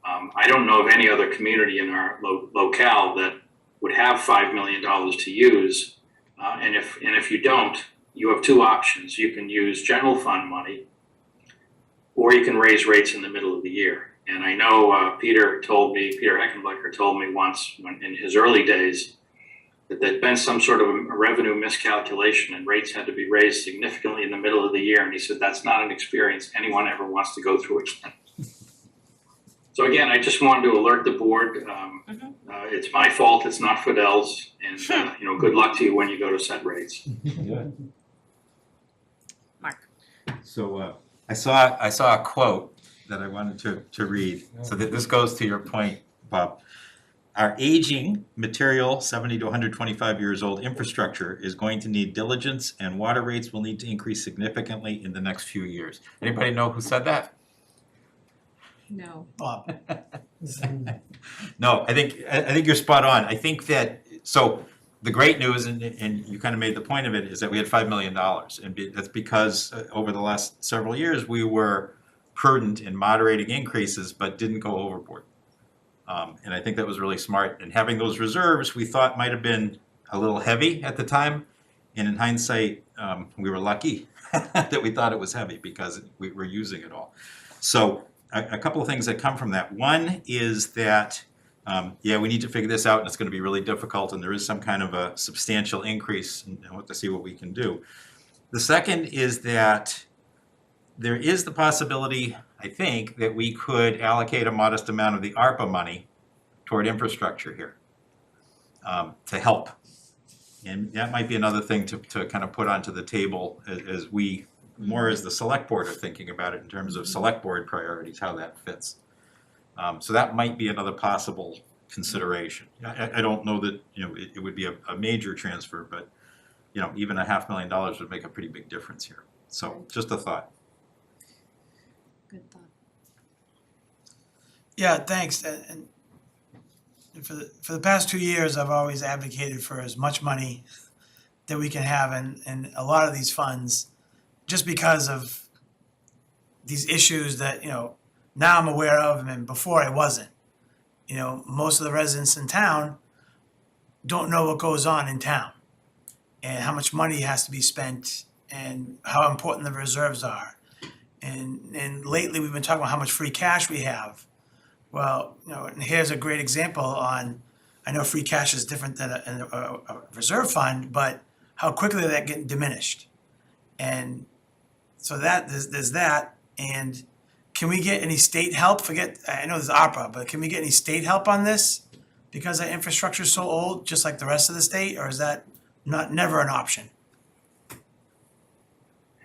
S12: I don't know of any other community in our locale that would have $5 million to use. And if you don't, you have two options. You can use general fund money, or you can raise rates in the middle of the year. And I know Peter Heckenblecker told me once when in his early days that there'd been some sort of a revenue miscalculation and rates had to be raised significantly in the middle of the year. And he said, that's not an experience anyone ever wants to go through again. So again, I just wanted to alert the board. It's my fault, it's not Fidel's. And good luck to you when you go to set rates.
S1: Mark.
S3: So I saw a quote that I wanted to read. So that this goes to your point, Bob. Our aging material, 70 to 125 years old infrastructure is going to need diligence, and water rates will need to increase significantly in the next few years. Anybody know who said that?
S2: No.
S4: Bob.
S3: No, I think you're spot on. I think that, so the great news, and you kind of made the point of it, is that we had $5 million. And that's because over the last several years, we were prudent in moderating increases, but didn't go overboard. And I think that was really smart. And having those reserves, we thought might have been a little heavy at the time. And in hindsight, we were lucky that we thought it was heavy because we were using it all. So a couple of things that come from that. One is that, we need to figure this out, and it's going to be really difficult, and there is some kind of a substantial increase, and I want to see what we can do. The second is that there is the possibility, I think, that we could allocate a modest amount of the ARPA money toward infrastructure here to help. And that might be another thing to kind of put onto the table as we, more as the select board are thinking about it in terms of select board priorities, how that fits. So that might be another possible consideration. I don't know that, it would be a major transfer, but, even $500,000 would make a pretty big difference here. So just a thought.
S2: Good thought.
S4: Yeah, thanks. And for the past 2 years, I've always advocated for as much money that we can have in a lot of these funds, just because of these issues that, now I'm aware of and before I wasn't. Most of the residents in town don't know what goes on in town and how much money has to be spent and how important the reserves are. And lately we've been talking about how much free cash we have. Well, and here's a great example on, I know free cash is different than a reserve fund, but how quickly that getting diminished. And so that there's that. And can we get any state help? I know there's ARPA, but can we get any state help on this? Because our infrastructure is so old, just like the rest of the state, or is that never an option?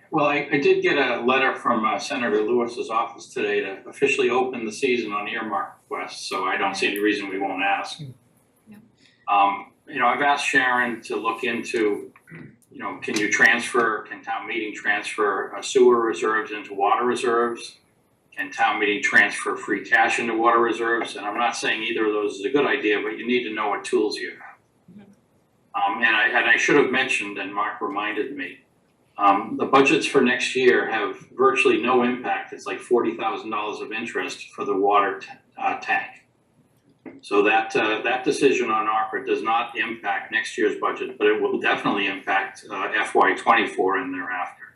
S12: Well, I did get a letter from Senator Lewis's office today to officially open the season on earmark requests, so I don't see any reason we won't ask.
S2: Yeah.
S12: I've asked Sharon to look into, can town meeting transfer sewer reserves into water reserves? Can town meeting transfer free cash into water reserves? And I'm not saying either of those is a good idea, but you need to know what tools you have. And I should have mentioned, and Mark reminded me, the budgets for next year have virtually no impact. It's like $40,000 of interest for the water tank. So that decision on ARPA does not impact next year's budget, but it will definitely impact FY24 and thereafter.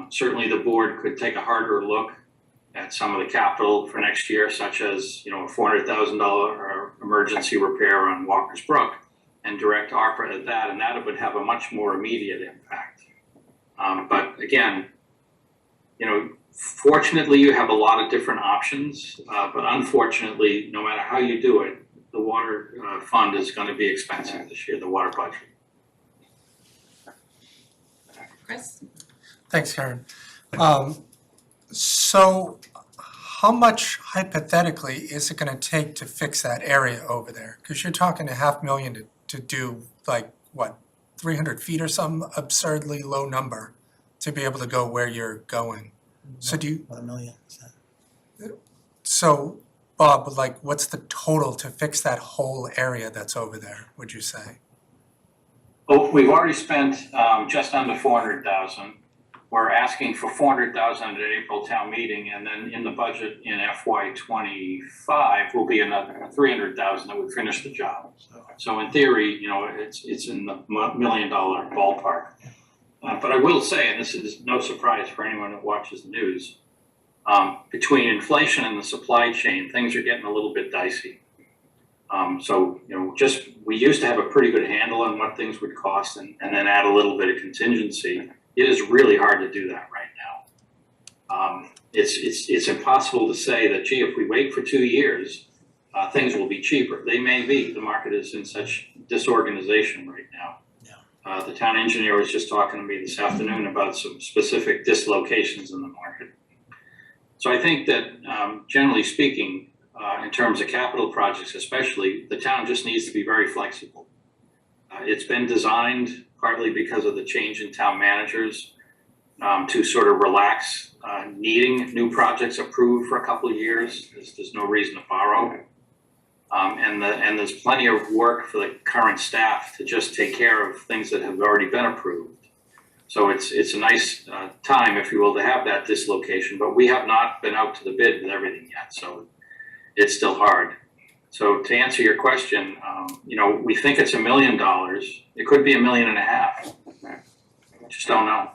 S12: Certainly the board could take a harder look at some of the capital for next year, such as a $400,000 emergency repair on Walker's Brook, and direct ARPA at that, and that would have a much more immediate impact. But again, fortunately you have a lot of different options, but unfortunately, no matter how you do it, the water fund is going to be expensive this year, the water budget.
S2: Chris?
S5: Thanks, Karen. So how much hypothetically is it gonna take to fix that area over there? Cause you're talking $500,000 to do like, what, 300 feet or some absurdly low number to be able to go where you're going. So do you,
S4: About $1 million.
S5: so Bob, like what's the total to fix that whole area that's over there, would you say?
S12: Oh, we've already spent just under 400,000. We're asking for 400,000 at April town meeting, and then in the budget in FY25 will be another 300,000 that would finish the job. So in theory, it's in the $1 million ballpark. But I will say, and this is no surprise for anyone that watches the news, between inflation and the supply chain, things are getting a little bit dicey. So, we used to have a pretty good handle on what things would cost and then add a little bit of contingency. It is really hard to do that right now. It's impossible to say that, gee, if we wait for 2 years, things will be cheaper. They may be. The market is in such disorganization right now. Yeah. The town engineer was just talking to me this afternoon about some specific dislocations in the market. So I think that, generally speaking, in terms of capital projects especially, the town just needs to be very flexible. It's been designed partly because of the change in town managers to sort of relax needing new projects approved for a couple of years. There's no reason to borrow. And there's plenty of work for the current staff to just take care of things that have already been approved. So it's a nice time, if you will, to have that dislocation, but we have not been out to the bid with everything yet, so it's still hard. So to answer your question, we think it's $1 million. It could be $1.5 million. Just don't know.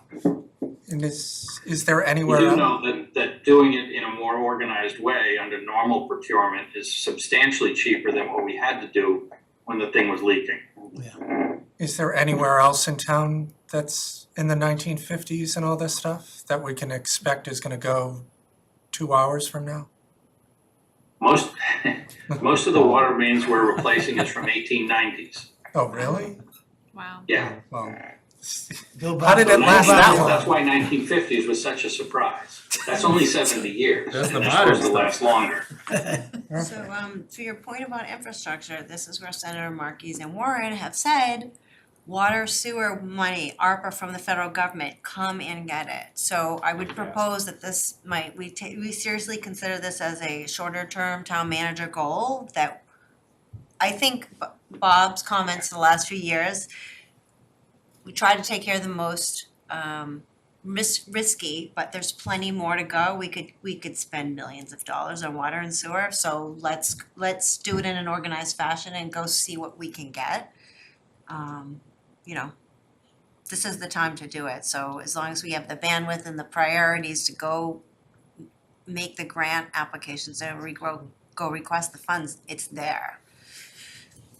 S5: And is there
S12: We
S5: anywhere
S12: do
S5: else?
S12: know that doing it in a more organized way under normal procurement is substantially cheaper than what we had to do when the thing was leaking.
S5: Is there anywhere else in town that's in the 1950s and all this stuff that we can expect is gonna go 2 hours from now?
S12: Most of the water mains we're replacing is from 1890s.
S5: Oh, really?
S2: Wow.
S12: Yeah.
S5: Well,
S4: How
S5: how did it last that long?
S12: That's why 1950s was such a surprise. That's only 70 years.
S3: That's the
S12: and they're
S3: modern
S12: supposed to last longer.
S1: So, to your point about infrastructure, this is where Senator Markey and Warren have said, water sewer money, ARPA from the federal government, come and get it. So I would propose that this we seriously consider this as a shorter term town manager goal that I think Bob's comments the last few years, we try to take care of the most risky, but there's plenty more to go. We could spend millions of dollars on water and sewer, so let's do it in an organized fashion and go see what we can get. This is the time to do it, so as long as we have the bandwidth and the priorities to go make the grant applications and go request the funds, it's there.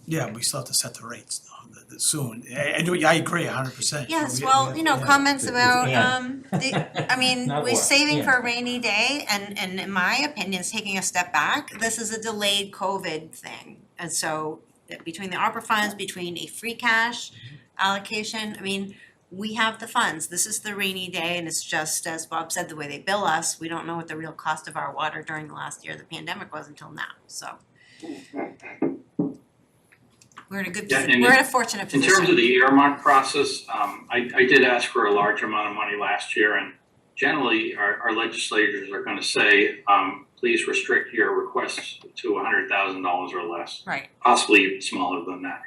S4: Yeah, we still have to set the rates though, soon. I agree 100%.
S1: Yes,
S4: We-
S1: well, comments about,
S3: And. Not
S1: we're
S3: or,
S1: saving
S3: and.
S1: for a rainy day, and in my opinion, it's taking a step back. This is a delayed COVID thing, and so between the ARPA funds, between a free cash allocation, we have the funds. This is the rainy day, and it's just, as Bob said, the way they bill us, we don't know what the real cost of our water during the last year of the pandemic was until now, so. We're in a good position, we're in a fortunate
S12: In
S1: position.
S12: terms of the earmark process, I did ask for a large amount of money last year, and generally our legislators are gonna say, please restrict your requests to $100,000 or less.
S1: Right.
S12: Possibly even smaller than that.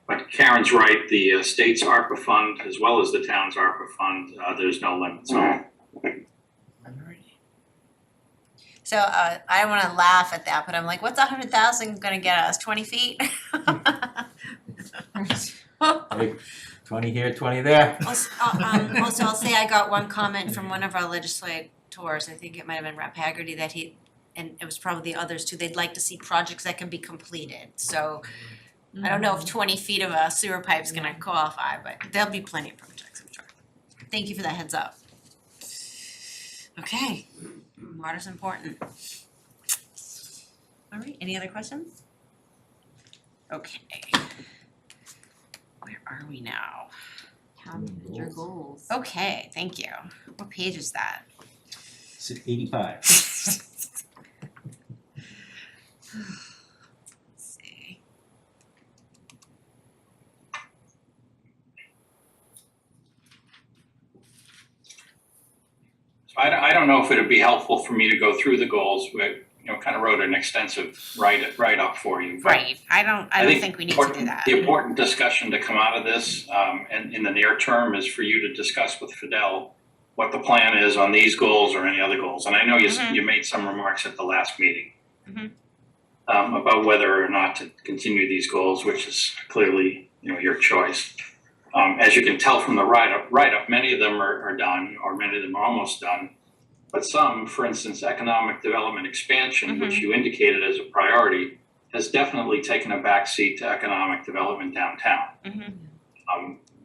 S12: But Karen's right, the state's ARPA fund, as well as the town's ARPA fund, there's no limits on it.
S1: So I don't wanna laugh at that, but I'm like, what's 100,000 gonna get us, 20 feet?
S3: Like 20 here, 20 there.
S1: Also, I'll say I got one comment from one of our legislators, I think it might have been Rep. Haggerty, that and it was probably the others too, they'd like to see projects that can be completed, so I don't know if 20 feet of a sewer pipe's gonna qualify, but there'll be plenty of projects, I'm sure. Thank you for that heads up. Okay, water's important. All right, any other questions? Okay. Where are we now?
S2: Town manager goals.
S1: Okay, thank you. What page is that?
S3: 85.
S12: don't know if it'd be helpful for me to go through the goals, but, kind of wrote an extensive write-up for you. But
S1: Right, I don't think we need to do that.
S12: The important discussion to come out of this, and in the near term, is for you to discuss with Fidel what the plan is on these goals or any other goals. And I know you made some remarks at the last meeting about whether or not to continue these goals, which is clearly, your choice. As you can tell from the write-up, many of them are done, or many of them are almost done. But some, for instance, economic development expansion, which you indicated as a priority, has definitely taken a backseat to economic development downtown.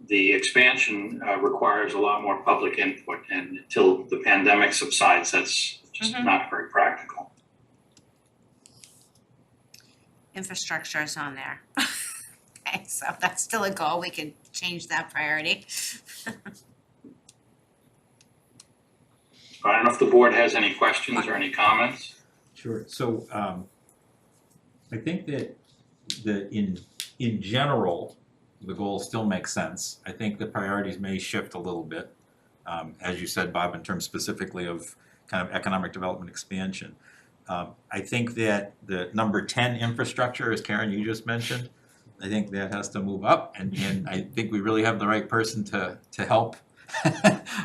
S12: The expansion requires a lot more public input, and until the pandemic subsides, that's just not very practical.
S1: Infrastructure is on there. Okay, so that's still a goal, we could change that priority.
S12: I don't know if the board has any questions or any comments.
S3: Sure, so I think that in general, the goals still make sense. I think the priorities may shift a little bit, as you said, Bob, in terms specifically of kind of economic development expansion. I think that the number 10 infrastructure, as Karen, you just mentioned, I think that has to move up, and I think we really have the right person to help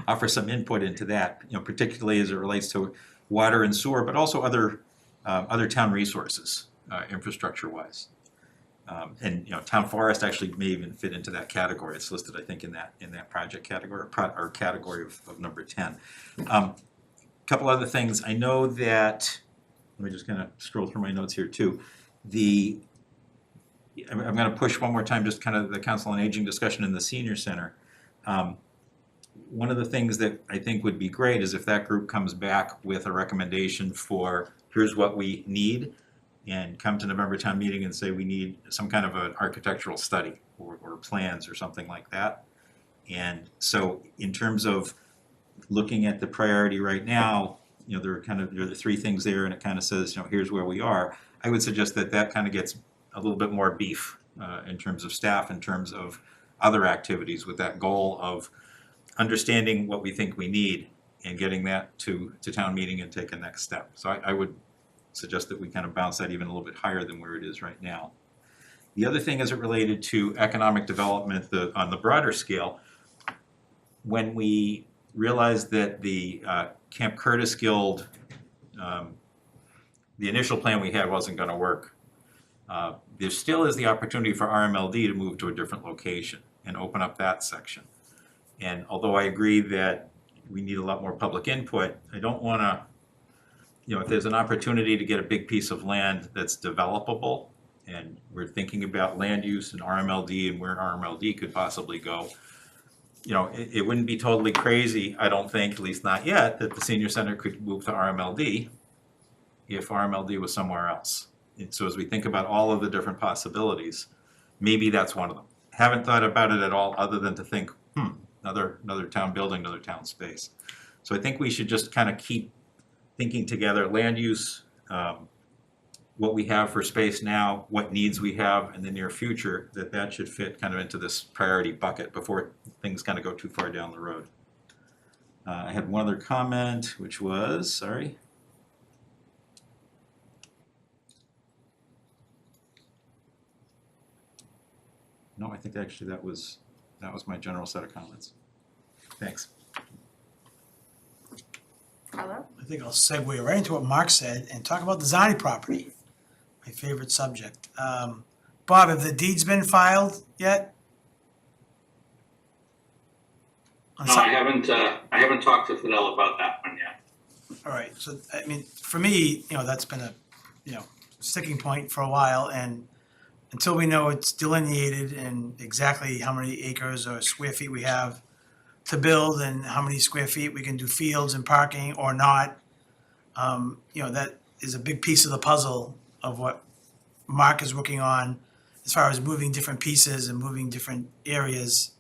S3: offer some input into that, particularly as it relates to water and sewer, but also other town resources, infrastructure-wise. And town forest actually may even fit into that category. It's listed, I think, in that project category or category of number 10. Couple other things. I know that, let me just kind of scroll through my notes here too. I'm going to push one more time, just kind of the Council on Aging discussion in the senior center. One of the things that I think would be great is if that group comes back with a recommendation for here's what we need, and come to November town meeting and say we need some kind of an architectural study or plans or something like that. And so in terms of looking at the priority right now, there are the three things there, and it kind of says, here's where we are. I would suggest that kind of gets a little bit more beef in terms of staff, in terms of other activities, with that goal of understanding what we think we need and getting that to town meeting and take a next step. So I would suggest that we kind of bounce that even a little bit higher than where it is right now. The other thing as it related to economic development on the broader scale, when we realized that the Camp Curtis Guild, the initial plan we had wasn't going to work, there still is the opportunity for RMLD to move to a different location and open up that section. And although I agree that we need a lot more public input, I don't want to, if there's an opportunity to get a big piece of land that's developable, and we're thinking about land use and RMLD and where RMLD could possibly go, it wouldn't be totally crazy, I don't think, at least not yet, that the senior center could move to RMLD if RMLD was somewhere else. And so as we think about all of the different possibilities, maybe that's one of them. Haven't thought about it at all, other than to think, another town building, another town space. So I think we should just kind of keep thinking together, land use, what we have for space now, what needs we have in the near future, that should fit kind of into this priority bucket before things kind of go too far down the road. I had one other comment, which was, sorry. No, I think actually that was my general set of comments. Thanks.
S1: Hello?
S4: I think I'll segue right into what Mark said and talk about the Zani property, my favorite subject. Bob, have the deeds been filed yet?
S12: No, I haven't talked to Fidel about that one yet.
S4: All right, so I mean, for me, that's been a, sticking point for a while, and until we know it's delineated and exactly how many acres or square feet we have to build and how many square feet we can do fields and parking or not, that is a big piece of the puzzle of what Mark is working on as far as moving different pieces and moving different areas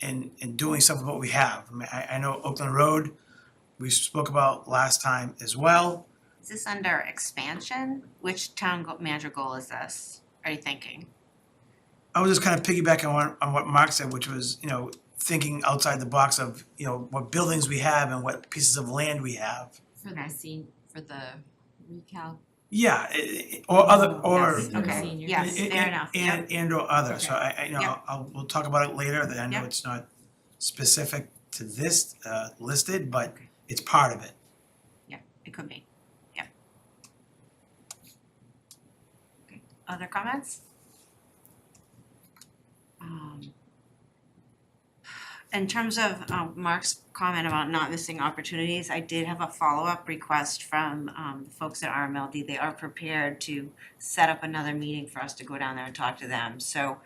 S4: and doing some of what we have. I mean, I know Oakland Road, we spoke about last time as well.
S1: Is this under expansion? Which town manager goal is this, are you thinking?
S4: I was just kind of piggybacking on what Mark said, which was, thinking outside the box of, you know, what buildings we have and what pieces of land we have.
S18: For the recal.
S4: Yeah, or other, or.
S1: Yes, okay, yes, fair enough, yep.
S4: And or other, so I you know,
S1: Yep.
S4: we'll talk about it later, that I know
S1: Yep.
S4: it's not specific to this listed, but it's part of it.
S1: It could be, yep. Okay, other comments? In terms of Mark's comment about not missing opportunities, I did have a follow-up request from the folks at RMLD. They are prepared to set up another meeting for us to go down there and talk to them, so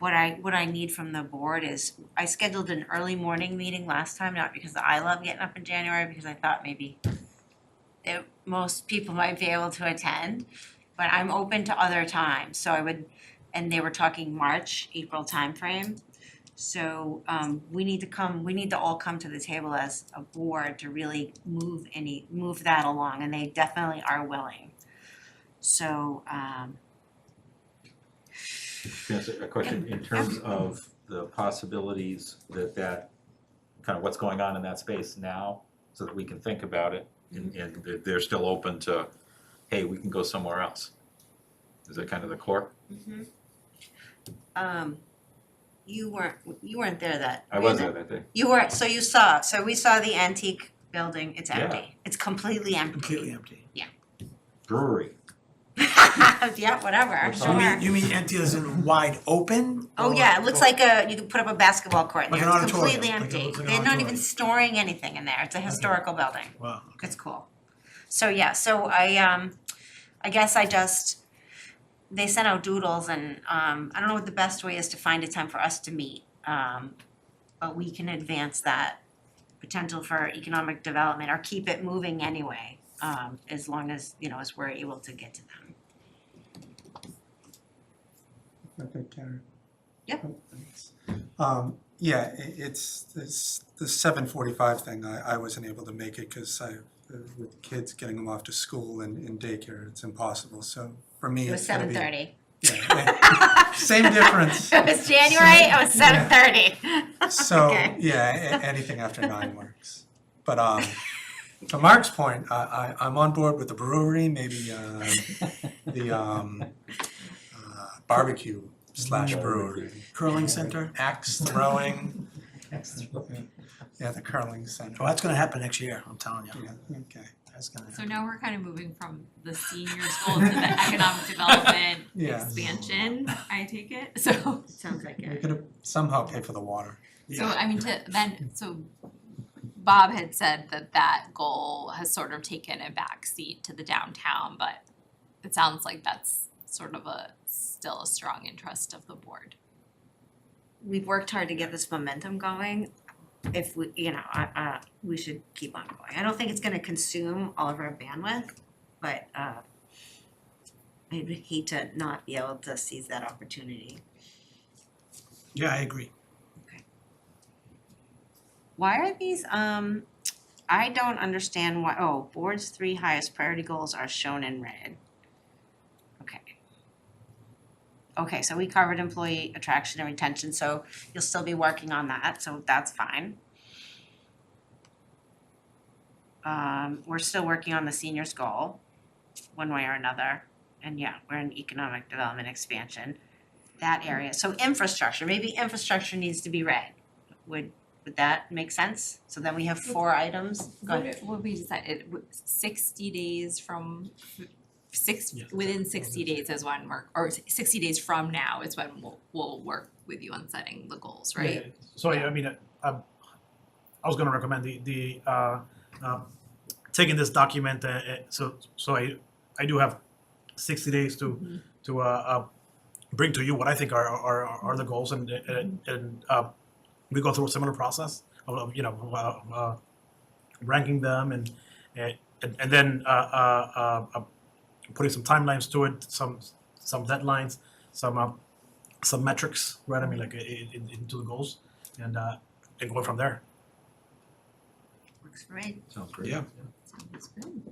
S1: what I need from the board is, I scheduled an early morning meeting last time, not because I love getting up in January, because I thought maybe most people might be able to attend, but I'm open to other times, so I would, and they were talking March, April timeframe. So we need to all come to the table as a board to really move that along, and they definitely are willing. So
S3: Can I ask a question in terms of the possibilities that kind of what's going on in that space now, so that we can think about it, and they're still open to, hey, we can go somewhere else? Is that kind of the core?
S1: you weren't there that.
S3: I was there that day.
S1: You were, so we saw the antique building, it's empty.
S3: Yeah.
S1: It's completely empty.
S4: Completely empty.
S3: Brewery.
S1: Yeah, whatever,
S3: What's
S1: sure.
S3: on
S4: You mean empty as in wide open?
S1: Oh,
S4: or-
S1: yeah, it looks like you could put up a basketball court in
S4: Like
S1: there,
S4: an
S1: it's
S4: auditorium,
S1: completely
S4: like a-
S1: empty.
S4: like an
S1: They're not even
S4: auditorium.
S1: storing anything in there, it's a historical building.
S4: Wow.
S1: It's cool. So, yeah, so I guess they sent out doodles and I don't know what the best way is to find a time for us to meet. But we can advance that potential for economic development or keep it moving anyway, as long as, as we're able to get to them.
S5: Okay, Karen.
S1: Yep.
S5: Oh, thanks. Yeah, it's this 7:45 thing, I wasn't able to make it because with kids getting them off to school and in daycare, it's impossible, so for me,
S1: It was
S5: it's gonna be.
S1: 7:30.
S5: Yeah, same difference.
S1: It was January, it was 7:30.
S5: So,
S1: Okay.
S5: yeah, anything after 9 works. But to Mark's point, I'm on board with the brewery, maybe the barbecue / brewery.
S4: Curling center?
S5: Axe throwing. Yeah, the curling center.
S4: Oh, that's gonna happen next year, I'm telling you.
S5: Yeah, okay.
S4: That's gonna
S18: So now we're kind of moving from the seniors goal to the economic development
S5: Yeah.
S18: expansion, I take it, so.
S1: Sounds like
S5: We
S1: it.
S5: could somehow pay for the water.
S18: So I mean, so Bob had said that goal has sort of taken a backseat to the downtown, but it sounds like that's sort of still a strong interest of the board.
S1: We've worked hard to get this momentum going. If we, we should keep on going. I don't think it's gonna consume all of our bandwidth, but I'd hate to not be able to seize that opportunity.
S4: Yeah, I agree.
S1: Why are these, I don't understand why, board's 3 highest priority goals are shown in red. Okay, so we covered employee attraction and retention, so you'll still be working on that, so that's fine. We're still working on the seniors goal, one way or another, and yeah, we're in economic development expansion, that area. So infrastructure, maybe infrastructure needs to be red. Would that make sense? So then we have 4 items. Go ahead.
S18: What we decided, 60 days from within 60 days is when or 60 days from now is when we'll work with you on setting the goals, right?
S6: Yeah. So I mean, I was gonna recommend taking this document, so I do have 60 days to bring to you what I think are the goals, and we go through a similar process of ranking them and then putting some timelines to it, some deadlines, some metrics, right? I mean, like into the goals, and going from there.
S1: Works for me.
S3: Sounds great.
S4: Yeah.
S1: Sounds good.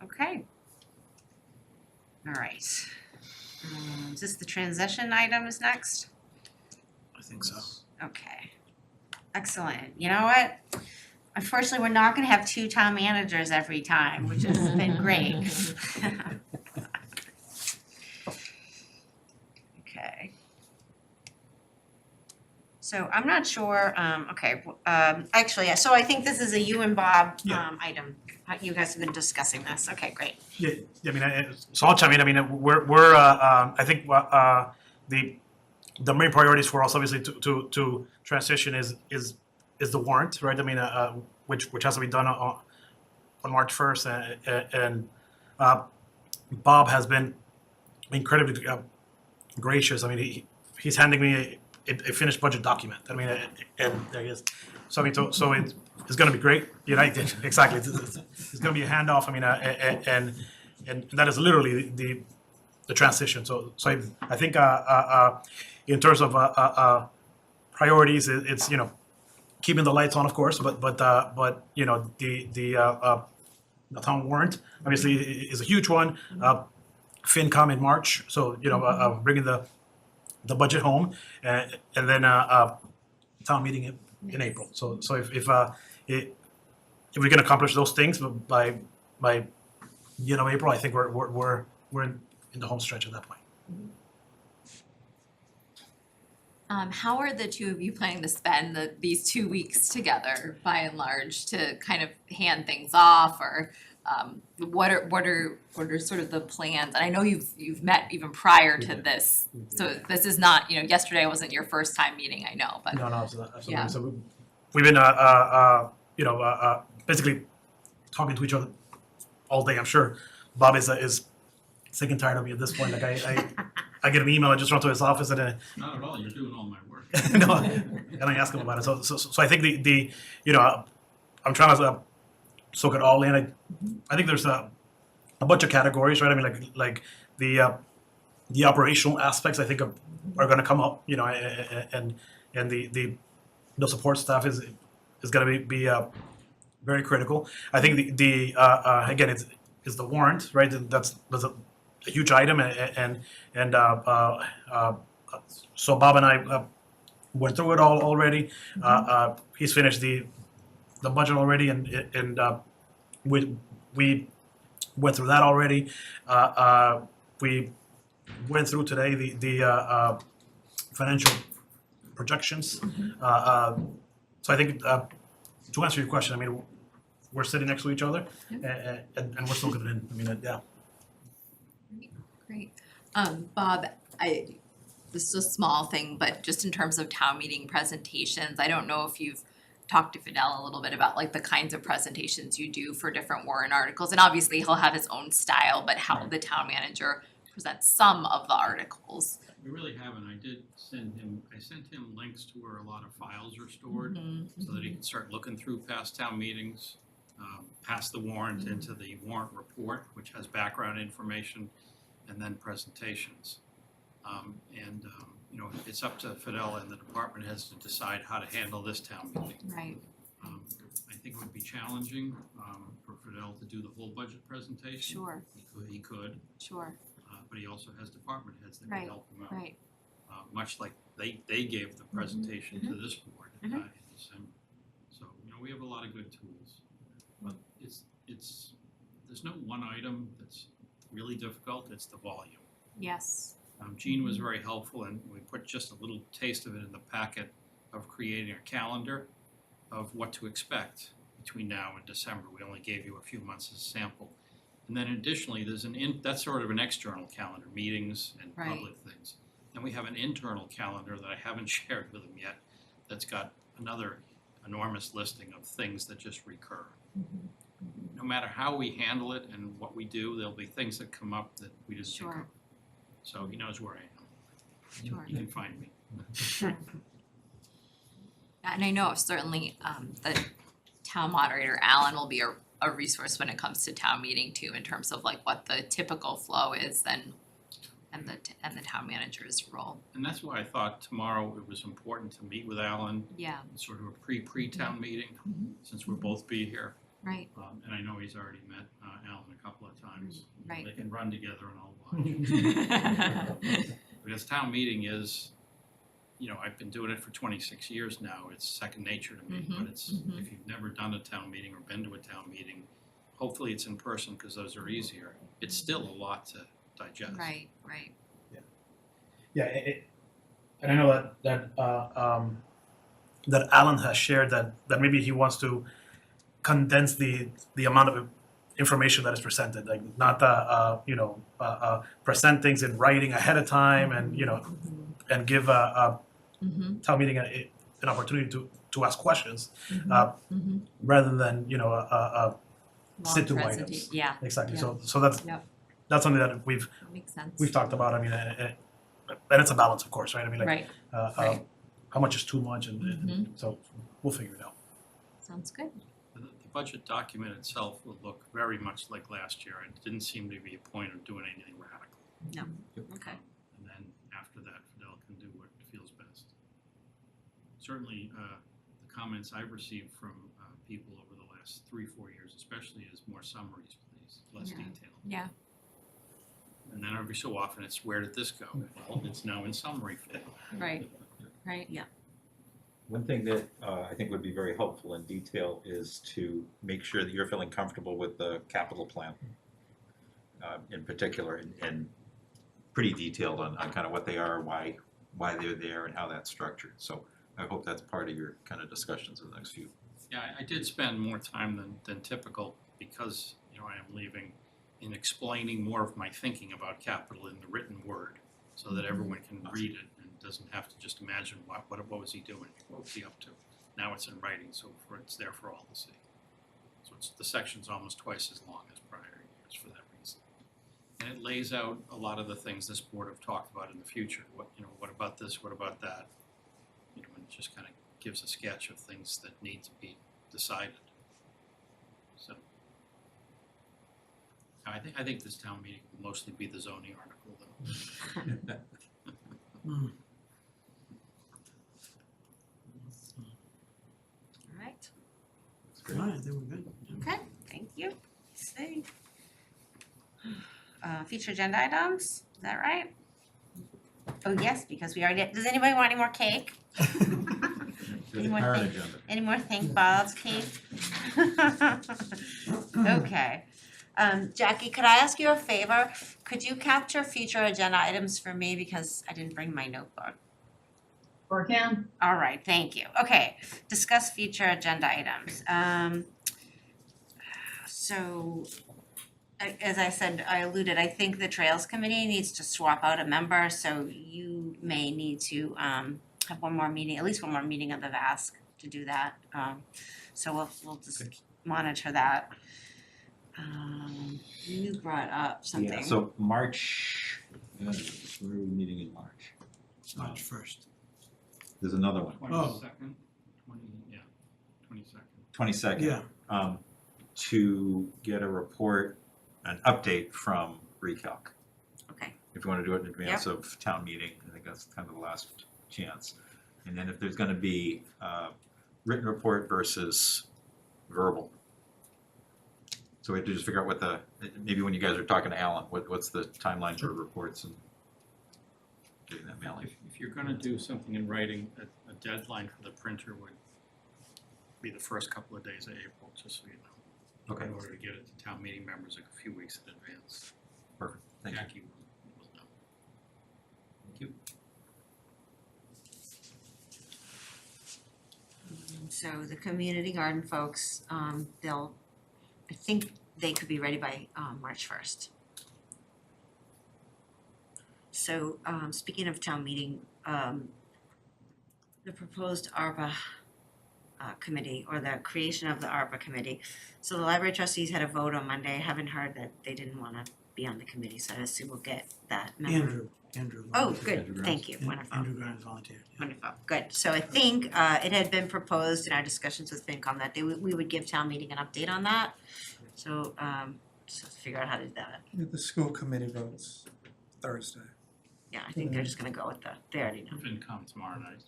S1: Okay. All right. Is this the transition item is next?
S6: I think so.
S1: Okay. Excellent. You know what? Unfortunately, we're not gonna have two town managers every time, which has been great. Okay. So I'm not sure, actually, yeah, so I think this is a you and Bob,
S6: Yeah.
S1: item. You guys have been discussing this. Okay, great.
S6: Yeah, I mean, so I'll chime in. I mean, I think, the main priorities for us, obviously, to transition is the warrant, right? I mean, which has to be done on March 1st, and Bob has been incredibly gracious. I mean, he's handing me a finished budget document. I mean, and there he is. So I mean, so it's going to be great. You know, exactly. It's going to be a handoff. I mean, and that is literally the transition. So I think in terms of priorities, it's, you know, keeping the lights on, of course, but you know, the town warrant obviously is a huge one. FinCom in March, so you know, bringing the budget home, and then town meeting in April. So if we can accomplish those things by you know, April, I think we're in the home stretch at that point.
S18: How are the two of you planning to spend these 2 weeks together, by and large, to kind of hand things off, or what are sort of the plans? And I know you've met even prior to this, so this is not, you know, yesterday wasn't your first time meeting, I know, but
S6: No, absolutely.
S18: Yeah.
S6: So we've been you know, basically talking to each other all day. I'm sure Bob is sick and tired of me at this point. Like I get an email, I just run to his office and
S7: Not at all, you're doing all my work.
S6: no, and I ask him about it. So I think the you know, I'm trying to soak it all in. I think there's a bunch of categories, right? I mean, like the operational aspects, I think are going to come up, you know, and the support staff is going to be very critical. I think the again, it's the warrant, right? That's a huge item, and so Bob and I went through it all already. He's finished the budget already, and we went through that already. We went through today the financial projections. So I think to answer your question, I mean, we're sitting next to each other, and we're still getting in. I mean, yeah.
S18: great. Bob, this is a small thing, but just in terms of town meeting presentations, I don't know if you've talked to Fidel a little bit about like the kinds of presentations you do for different warrant articles, and obviously he'll have his own style, but how the town manager presents some of the articles.
S7: We really haven't. I sent him links to where a lot of files are stored, so that he can start looking through past town meetings, past the warrant into the warrant report, which has background information, and then presentations. You know, it's up to Fidel and the department heads to decide how to handle this town meeting.
S18: Right.
S7: I think it would be challenging for Fidel to do the whole budget presentation.
S18: Sure.
S7: He could,
S18: Sure.
S7: but he also has department heads that can
S18: Right.
S7: help him out.
S18: Right.
S7: Much like they gave the presentation to this board in December. So, you know, we have a lot of good tools. But there's no one item that's really difficult, it's the volume.
S18: Yes.
S7: Jean was very helpful, and we put just a little taste of it in the packet of creating a calendar of what to expect between now and December. We only gave you a few months as a sample. And then additionally, there's that's sort of an external calendar, meetings and
S18: Right.
S7: public things. And we have an internal calendar that I haven't shared with him yet, that's got another enormous listing of things that just recur. No matter how we handle it and what we do, there'll be things that come up that we just think
S18: Sure.
S7: of. So he knows where I am.
S18: Sure.
S7: He can find me.
S18: And I know certainly the town moderator, Alan, will be a resource when it comes to town meeting too, in terms of like what the typical flow is then, and the town manager's role.
S7: And that's why I thought tomorrow it was important to meet with Alan.
S18: Yeah.
S7: Sort of a pre-town meeting, since we'll both be here.
S18: Right.
S7: And I know he's already met Alan a couple of times. sometimes.
S18: Right.
S7: They can run together and I'll watch. Because town meeting is, I've been doing it for 26 years now, it's second nature to me, but it's, if you've never done a town meeting or been to a town meeting, hopefully it's in person because those are easier. It's still a lot to digest.
S18: Right.
S6: Yeah, and I know that Alan has shared that maybe he wants to condense the amount of information that is presented, like not present things in writing ahead of time, and and give a town meeting an opportunity to ask questions, rather than sit through items.
S18: Yeah.
S6: Exactly.
S18: Yeah.
S6: So that's
S18: Yep.
S6: that's something that we've
S18: Makes sense.
S6: talked about. I mean, and it's a balance, of course, right? I mean, like
S18: Right.
S6: how much is too much, and so we'll figure it out.
S18: Sounds good.
S7: The budget document itself will look very much like last year. It didn't seem to be a point of doing anything radical.
S18: No. Okay.
S7: And then after that, Fidel can do what feels best. Certainly, the comments I've received from people over the last 3-4 years, especially, is more summaries, please, less detail.
S18: Yeah.
S7: And then every so often, it's where did this go? Well, it's now in summary form.
S18: Right. Yeah.
S3: One thing that I think would be very helpful in detail is to make sure that you're feeling comfortable with the capital plan in particular, and pretty detailed on kind of what they are, why they're there, and how that's structured. So I hope that's part of your kind of discussions in the next few.
S7: Yeah, I did spend more time than typical because, I am leaving, in explaining more of my thinking about capital in the written word so that everyone can read it and doesn't have to just imagine what was he doing, what was he up to. Now it's in writing, so it's there for all to see. So the section's almost twice as long as prior years for that reason. And it lays out a lot of the things this board have talked about in the future. What about this, what about that? And it just kind of gives a sketch of things that need to be decided. So I think this town meeting will mostly be the zoning article, though.
S1: All right.
S4: All right, I think we're good.
S1: Okay, thank you. Let's see. Future agenda items, is that right? Oh, yes, because we already, does anybody want any more cake?
S3: There's
S1: Any
S3: a
S1: more
S3: current
S1: thing-
S3: agenda.
S1: Any more Thank Bob's cake? Okay. Jackie, could I ask you a favor? Could you capture future agenda items for me because I didn't bring my notebook?
S13: Or can?
S1: All right, thank you. Okay, discuss future agenda items. So, as I said, I alluded, I think the Trails Committee needs to swap out a member, so you may need to have one more meeting, at least one more meeting of the VASC to do that. So we'll just monitor that. You brought up something.
S3: Yeah, so March, where are we meeting in March?
S4: March 1st.
S3: There's another one.
S7: 22nd, 22nd.
S3: 22nd.
S4: Yeah.
S3: To get a report, an update from Recalc.
S1: Okay.
S3: If you want to do it in advance of town meeting, I think that's kind of the last chance. And then if there's going to be written report versus verbal. So we have to just figure out maybe when you guys are talking to Alan, what's the timeline for reports and getting that mailing?
S7: If you're gonna do something in writing, a deadline for the printer would be the first couple of days of April, just so you know.
S3: Okay.
S7: In order to get it to town meeting members a few weeks in advance.
S3: Perfect, thank you.
S7: Jackie will know.
S3: Thank you.
S1: So the community garden folks, I think they could be ready by March 1st. So speaking of town meeting, the proposed ARPA committee, or the creation of the ARPA committee. So the library trustees had a vote on Monday. I haven't heard that they didn't want to be on the committee, so I assume we'll get that member.
S4: Andrew.
S1: Oh,
S4: volunteered.
S1: good, thank you, wonderful.
S4: Andrew Grimes volunteered. Yeah.
S1: Wonderful, good. So I think it had been proposed in our discussions with FinCom that we would give town meeting an update on that. So just have to figure out how to do that.
S5: The school committee votes Thursday.
S1: Yeah, I think they're just gonna go with they already know.
S7: FinCom tomorrow night.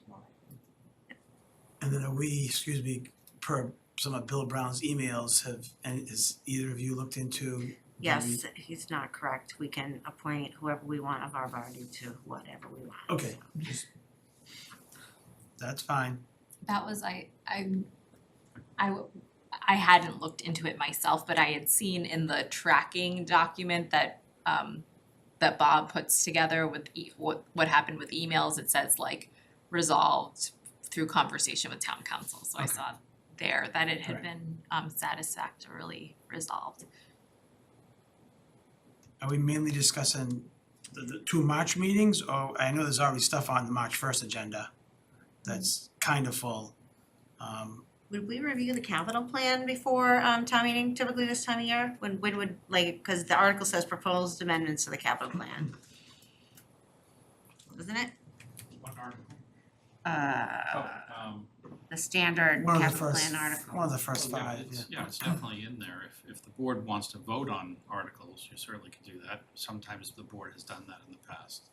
S4: And then per some of Bill Brown's emails, has either of you looked into
S1: Yes, he's not correct. We can appoint whoever we want of our body to whatever we want.
S4: Okay, that's fine.
S18: That was, I hadn't looked into it myself, but I had seen in the tracking document that that Bob puts together with what happened with emails, it says like resolved through conversation with town council, so I saw there that it had been satisfactorily resolved.
S4: Are we mainly discussing the two March meetings, or I know there's already stuff on the March first agenda that's kind of full.
S1: Would we review the capital plan before town meeting typically this time of year? When would, like, cause the article says proposed amendments to the capital plan. Isn't it?
S7: What article?
S1: The standard
S4: One of the
S1: capital
S4: first,
S1: plan article.
S4: one of the first
S7: Yeah,
S4: five,
S7: it's, yeah, it's definitely in there. If the board wants to vote on articles, you certainly can do that. Sometimes the board has done that in the past.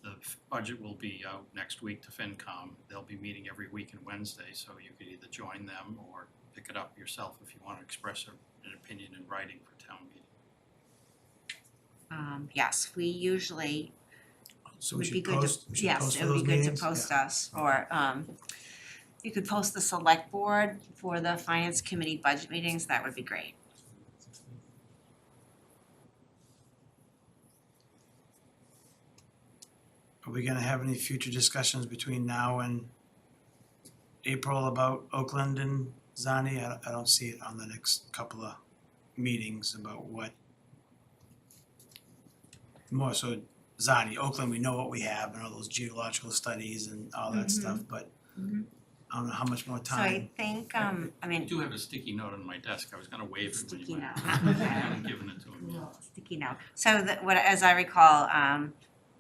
S7: The budget will be out next week to FinCom. They'll be meeting every week and Wednesday, so you could either join them or pick it up yourself if you want to express an opinion in writing for town meeting.
S1: Yes, we usually
S4: so we
S1: would be
S4: should
S1: good to,
S4: post, we should
S1: yes,
S4: post
S1: it
S4: for
S1: would be
S4: those
S1: good to
S4: meetings?
S1: post
S4: Yeah.
S1: us, or you could post the select board for the finance committee budget meetings, that would be great.
S4: Are we gonna have any future discussions between now and April about Oakland and Zani? I don't see it on the next couple of meetings about what. More so Zani, Oakland, we know what we have and all those geological studies and all that stuff, but
S1: Mhm.
S4: I don't know how much more
S1: So
S4: time.
S1: I think, I
S7: I
S1: mean,
S7: do have a sticky note on my desk. I was gonna wave it when
S1: sticky
S7: you
S1: note.
S7: went. I haven't given it to him yet.
S1: Sticky note. So as I recall,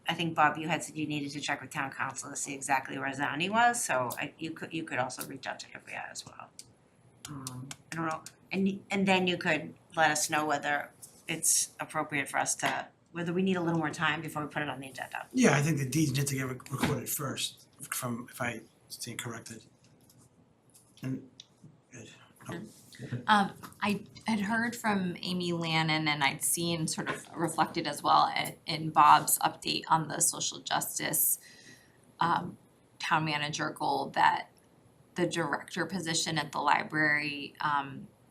S1: I think Bob, you had said you needed to check with town council to see exactly where Zani was, so you could also reach out to Ivrea as well. I don't know, and then you could let us know whether it's appropriate for us to, whether we need a little more time before we put it on the agenda.
S4: Yeah, I think the deeds need to get recorded first, from, if I stand corrected. And, good.
S18: I had heard from Amy Lannon and I'd seen sort of reflected as well in Bob's update on the social justice town manager goal that the director position at the library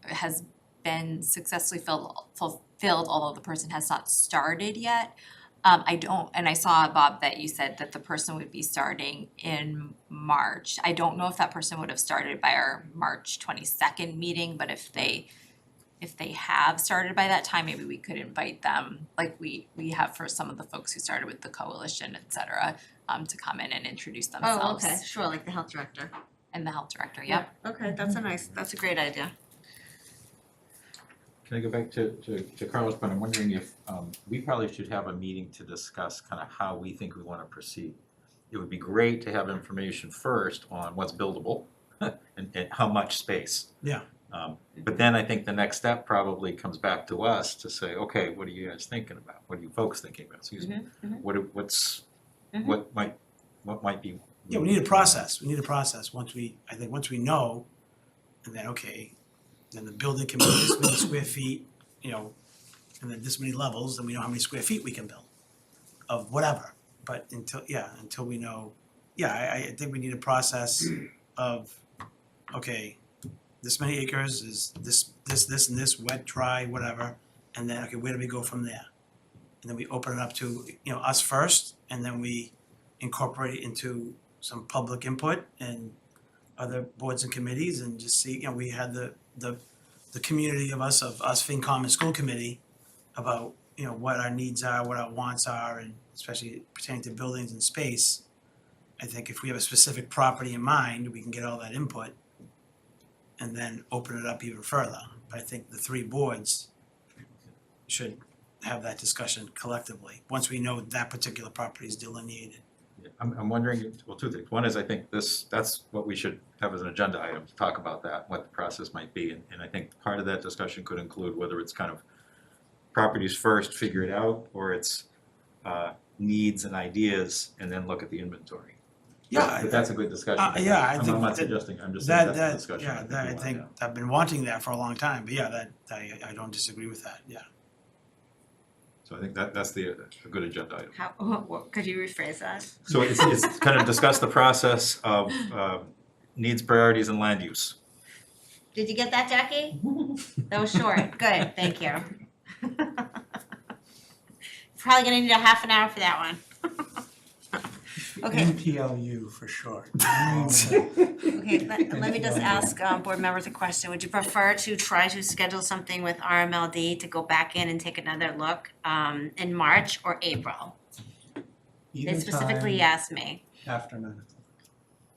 S18: has been successfully fulfilled, although the person has not started yet. And I saw, Bob, that you said that the person would be starting in March. I don't know if that person would have started by our March 22nd meeting, but if they have started by that time, maybe we could invite them, like we have for some of the folks who started with the coalition, et cetera, to come in and introduce themselves.
S1: Oh, okay, sure, like the health director.
S18: And the health director, yep.
S1: Okay, that's a great idea.
S3: Can I go back to Carlos, but I'm wondering if we probably should have a meeting to discuss kind of how we think we want to proceed. It would be great to have information first on what's buildable and how much space.
S4: Yeah.
S3: But then I think the next step probably comes back to us to say, okay, what are you guys thinking about? What are you folks thinking about? Excuse me. What might be.
S4: Yeah, we need a process, once we know, and then, okay, then the building can be this many square feet, you know, and then this many levels, then we know how many square feet we can build of whatever, but until we know, I think we need a process of, okay, this many acres is this and this, wet, dry, whatever, and then, okay, where do we go from there? And then we open it up to, you know, us first, and then we incorporate it into some public input and other boards and committees, and just see, you know, we had the community of us FinCom and school committee about, you know, what our needs are, what our wants are, and especially pertaining to buildings and space. I think if we have a specific property in mind, we can get all that input and then open it up even further. But I think the three boards should have that discussion collectively, once we know that particular property is delineated.
S3: I'm wondering, well, two things. One is I think that's what we should have as an agenda item, to talk about that, what the process might be. And I think part of that discussion could include whether it's kind of properties first, figure it out, or it's needs and ideas, and then look at the inventory.
S4: Yeah,
S3: But that's a good discussion.
S4: yeah, I
S3: I'm
S4: think
S3: not
S4: that-
S3: suggesting, I'm just saying that's a discussion.
S4: Yeah, that, I
S3: we
S4: think,
S3: wanna
S4: I've been wanting that for a long time, but yeah, that, I don't disagree with that, yeah.
S3: have. So I think that's a good agenda item.
S1: How, could you rephrase that?
S3: So it's kind of discuss the process of needs, priorities, and land use.
S1: Did you get that, Jackie? That was short, good, thank you. Probably gonna need a half an hour for that one. Okay.
S5: NPLU for short.
S1: Okay, let me just ask board members a question. Would you prefer to try to schedule something with RMLD to go back in and take another look in March or April? They specifically asked me.
S5: After 9 o'clock.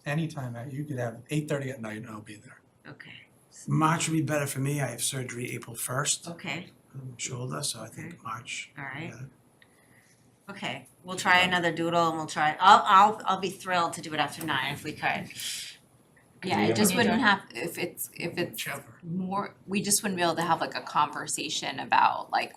S5: Anytime, you could have 8:30 at night and I'll be there.
S1: Okay.
S4: March would be better for me, I have surgery April 1st,
S1: Okay,
S4: shoulder, so I think March.
S1: all right.
S4: Yeah.
S1: Okay, we'll try another doodle and we'll try, I'll be thrilled to do it after 9 if we could.
S18: Yeah, it just
S1: Yeah.
S18: wouldn't have, if it's more, we just wouldn't be able to have like a conversation about like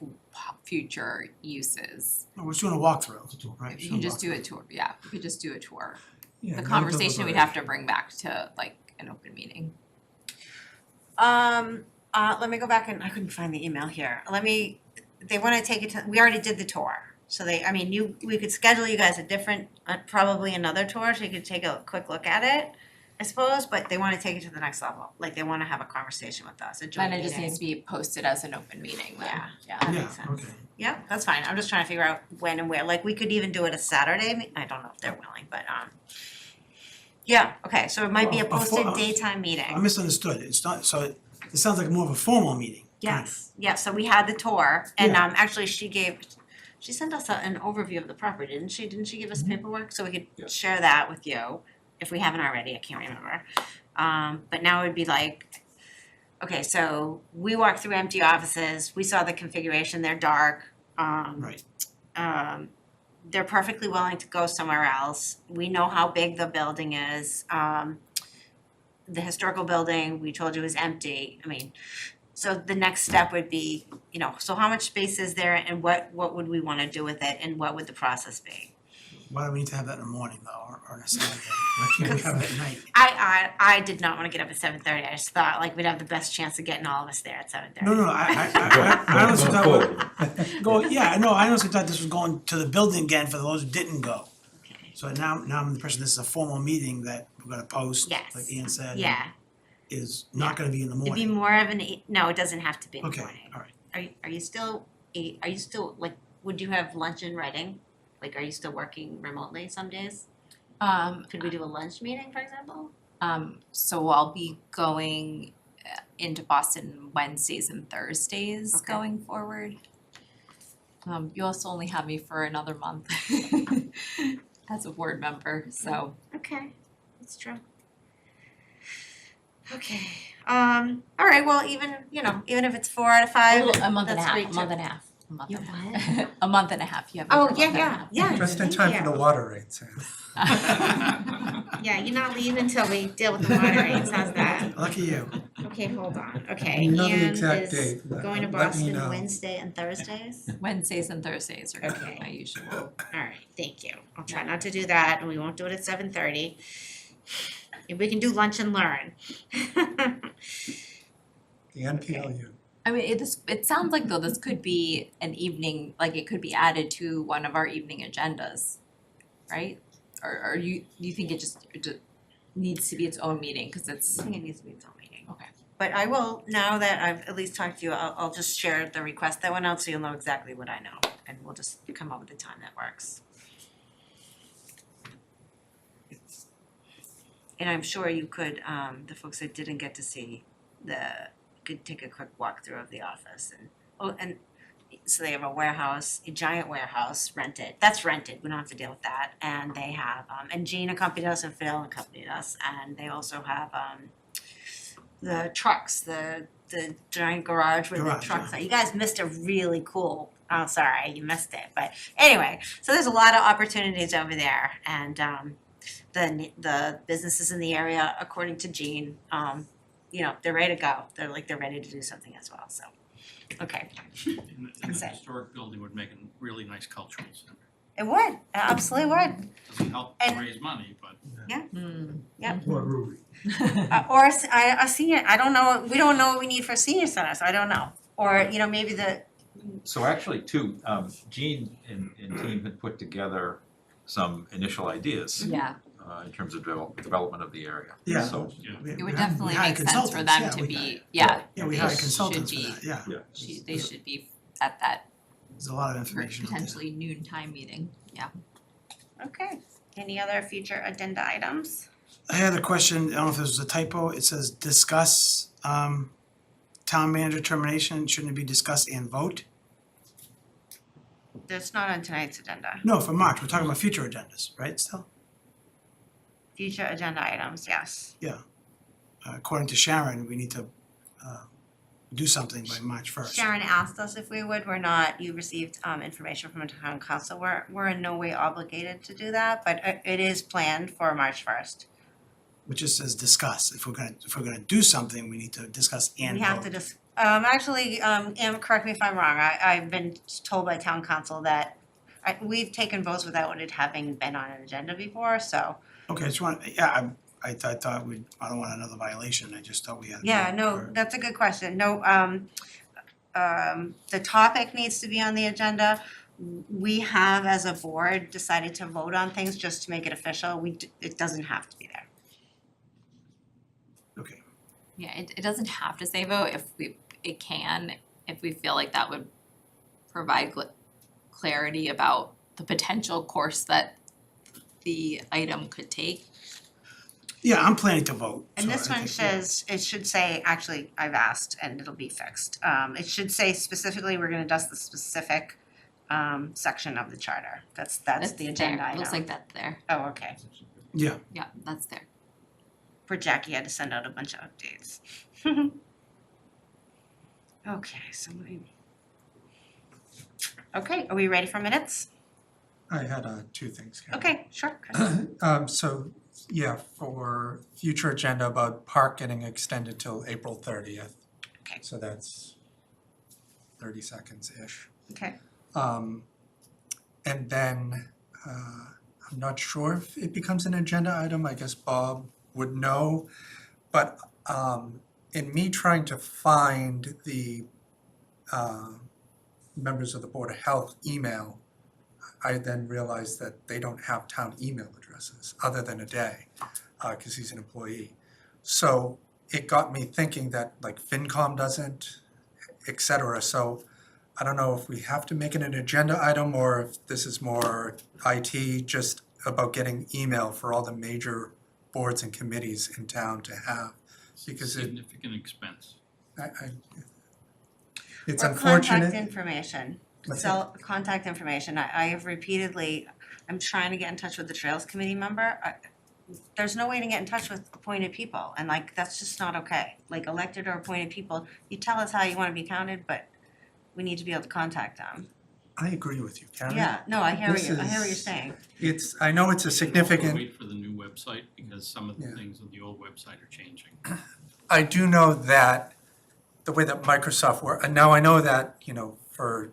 S18: future uses.
S4: No, we're just doing a walkthrough, right?
S18: If you could just do a tour, yeah, we could just do a tour.
S5: Yeah,
S18: The
S5: no
S18: conversation we'd have to bring back to like an open meeting.
S1: Let me go back and I couldn't find the email here. They wanna take it to, we already did the tour. So we could schedule you guys a different, probably another tour, so you could take a quick look at it, I suppose, but they wanna take it to the next level. Like, they wanna have a conversation with us, a joint
S18: Then it just
S1: meeting.
S18: needs to be posted as an open meeting then.
S1: Yeah, that makes sense.
S4: okay.
S1: Yeah, that's fine. I'm just trying to figure out when and where. Like, we could even do it a Saturday. I don't know if they're willing, but yeah, okay, so it might be a posted daytime meeting.
S4: I misunderstood, it's not, so it sounds like more of a formal meeting.
S1: Yes, yeah, so we had the tour and
S4: Yeah.
S1: actually she sent us an overview of the property, didn't she? Didn't she give us paperwork? So we could share that with you if we haven't already, I can't remember. But now it would be like, okay, so we walked through empty offices, we saw the configuration, they're dark.
S4: Right.
S1: They're perfectly willing to go somewhere else. We know how big the building is. The historical building, we told you is empty. I mean, so the next step would be, so how much space is there and what would we wanna do with it and what would the process be?
S4: Why do we need to have that in the morning though, or on a Saturday? Why can't we have it at night?
S1: I did not wanna get up at 7:30. I just thought like we'd have the best chance of getting all of us there at 7:30.
S4: No, I honestly thought, I honestly thought this was going to the building again for those who didn't go.
S1: Okay.
S4: So now I'm the impression this is a formal meeting that we're gonna post,
S1: Yes.
S4: like Ian said.
S1: Yeah,
S4: Is not gonna be in the
S1: it'd be
S4: morning.
S1: more of no, it doesn't have to be in the
S4: Okay,
S1: morning.
S4: all right.
S1: Are you still like, would you have lunch in Reading? Like, are you still working remotely some days? Could we do a lunch meeting, for example?
S18: So I'll be going into Boston Wednesdays and Thursdays
S1: Okay.
S18: going forward. You also only have me for another month as a board member, so.
S1: Okay, that's true. Okay, all right, well, even if it's 4 out of 5,
S18: A month and a
S1: that's
S18: half,
S1: great
S18: a
S1: too.
S18: month and a half, a month
S1: You
S18: and a
S1: what?
S18: half. A month and a half, you have me
S1: Oh,
S18: for a month and a half.
S1: yeah.
S5: Just in
S1: thank
S5: time for
S1: you.
S5: the water rates.
S1: Yeah, you're not leaving until we deal with the water rates, how's that?
S4: Lucky you.
S1: Okay, hold on, okay,
S5: Know the
S1: Ian
S5: exact
S1: is
S5: date, but
S1: going to
S5: let me
S1: Boston
S5: know.
S1: Wednesday and Thursdays?
S18: Wednesdays and Thursdays are
S1: Okay.
S18: my usual.
S1: Alright, thank you. I'll try not to do that and we won't do it at 7:30. If we can do lunch and learn.
S5: The NPLU.
S18: I mean, it sounds like though this could be an evening, like it could be added to one of our evening agendas, right? Or you think it just needs to be its own meeting, cause it's.
S1: I think it needs to be its own meeting.
S18: Okay.
S1: But I will, now that I've at least talked to you, I'll just share the request that went out so you'll know exactly what I know. And we'll just come up with a time that works. And I'm sure you could, the folks that didn't get to see could take a quick walkthrough of the office and so they have a warehouse, a giant warehouse rented, that's rented, we don't have to deal with that. And they have, and Jean accompanied us and Phil accompanied us, and they also have, the trucks, the giant garage where the
S4: Garage,
S1: trucks
S4: yeah.
S1: are. You guys missed a really cool, oh, sorry, you missed it, but anyway, so there's a lot of opportunities over there and, the businesses in the area, according to Jean, they're ready to go. They're ready to do something as well, so, okay.
S7: And the
S1: That's it.
S7: historic building would make a really nice cultural center.
S1: It would, it absolutely would.
S7: Doesn't help
S1: And-
S7: raise money, but
S1: Yep.
S6: Poor Ruby.
S1: Or a senior, I don't know, we don't know what we need for a senior center, so I don't know. Or, you know, maybe
S3: So actually too, Jean and team had put together some initial ideas
S18: Yeah,
S3: in terms of development of the area.
S4: Yeah.
S3: So,
S18: it would definitely make sense for them to be,
S4: Yeah,
S18: they
S4: we hired
S18: should
S4: consultants for
S18: be,
S4: that, yeah.
S18: they should be at that
S4: There's a lot of information out there.
S18: potentially noon time meeting, yeah.
S1: okay. Any other future agenda items?
S4: I had a question, I don't know if this was a typo, it says discuss, town manager termination, shouldn't it be discuss and vote?
S1: That's not on tonight's agenda.
S4: No, for March, we're talking about future agendas, right, still?
S1: Future agenda items, yes.
S4: According to Sharon, we need to, do something by March first.
S1: Sharon asked us if we would, we're not, you received information from a town council, we're in no way obligated to do that, but it is planned for March first.
S4: Which just says discuss, if we're gonna do something, we need to discuss and
S1: We
S4: vote.
S1: have to actually, Em, correct me if I'm wrong, I've been told by town council that we've taken votes without it having been on an agenda before, so.
S4: Okay, I thought I don't want another violation, I just thought we had.
S1: Yeah, no, that's a good question. No, the topic needs to be on the agenda. We have, as a board, decided to vote on things just to make it official. It doesn't have to be there.
S4: Okay,
S18: Yeah, it doesn't have to say vote if we feel like that would provide clarity about the potential course that the item could take.
S4: yeah, I'm planning to vote.
S1: And
S4: so
S1: this
S4: I
S1: one
S4: think, yeah.
S1: says, it should say, actually, I've asked and it'll be fixed. It should say specifically, we're gonna dust the specific section of the charter. That's the agenda
S18: there.
S1: item.
S18: Looks like that's there.
S1: Oh, okay.
S4: Yeah,
S18: Yeah, that's there.
S1: For Jackie had to send out a bunch of updates. Okay, so okay, are we ready for minutes?
S5: I had two things, Karen.
S1: Okay, sure.
S5: So, yeah, for future agenda about park getting extended till April 30th.
S1: Okay.
S5: So that's 30 seconds-ish.
S1: Okay.
S5: And then, I'm not sure if it becomes an agenda item, I guess Bob would know. But in me trying to find the members of the Board of Health email, I then realized that they don't have town email addresses other than a day, because he's an employee. So it got me thinking that like FinCom doesn't, et cetera. So I don't know if we have to make it an agenda item or if this is more IT, just about getting email for all the major boards and committees in town to have. Because
S7: significant expense.
S5: It's
S1: Or
S5: unfortunate.
S1: contact information,
S5: What's
S1: contact information, I have repeatedly, I'm trying to get in touch with the Trails Committee member. There's no way to get in touch with appointed people, and like, that's just not okay. Like elected or appointed people, you tell us how you wanna be counted, but we need to be able to contact them.
S5: I agree with you, Karen.
S1: Yeah, no, I hear
S5: This
S1: you, I hear what you're
S5: is-
S1: saying.
S5: I know it's a significant.
S7: Wait for the new website because some of the things on the old website are changing.
S5: I do know that the way that Microsoft works, and now I know that, for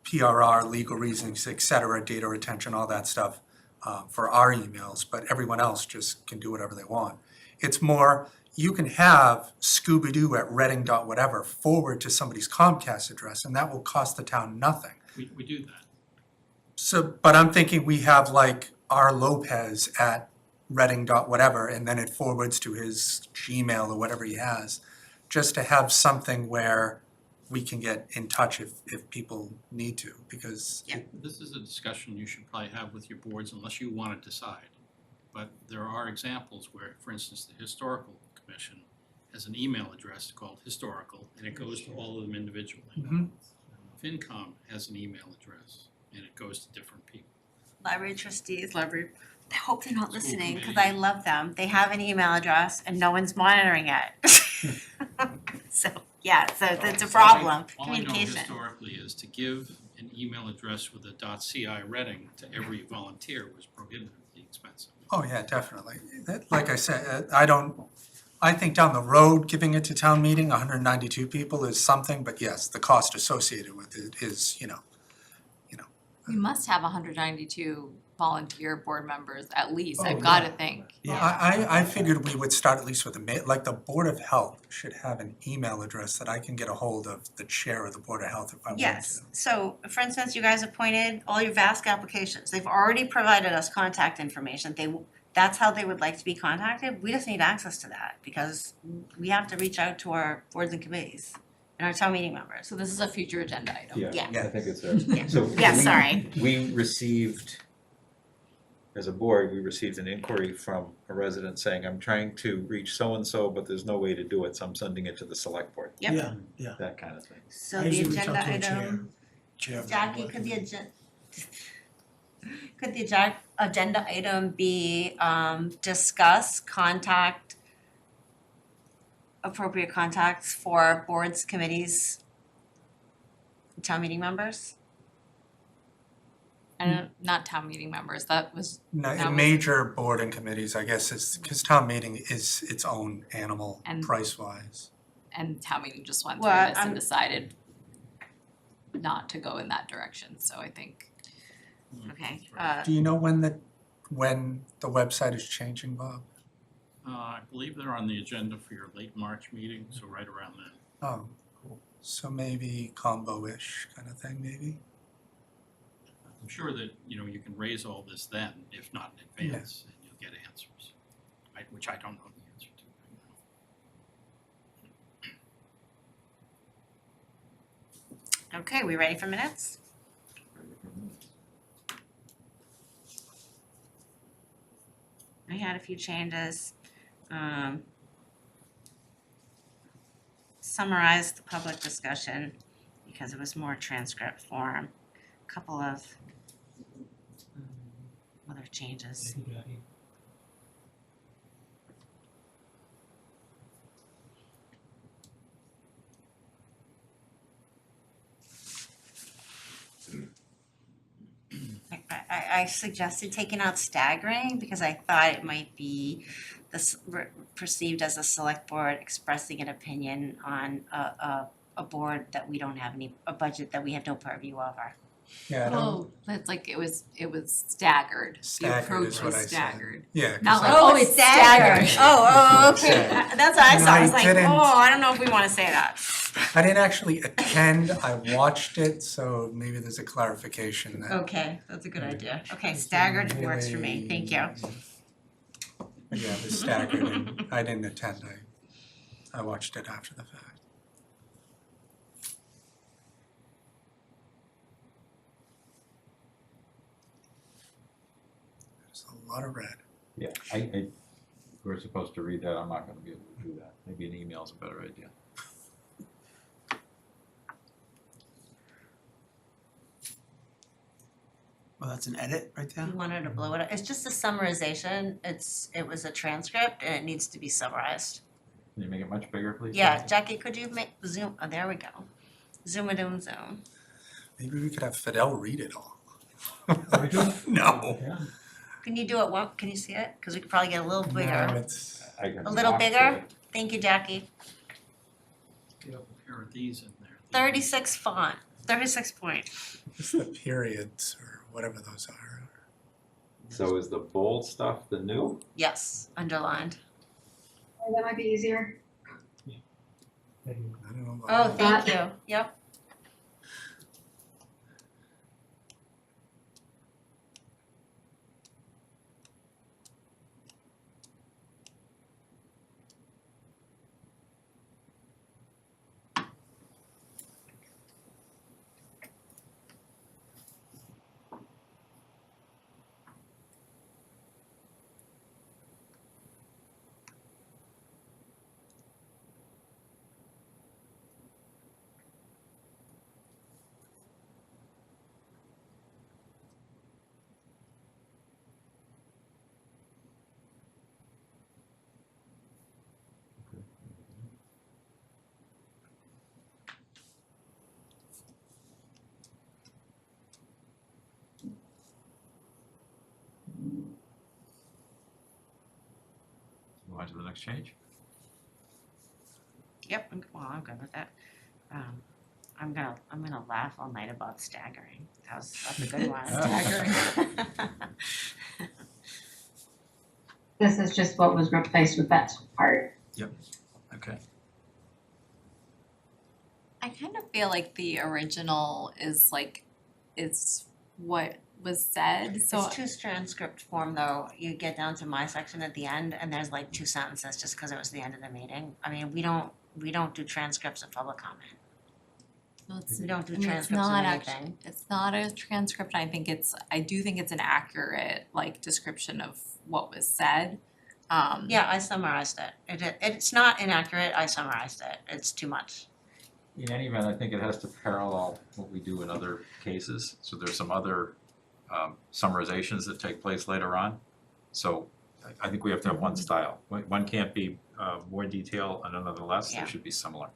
S5: PRR, legal reasons, et cetera, data retention, all that stuff, for our emails, but everyone else just can do whatever they want. It's more, you can have Scooby-Doo at Reading dot whatever forward to somebody's Comcast address, and that will cost the town nothing.
S7: We do that.
S5: So, but I'm thinking we have like R. Lopez at Reading dot whatever, and then it forwards to his Gmail or whatever he has, just to have something where we can get in touch if people need to, because.
S7: This is a discussion you should probably have with your boards unless you want to decide. But there are examples where, for instance, the Historical Commission has an email address called Historical, and it goes to all of them individually.
S5: Mhm.
S7: FinCom has an email address, and it goes to different people.
S1: Library trustees, I hope they're not listening, cause I love them, they have an email address and no one's monitoring it. So, yeah, so that's a problem,
S7: All I know
S1: communication.
S7: historically is to give an email address with a .ci Reading to every volunteer was prohibitively expensive.
S5: Oh, yeah, definitely. Like I said, I think down the road, giving it to town meeting, 192 people is something, but yes, the cost associated with it is,
S18: We must have 192 volunteer board members at least,
S5: Oh,
S18: I've gotta
S5: yeah.
S18: think.
S5: I figured we would start at least with like the Board of Health should have an email address that I can get a hold of the chair of the Board of Health if I want to.
S1: Yes, so for instance, you guys appointed all your VASC applications, they've already provided us contact information, that's how they would like to be contacted, we just need access to that, because we have to reach out to our boards and committees and our town meeting members.
S18: So this is a future agenda item.
S1: Yeah.
S3: I think it's there.
S1: Yeah.
S3: So
S1: Yeah,
S3: we-
S1: sorry.
S3: We received, as a board, we received an inquiry from a resident saying, I'm trying to reach so-and-so, but there's no way to do it, so I'm sending it to the select board.
S1: Yep.
S4: Yeah, yeah.
S3: That kind of thing.
S1: So
S4: I
S1: the
S4: usually reach out
S1: agenda
S4: to a
S1: item,
S4: chair of the
S1: Jackie,
S4: board.
S1: could the agenda item be discuss contact appropriate contacts for boards, committees, town meeting members?
S18: And not town meeting members, that was,
S5: No,
S18: that
S5: in
S18: was-
S5: major board and committees, I guess it's, because town meeting is its own animal
S18: And-
S5: price-wise.
S18: and town meeting just went through
S1: Well,
S18: this and decided not to go in that direction, so I think.
S1: Okay,
S5: Do you know when the website is changing, Bob?
S7: I believe they're on the agenda for your late March meeting, so right around then.
S5: Oh, cool. So maybe combo-ish kind of thing, maybe?
S7: I'm sure that, you can raise all this then, if not in advance, and you'll get answers, which I don't know the answer to right now.
S1: okay, we ready for minutes? I had a few changes. Summarized the public discussion because it was more transcript form. Couple of other changes. I suggested taking out staggering because I thought it might be perceived as a select board expressing an opinion on a board that we don't have a budget that we have no purview over.
S5: Yeah, I don't,
S18: Oh, that's like, it was staggered, the
S5: Staggered
S18: approach
S5: is what
S18: was
S5: I said.
S18: staggered.
S5: Yeah, 'cause
S18: Not
S5: I-
S18: like, oh, it's staggered.
S1: Okay, that's what I
S5: And
S1: saw, I
S5: I
S1: was like,
S5: didn't-
S1: oh, I don't know if we wanna say that.
S5: I didn't actually attend, I watched it, so maybe there's a clarification that.
S1: Okay, that's a good idea. Okay, staggered works for me, thank you.
S5: But yeah, it was staggered and I didn't attend, I watched it after the fact. There's a lot of red.
S3: Yeah, we're supposed to read that, I'm not gonna be able to do that. Maybe an email's a better idea.
S4: Well, that's an edit right there.
S1: You wanted to blow it up, it's just a summarization, it was a transcript and it needs to be summarized.
S3: Can you make it much bigger, please?
S1: Yeah, Jackie, could you zoom, oh, there we go. Zoom.
S5: Maybe we could have Fidel read it all. No.
S1: Can you do it can you see it? Cause we could probably get a little
S5: No,
S1: bigger,
S5: it's,
S3: I can
S1: a little
S3: walk through
S1: bigger.
S3: it.
S1: Thank you, Jackie.
S7: Get a pair of these in there.
S1: 36 font, 36 point.
S5: it's the periods or whatever those are.
S3: So is the bold stuff the new?
S1: Yes, underlined.
S13: Oh, that might be easier.
S5: I don't know.
S1: Oh,
S5: about
S1: thank you, yep.
S3: Move on to the next change.
S1: Yep, I'm good with that.
S19: I'm gonna laugh all night about staggering. That's a good one.
S9: This is just what was replaced with that part.
S3: Okay.
S18: I kind of feel like the original is what was said, so.
S19: It's two transcript form though. You get down to my section at the end and there's like 2 sentences just because it was the end of the meeting. I mean, we don't do transcripts of public comment.
S18: Well, it's,
S19: We don't do
S18: I mean, it's
S19: transcripts of
S18: not
S19: anything.
S18: it's not a transcript, I do think it's an accurate, like, description of what was said.
S19: Yeah, I summarized it. It's not inaccurate, I summarized it. It's too much.
S3: In any event, I think it has to parallel what we do in other cases, so there's some other summarizations that take place later on. So I think we have to have one style. One can't be more detail and another less,
S19: Yeah.
S3: they should be similar.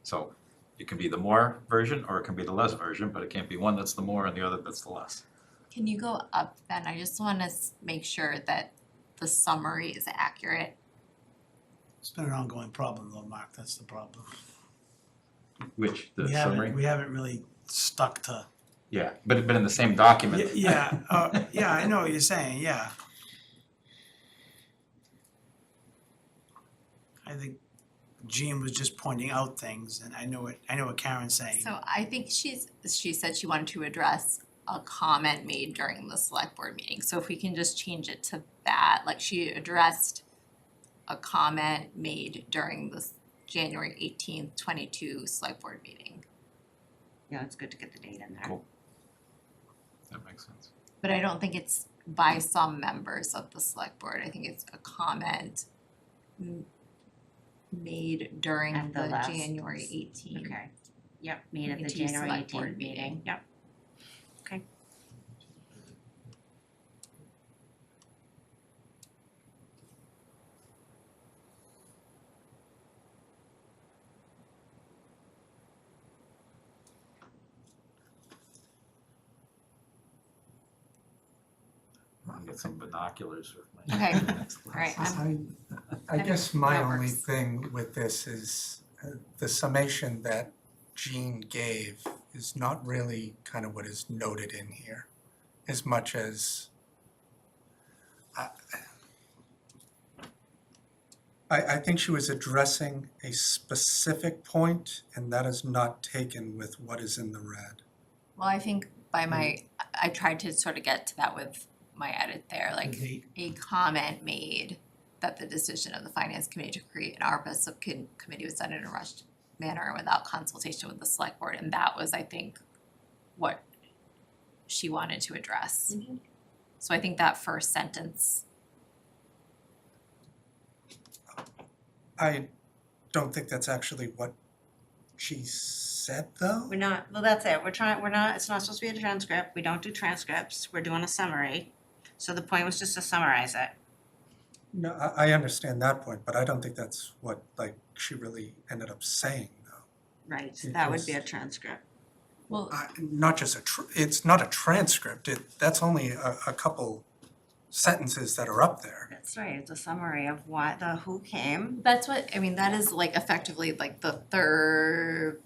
S3: So it can be the more version or it can be the less version, but it can't be one that's the more and the other that's the less.
S18: Can you go up then? I just wanna make sure that the summary is accurate.
S4: It's been an ongoing problem though, Mark, that's the problem.
S3: Which, the
S4: We
S3: summary?
S4: haven't really stuck to.
S3: Yeah, but in the same document.
S4: Yeah, I know what you're saying, yeah. I think Jean was just pointing out things and I know what Karen's saying.
S18: So I think she said she wanted to address a comment made during the select board meeting, so if we can just change it to that, like she addressed a comment made during the January 18th, 22 select board meeting.
S19: Yeah, it's good to get the date in there.
S3: Cool. That makes sense.
S18: But I don't think it's by some members of the select board, I think it's a comment made during
S19: At the
S18: the
S19: last-
S18: January 18th.
S19: Okay. Yep, made at the
S18: 22
S19: January
S18: select board
S19: 18th meeting. Yep. Okay.
S3: I'll get some binoculars with my.
S18: Okay.
S3: next class.
S18: Alright,
S5: I guess my
S18: that
S5: only
S18: works.
S5: thing with this is the summation that Jean gave is not really kind of what is noted in here, as much as I think she was addressing a specific point, and that is not taken with what is in the red.
S18: Well, I think I tried to sort of get to that with my edit there, like
S4: The-
S18: a comment made that the decision of the finance committee to create an ARPA subcommittee was done in a rushed manner without consultation with the select board, and that was, I think, what she wanted to address. So I think that first sentence,
S5: I don't think that's actually what she said, though.
S19: We're not, well, that's it. It's not supposed to be a transcript. We don't do transcripts. We're doing a summary. So the point was just to summarize it.
S5: No, I understand that point, but I don't think that's what, like, she really ended up saying, though.
S19: Right, so that would be a transcript.
S18: well,
S5: Not just it's not a transcript, that's only a couple sentences that are up there.
S19: That's right. It's a summary of who came.
S18: that's what, I mean, that is like effectively like the third.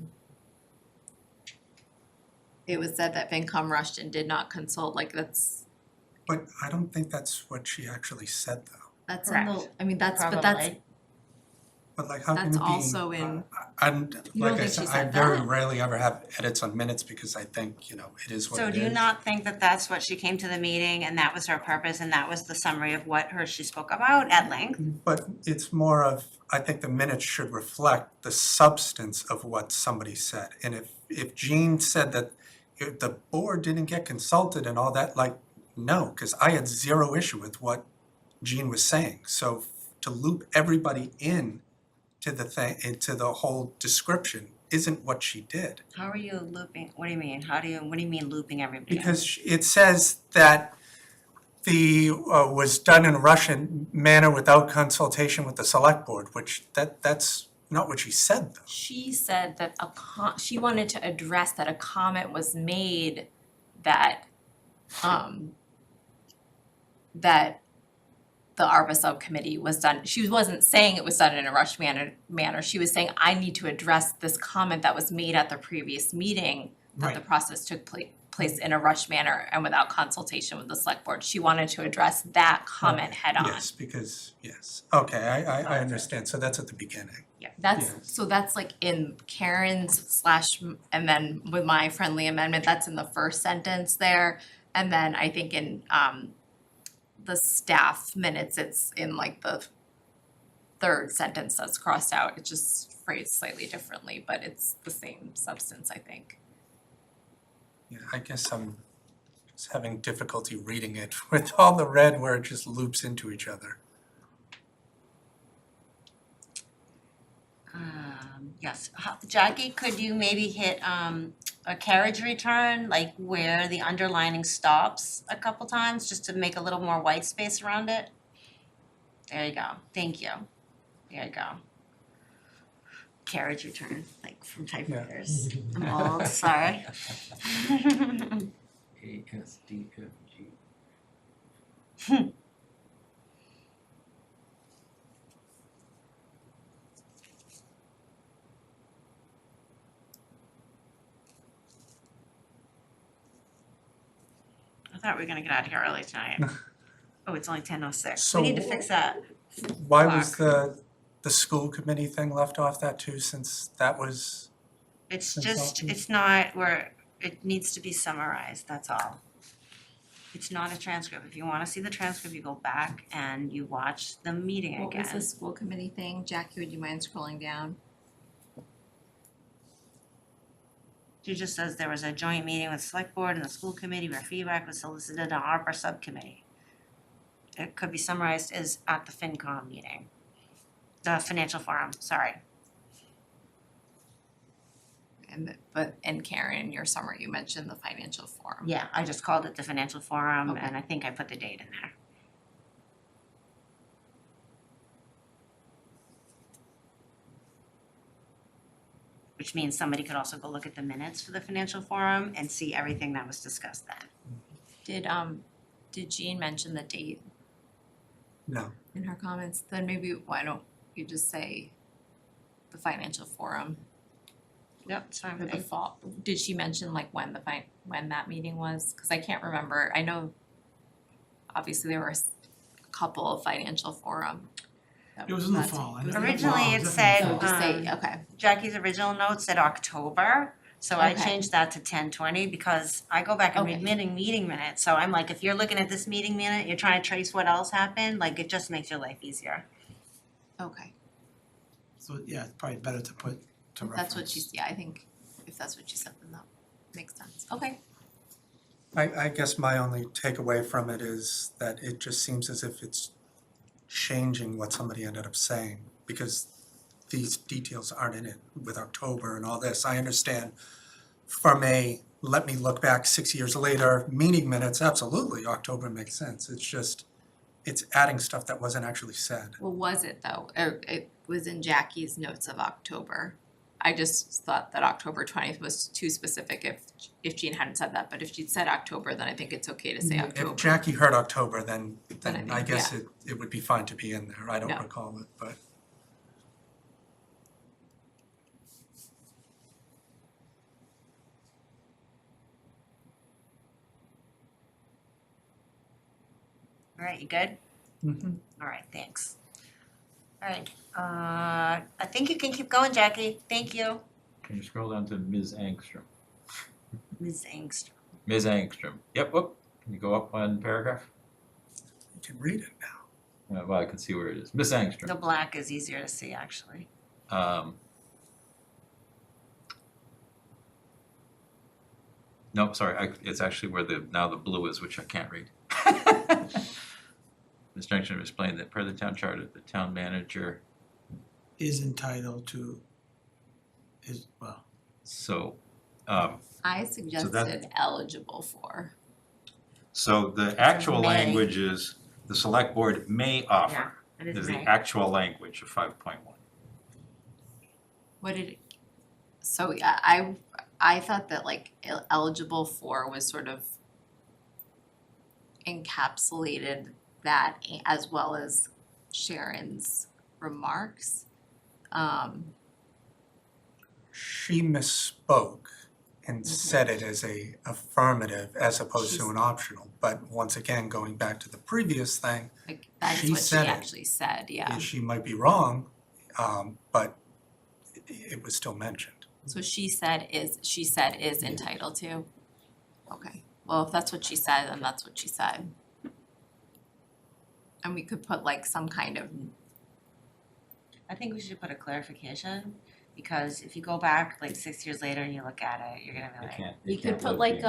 S18: It was said that FinCom rushed and did not consult, like that's
S5: But I don't think that's what she actually said, though.
S18: in the,
S19: Correct.
S18: I mean, that's, but that's,
S19: Probably.
S5: But like, how can it
S18: that's
S5: be?
S18: also in,
S5: And
S18: You don't
S5: like I
S18: think she
S5: said, I
S18: said
S5: very
S18: that?
S5: rarely ever have edits on minutes because I think, it is what
S19: So
S5: it
S19: do you
S5: is.
S19: not think that that's what she came to the meeting and that was her purpose and that was the summary of what she spoke about at length?
S5: But it's more of, I think the minutes should reflect the substance of what somebody said. And if Jean said that if the board didn't get consulted and all that, like, no, because I had zero issue with what Jean was saying. So to loop everybody in to the thing, into the whole description isn't what she did.
S19: How are you looping? What do you mean? What do you mean looping everybody?
S5: Because it says that the was done in a Russian manner without consultation with the select board, which that's not what she said, though.
S18: she said that she wanted to address that a comment was made that, that the ARPA subcommittee was done, she wasn't saying it was done in a rushed manner, she was saying, I need to address this comment that was made at the previous meeting, that the
S4: Right.
S18: process took place in a rushed manner and without consultation with the select board. She wanted to address that comment head on.
S5: Yes, because, yes, okay, I understand, so that's at the beginning.
S18: Yeah, so that's like in Karen's / and then with my friendly amendment, that's in the first sentence there. And then I think in the staff minutes, it's in like the third sentence that's crossed out. It's just phrased slightly differently, but it's the same substance, I think.
S5: Yeah, I guess I'm just having difficulty reading it with all the red where it just loops into each other.
S19: Yes, Jackie, could you maybe hit a carriage return, like where the underlining stops a couple times, just to make a little more white space around it? There you go, thank you. There you go. Carriage return, like from typewriters. I'm old, sorry.
S3: A, S, D, F, G.
S19: I thought we were gonna get out of here early tonight. Oh, it's only 10:06.
S5: So
S19: We need to fix that.
S5: Why was the school committee thing left off that too, since that was?
S19: It's
S5: Since
S19: just,
S5: all-
S19: it's not where, it needs to be summarized, that's all. It's not a transcript. If you wanna see the transcript, you go back and you watch the meeting again.
S18: What was the school committee thing? Jackie, would you mind scrolling down?
S19: She just says there was a joint meeting with select board and the school committee where feedback was solicited on ARPA subcommittee. It could be summarized as at the FinCom meeting. The financial forum, sorry.
S18: And Karen, in your summary, you mentioned the financial forum.
S19: Yeah, I just called it the financial forum
S18: Okay.
S19: and I think I put the date in there. Which means somebody could also go look at the minutes for the financial forum and see everything that was discussed then.
S18: Did Jean mention the date
S5: No.
S18: in her comments? Then maybe why don't you just say the financial forum?
S19: Yep, it's fine
S18: For
S19: with
S18: the
S19: me.
S18: fall, did she mention like when when that meeting was? Cause I can't remember, I know obviously there were a couple of financial forum.
S6: It was in the fall. I know-
S19: Originally
S6: Wow,
S19: it
S6: definitely
S19: said,
S6: fall.
S18: So just say, okay,
S19: Jackie's original note said October, so I
S18: Okay.
S19: changed that to 10/20 because I go back and read
S18: Okay.
S19: meeting minutes, so I'm like, if you're looking at this meeting minute, you're trying to trace what else happened, like it just makes your life easier.
S18: okay,
S4: So, yeah, it's probably better to put to
S18: if
S4: reference.
S18: that's what she's, yeah, I think if that's what she said, then that makes sense, okay.
S5: I guess my only takeaway from it is that it just seems as if it's changing what somebody ended up saying, because these details aren't in it with October and all this. I understand from a, let me look back 6 years later, meeting minutes, absolutely, October makes sense. It's just, it's adding stuff that wasn't actually said.
S18: Well, was it though, or it was in Jackie's notes of October? I just thought that October 20th was too specific if Jean hadn't said that, but if she'd said October, then I think it's okay to say October.
S5: If Jackie heard October, then
S18: Then I
S5: I
S18: think,
S5: guess it would be fine to be in there. I don't
S18: Yeah.
S5: recall it, but.
S19: Alright, you good?
S5: Mhm.
S19: Alright, thanks. Alright, I think you can keep going, Jackie, thank you.
S3: Can you scroll down to Ms. Angstrom?
S19: Ms. Angstrom.
S3: Ms. Angstrom, yep, whoop, can you go up one paragraph?
S5: You can read it now.
S3: Well, I can see where it is, Ms. Angstrom.
S19: The black is easier to see, actually.
S3: Nope, sorry, it's actually where now the blue is, which I can't read. Ms. Angstrom explained that per the town charter, the town manager,
S4: Is entitled to, well,
S3: so,
S18: I suggested eligible for.
S3: so the actual
S19: May.
S3: language is, the select board may offer,
S19: Yeah, it is
S3: is the
S19: May.
S3: actual language of 5.1.
S18: What did it, so yeah, I thought that like eligible for was sort of encapsulated that as well as Sharon's remarks.
S5: She misspoke and said it as a affirmative as opposed to an optional. But once again, going back to the previous thing,
S18: Like, that's
S5: She
S18: what she
S5: said it.
S18: actually said, yeah.
S5: she might be wrong, but it was still mentioned.
S18: So she said is entitled to? Okay, well, if that's what she said, then that's what she said. And we could put like some kind of,
S19: I think we should put a clarification, because if you go back like 6 years later and you look at it, you're gonna be like.
S18: you could put like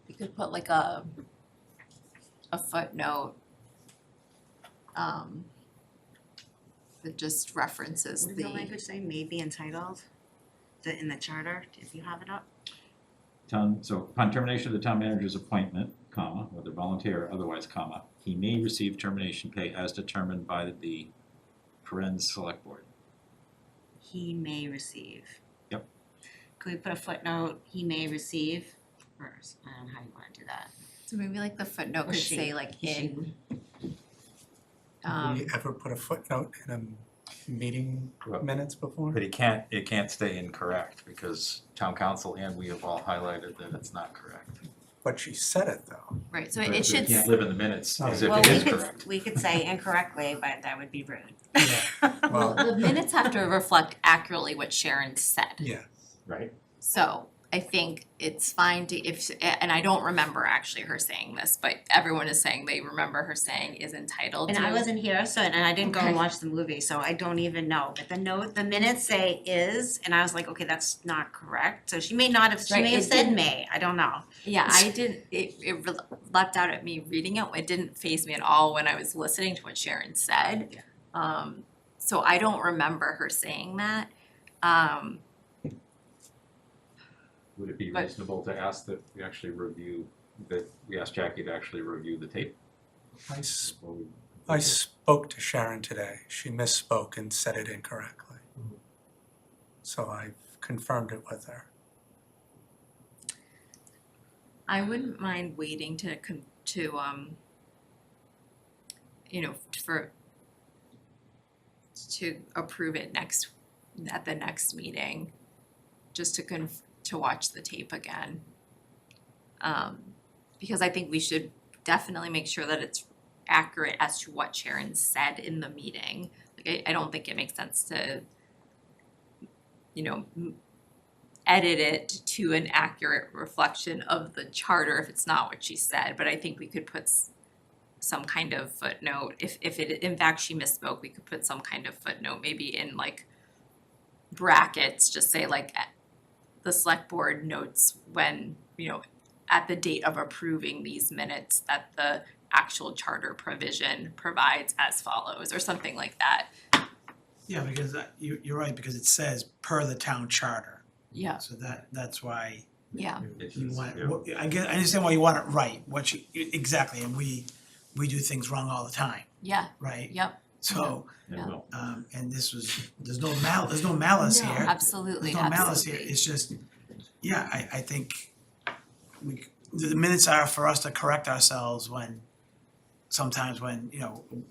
S18: you could put like a footnote that just references
S19: What does the
S18: the,
S19: language say, may be entitled, in the charter, if you have it up?
S3: So upon termination of the town manager's appointment, comma, whether voluntary or otherwise, comma, he may receive termination pay as determined by the select board.
S19: He may receive.
S3: Yep.
S19: Could we put a footnote, he may receive, or, I don't know how you wanna do that.
S18: so maybe like the footnote
S19: Or
S18: could
S19: she.
S18: say like
S19: He, she.
S18: in.
S5: Have we ever put a footnote in a meeting minutes before?
S3: But it can't stay incorrect because town council and we have all highlighted that it's not correct.
S5: But she said it though.
S18: Right, so
S3: But
S18: it should.
S3: It can't live in the minutes as if
S19: Well,
S3: it is correct.
S19: we could say incorrectly, but that would be rude.
S18: Well, the minutes have to reflect accurately what Sharon said.
S5: Yeah.
S3: Right?
S18: So I think it's fine to, and I don't remember actually her saying this, but everyone is saying they remember her saying is entitled to.
S19: And I wasn't here, so, and I didn't go and
S18: Okay.
S19: watch the movie, so I don't even know, but the minutes say is, and I was like, okay, that's not correct, so she may not have, she
S18: Right,
S19: may have
S18: it
S19: said
S18: didn't-
S19: may, I don't know.
S18: Yeah, I didn't, leapt out at me reading it, it didn't faze me at all when I was listening to what Sharon said. So I don't remember her saying that.
S3: Would it be
S18: But-
S3: reasonable to ask that we actually we ask Jackie to actually review the tape?
S5: I spoke to Sharon today. She misspoke and said it incorrectly. So I've confirmed it with her.
S18: I wouldn't mind waiting to approve it at the next meeting, just to watch the tape again. Because I think we should definitely make sure that it's accurate as to what Sharon said in the meeting. Like, I don't think it makes sense to, edit it to an accurate reflection of the charter if it's not what she said, but I think we could put some kind of footnote, if it, in fact, she misspoke, we could put some kind of footnote, maybe in like brackets, just say like, the select board notes when, at the date of approving these minutes, that the actual charter provision provides as follows, or something like that.
S4: Yeah, because you're right, because it says per the town charter.
S18: Yeah.
S4: So that's why
S18: Yeah.
S4: you want, I understand why you want it right, exactly, and we do things wrong all the time,
S18: Yeah.
S4: right?
S18: Yep.
S4: So,
S18: Yeah.
S4: and there's no malice
S18: No,
S4: here.
S18: absolutely,
S4: There's no malice here,
S18: absolutely.
S4: it's just, yeah, I think the minutes are for us to correct ourselves sometimes when,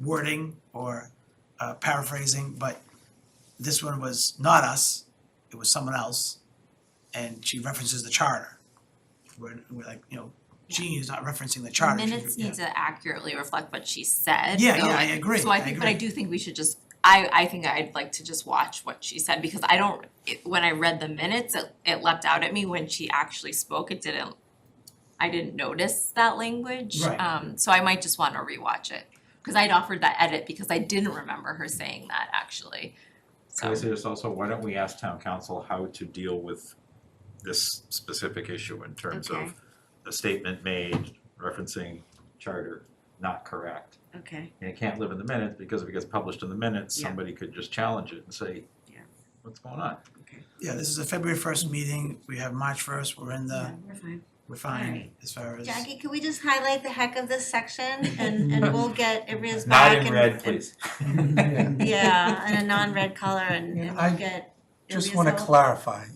S4: wording or paraphrasing, but this one was not us, it was someone else, and she references the charter. We're like, Jean is not referencing the charter. She's-
S18: Minutes
S4: yeah.
S18: need to accurately reflect what she said.
S4: Yeah,
S18: so
S4: yeah, I agree,
S18: So I
S4: I
S18: think, but I
S4: agree.
S18: do think we should just, I think I'd like to just watch what she said, because when I read the minutes, it leapt out at me when she actually spoke, I didn't notice that language.
S4: Right.
S18: So I might just wanna rewatch it, cause I'd offered that edit because I didn't remember her saying that actually.
S3: Can I say this also, why don't we ask town council how to deal with this specific issue in terms
S19: Okay.
S3: of a statement made referencing charter not correct?
S19: Okay.
S3: And it can't live in the minutes, because if it gets published in the minutes,
S19: Yeah.
S3: somebody could just challenge it and say,
S19: Yeah.
S3: what's going on?
S4: Yeah, this is a February 1st meeting, we have March 1st, we're
S19: We're
S4: we're
S19: fine.
S4: fine
S19: Alright.
S4: as far as.
S19: Jackie, could we just highlight the heck of this section and we'll get areas
S3: Not
S19: back
S3: in
S19: and.
S3: red, please.
S19: Yeah, in a non-red color and
S5: I
S19: we'll get
S5: Just
S19: areas
S5: wanna
S19: out.
S5: clarify,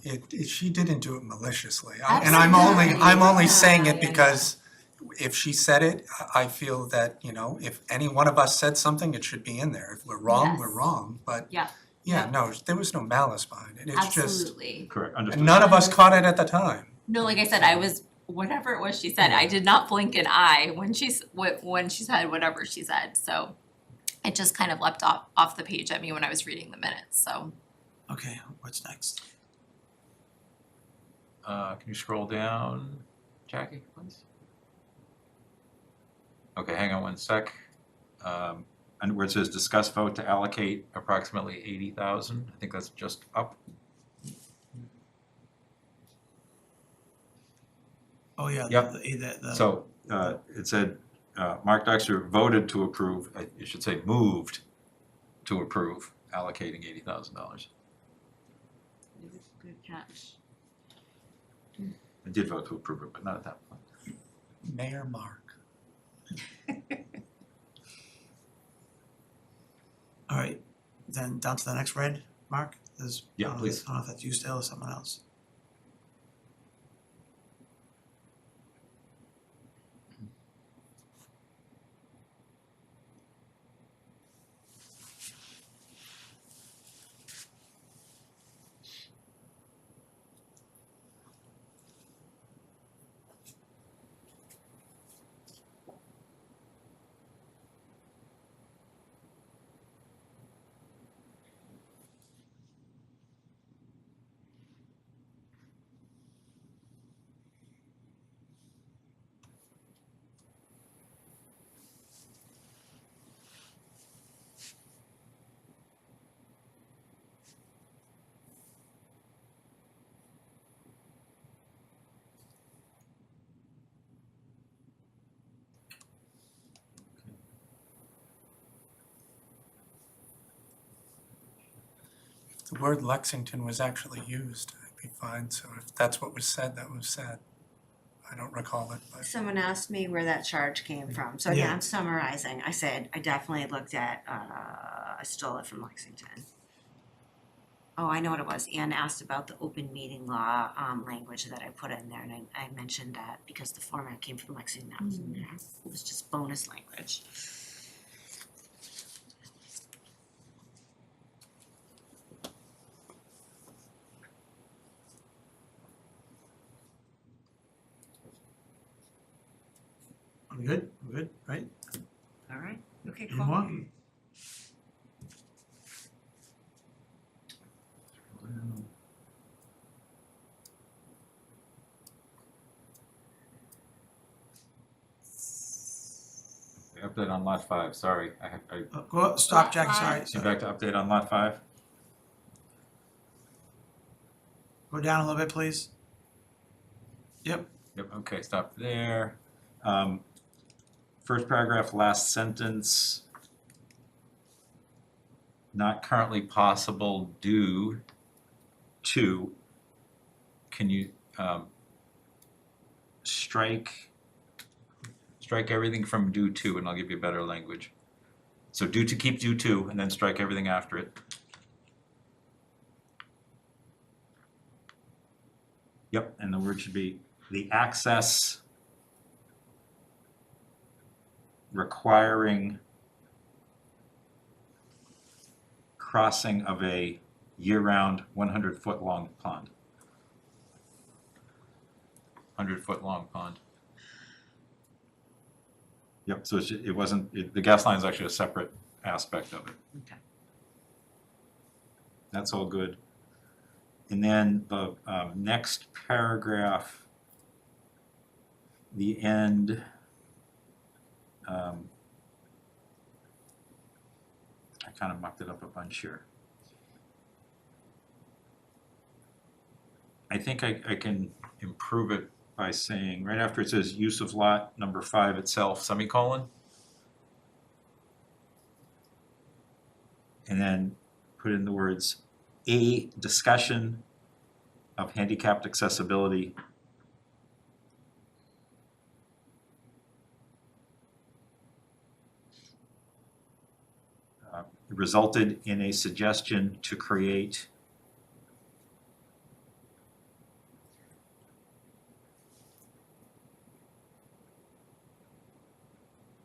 S5: she didn't do it maliciously. And I'm only saying it because if she said it, I feel that, you know, if any one of us said something, it should be in there. If we're wrong, we're
S18: Yes.
S5: wrong, but
S18: Yeah,
S5: yeah, no, there was no malice behind it. It's just,
S18: absolutely.
S3: Correct,
S5: and
S3: understood.
S5: none of us caught it at the time.
S18: No, like I said, I was, whatever it was she said, I did not blink an eye when she said whatever she said, so it just kind of leapt off the page at me when I was reading the minutes, so.
S4: Okay, what's next?
S3: Can you scroll down, Jackie, please? Okay, hang on one sec. And where it says discuss vote to allocate approximately 80,000, I think that's just up.
S4: Oh, yeah,
S3: Yep.
S4: the.
S3: So, it said, Mark Dexter voted to approve, you should say moved to approve allocating $80,000.
S18: Good catch.
S3: I did vote to approve it, but not at that point.
S5: Mayor Mark.
S4: All right, then down to the next red, Mark, there's.
S3: Yeah,
S4: I don't know if
S3: please.
S4: I don't know if that's you still or someone else.
S5: The word Lexington was actually used, I'd be fine, so if that's what was said, that was said. I don't recall it, but.
S19: Someone asked me where that charge came from, so
S4: Yeah.
S19: yeah, I'm summarizing, I said, I definitely looked at, I stole it from Lexington. Oh, I know what it was, Ann asked about the open meeting law, language that I put in there, and I mentioned that because the format came from Lexington, that was in there, it was just bonus language.
S4: I'm good, we're good, right?
S19: All right, okay,
S4: Any
S19: cool.
S4: more?
S3: Update on lot 5, sorry,
S4: Go up, stop, Jackie, sorry,
S3: you
S4: sorry.
S3: back to update on lot 5?
S4: Go down a little bit, please. Yep,
S3: Yep, okay, stop there. First paragraph, last sentence. Not currently possible due to, can you strike everything from due to, and I'll give you better language. So due to, keep due to, and then strike everything after it. Yep, and the word should be the access requiring crossing of a year-round 100-foot long pond. 100-foot long pond. Yep, so it wasn't, the gas line is actually a separate aspect of it.
S19: Okay.
S3: That's all good. And then the next paragraph, the end, I kind of mucked it up a bunch here. I think I can improve it by saying, right after it says use of lot number 5 itself, semicolon. And then put in the words, a discussion of handicapped accessibility resulted in a suggestion to create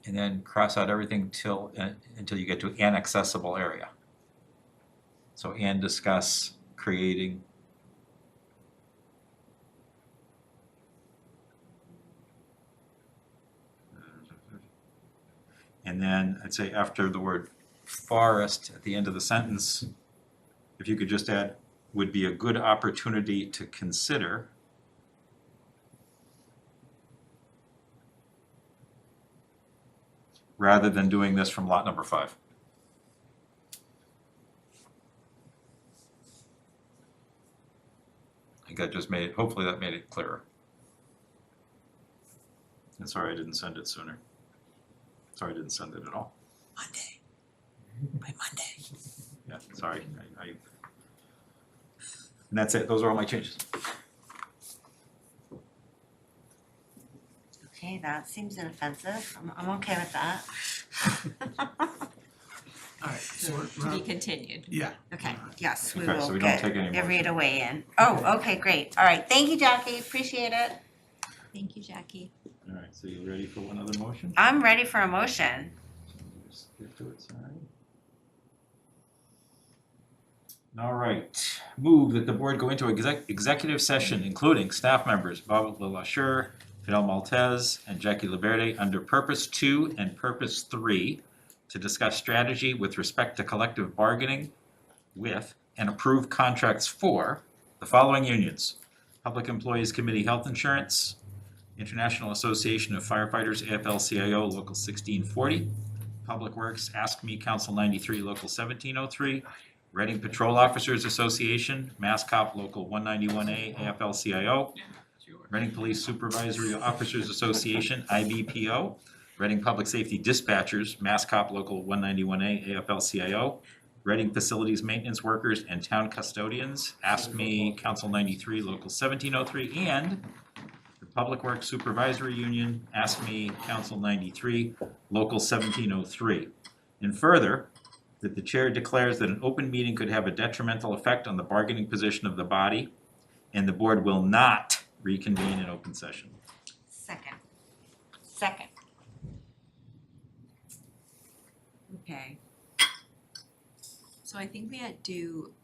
S3: And then cross out everything until you get to an accessible area. So and discuss creating. And then I'd say after the word forest at the end of the sentence, if you could just add, would be a good opportunity to consider rather than doing this from lot number 5. I think that just made, hopefully that made it clearer. And sorry I didn't send it sooner. Sorry I didn't send it at all.
S11: Monday. By Monday.
S3: Yeah, sorry, I and that's it, those are all my changes.
S19: Okay, that seems inoffensive. I'm okay with that.
S4: Alright, so
S18: To be continued.
S4: yeah.
S19: Okay, yes, we
S3: Okay, so
S19: will
S3: we don't
S19: get
S3: take any
S19: Rita weigh in. Oh, okay, great. All right, thank you, Jackie, appreciate it.
S18: Thank you, Jackie.
S3: All right, so you ready for one other motion?
S19: I'm ready for a motion.
S3: Just get to it, sorry. All right, move that the board go into executive session, including staff members Bob LaLacheur, Fidel Maltese, and Jackie Laverde under Purpose 2 and Purpose 3 to discuss strategy with respect to collective bargaining with and approve contracts for the following unions: Public Employees Committee Health Insurance, International Association of Firefighters, AFL-CIO, Local 1640, Public Works, Ask Me, Council 93, Local 1703, Reading Patrol Officers Association, Mass Cop, Local 191A, AFL-CIO, Reading Police Supervisory Officers Association, IBPO, Reading Public Safety Dispatchers, Mass Cop, Local 191A, AFL-CIO, Reading Facilities Maintenance Workers and Town Custodians, Ask Me, Council 93, Local 1703, and the Public Works Supervisory Union, Ask Me, Council 93, Local 1703. And further, that the chair declares that an open meeting could have a detrimental effect on the bargaining position of the body, and the board will not reconvene in open session.
S19: Second. Okay.
S18: So I think we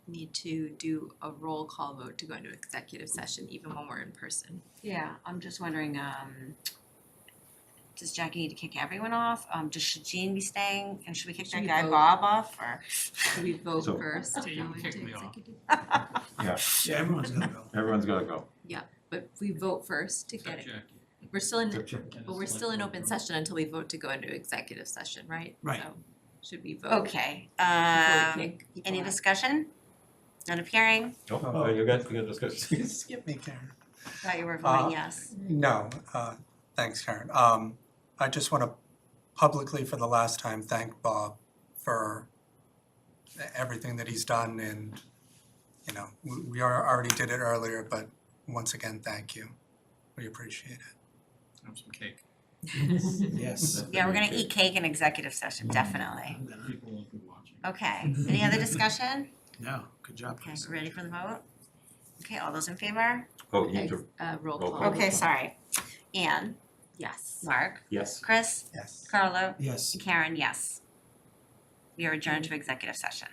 S18: need to do a roll call vote to go into executive session even when we're in person.
S19: Yeah, I'm just wondering, does Jackie need to kick everyone off? Should Jean be staying? And should we kick
S18: Should
S19: that
S18: we
S19: guy
S18: vote?
S19: Bob off or?
S18: Should we vote
S3: So-
S18: first to
S7: Yeah,
S18: go
S7: you can
S18: into
S7: kick me off.
S18: executive?
S3: Yeah,
S4: Yeah, everyone's gonna go.
S3: everyone's gotta go.
S18: Yeah, but we vote first to get
S7: Except
S18: it.
S7: Jackie.
S18: We're still in,
S3: Except Jackie.
S18: but we're still in open session until we vote to go into executive session, right?
S4: Right.
S18: So should we vote?
S19: Okay,
S18: Before we kick people
S19: any
S18: out?
S19: discussion? None appearing?
S3: Oh, you got discussion.
S5: Skip me, Karen.
S19: Thought you were voting yes.
S5: No, thanks, Karen. I just want to publicly, for the last time, thank Bob for everything that he's done, and, you know, we already did it earlier, but once again, thank you. We appreciate it.
S7: Have some cake.
S4: Yes.
S19: Yeah, we're gonna eat cake in executive session, definitely.
S7: People will be watching.
S19: Okay, any other discussion?
S4: No, good job.
S19: Okay, we're ready for the vote? Okay, all those in favor?
S3: Oh, you need to,
S18: Roll
S3: Roll
S18: call.
S3: call.
S19: Okay, sorry. Anne,
S18: Yes.
S19: Mark,
S3: yes.
S19: Chris,
S5: Yes.
S19: Carlo,
S4: Yes.
S19: and Karen, yes. We are adjourned to executive session.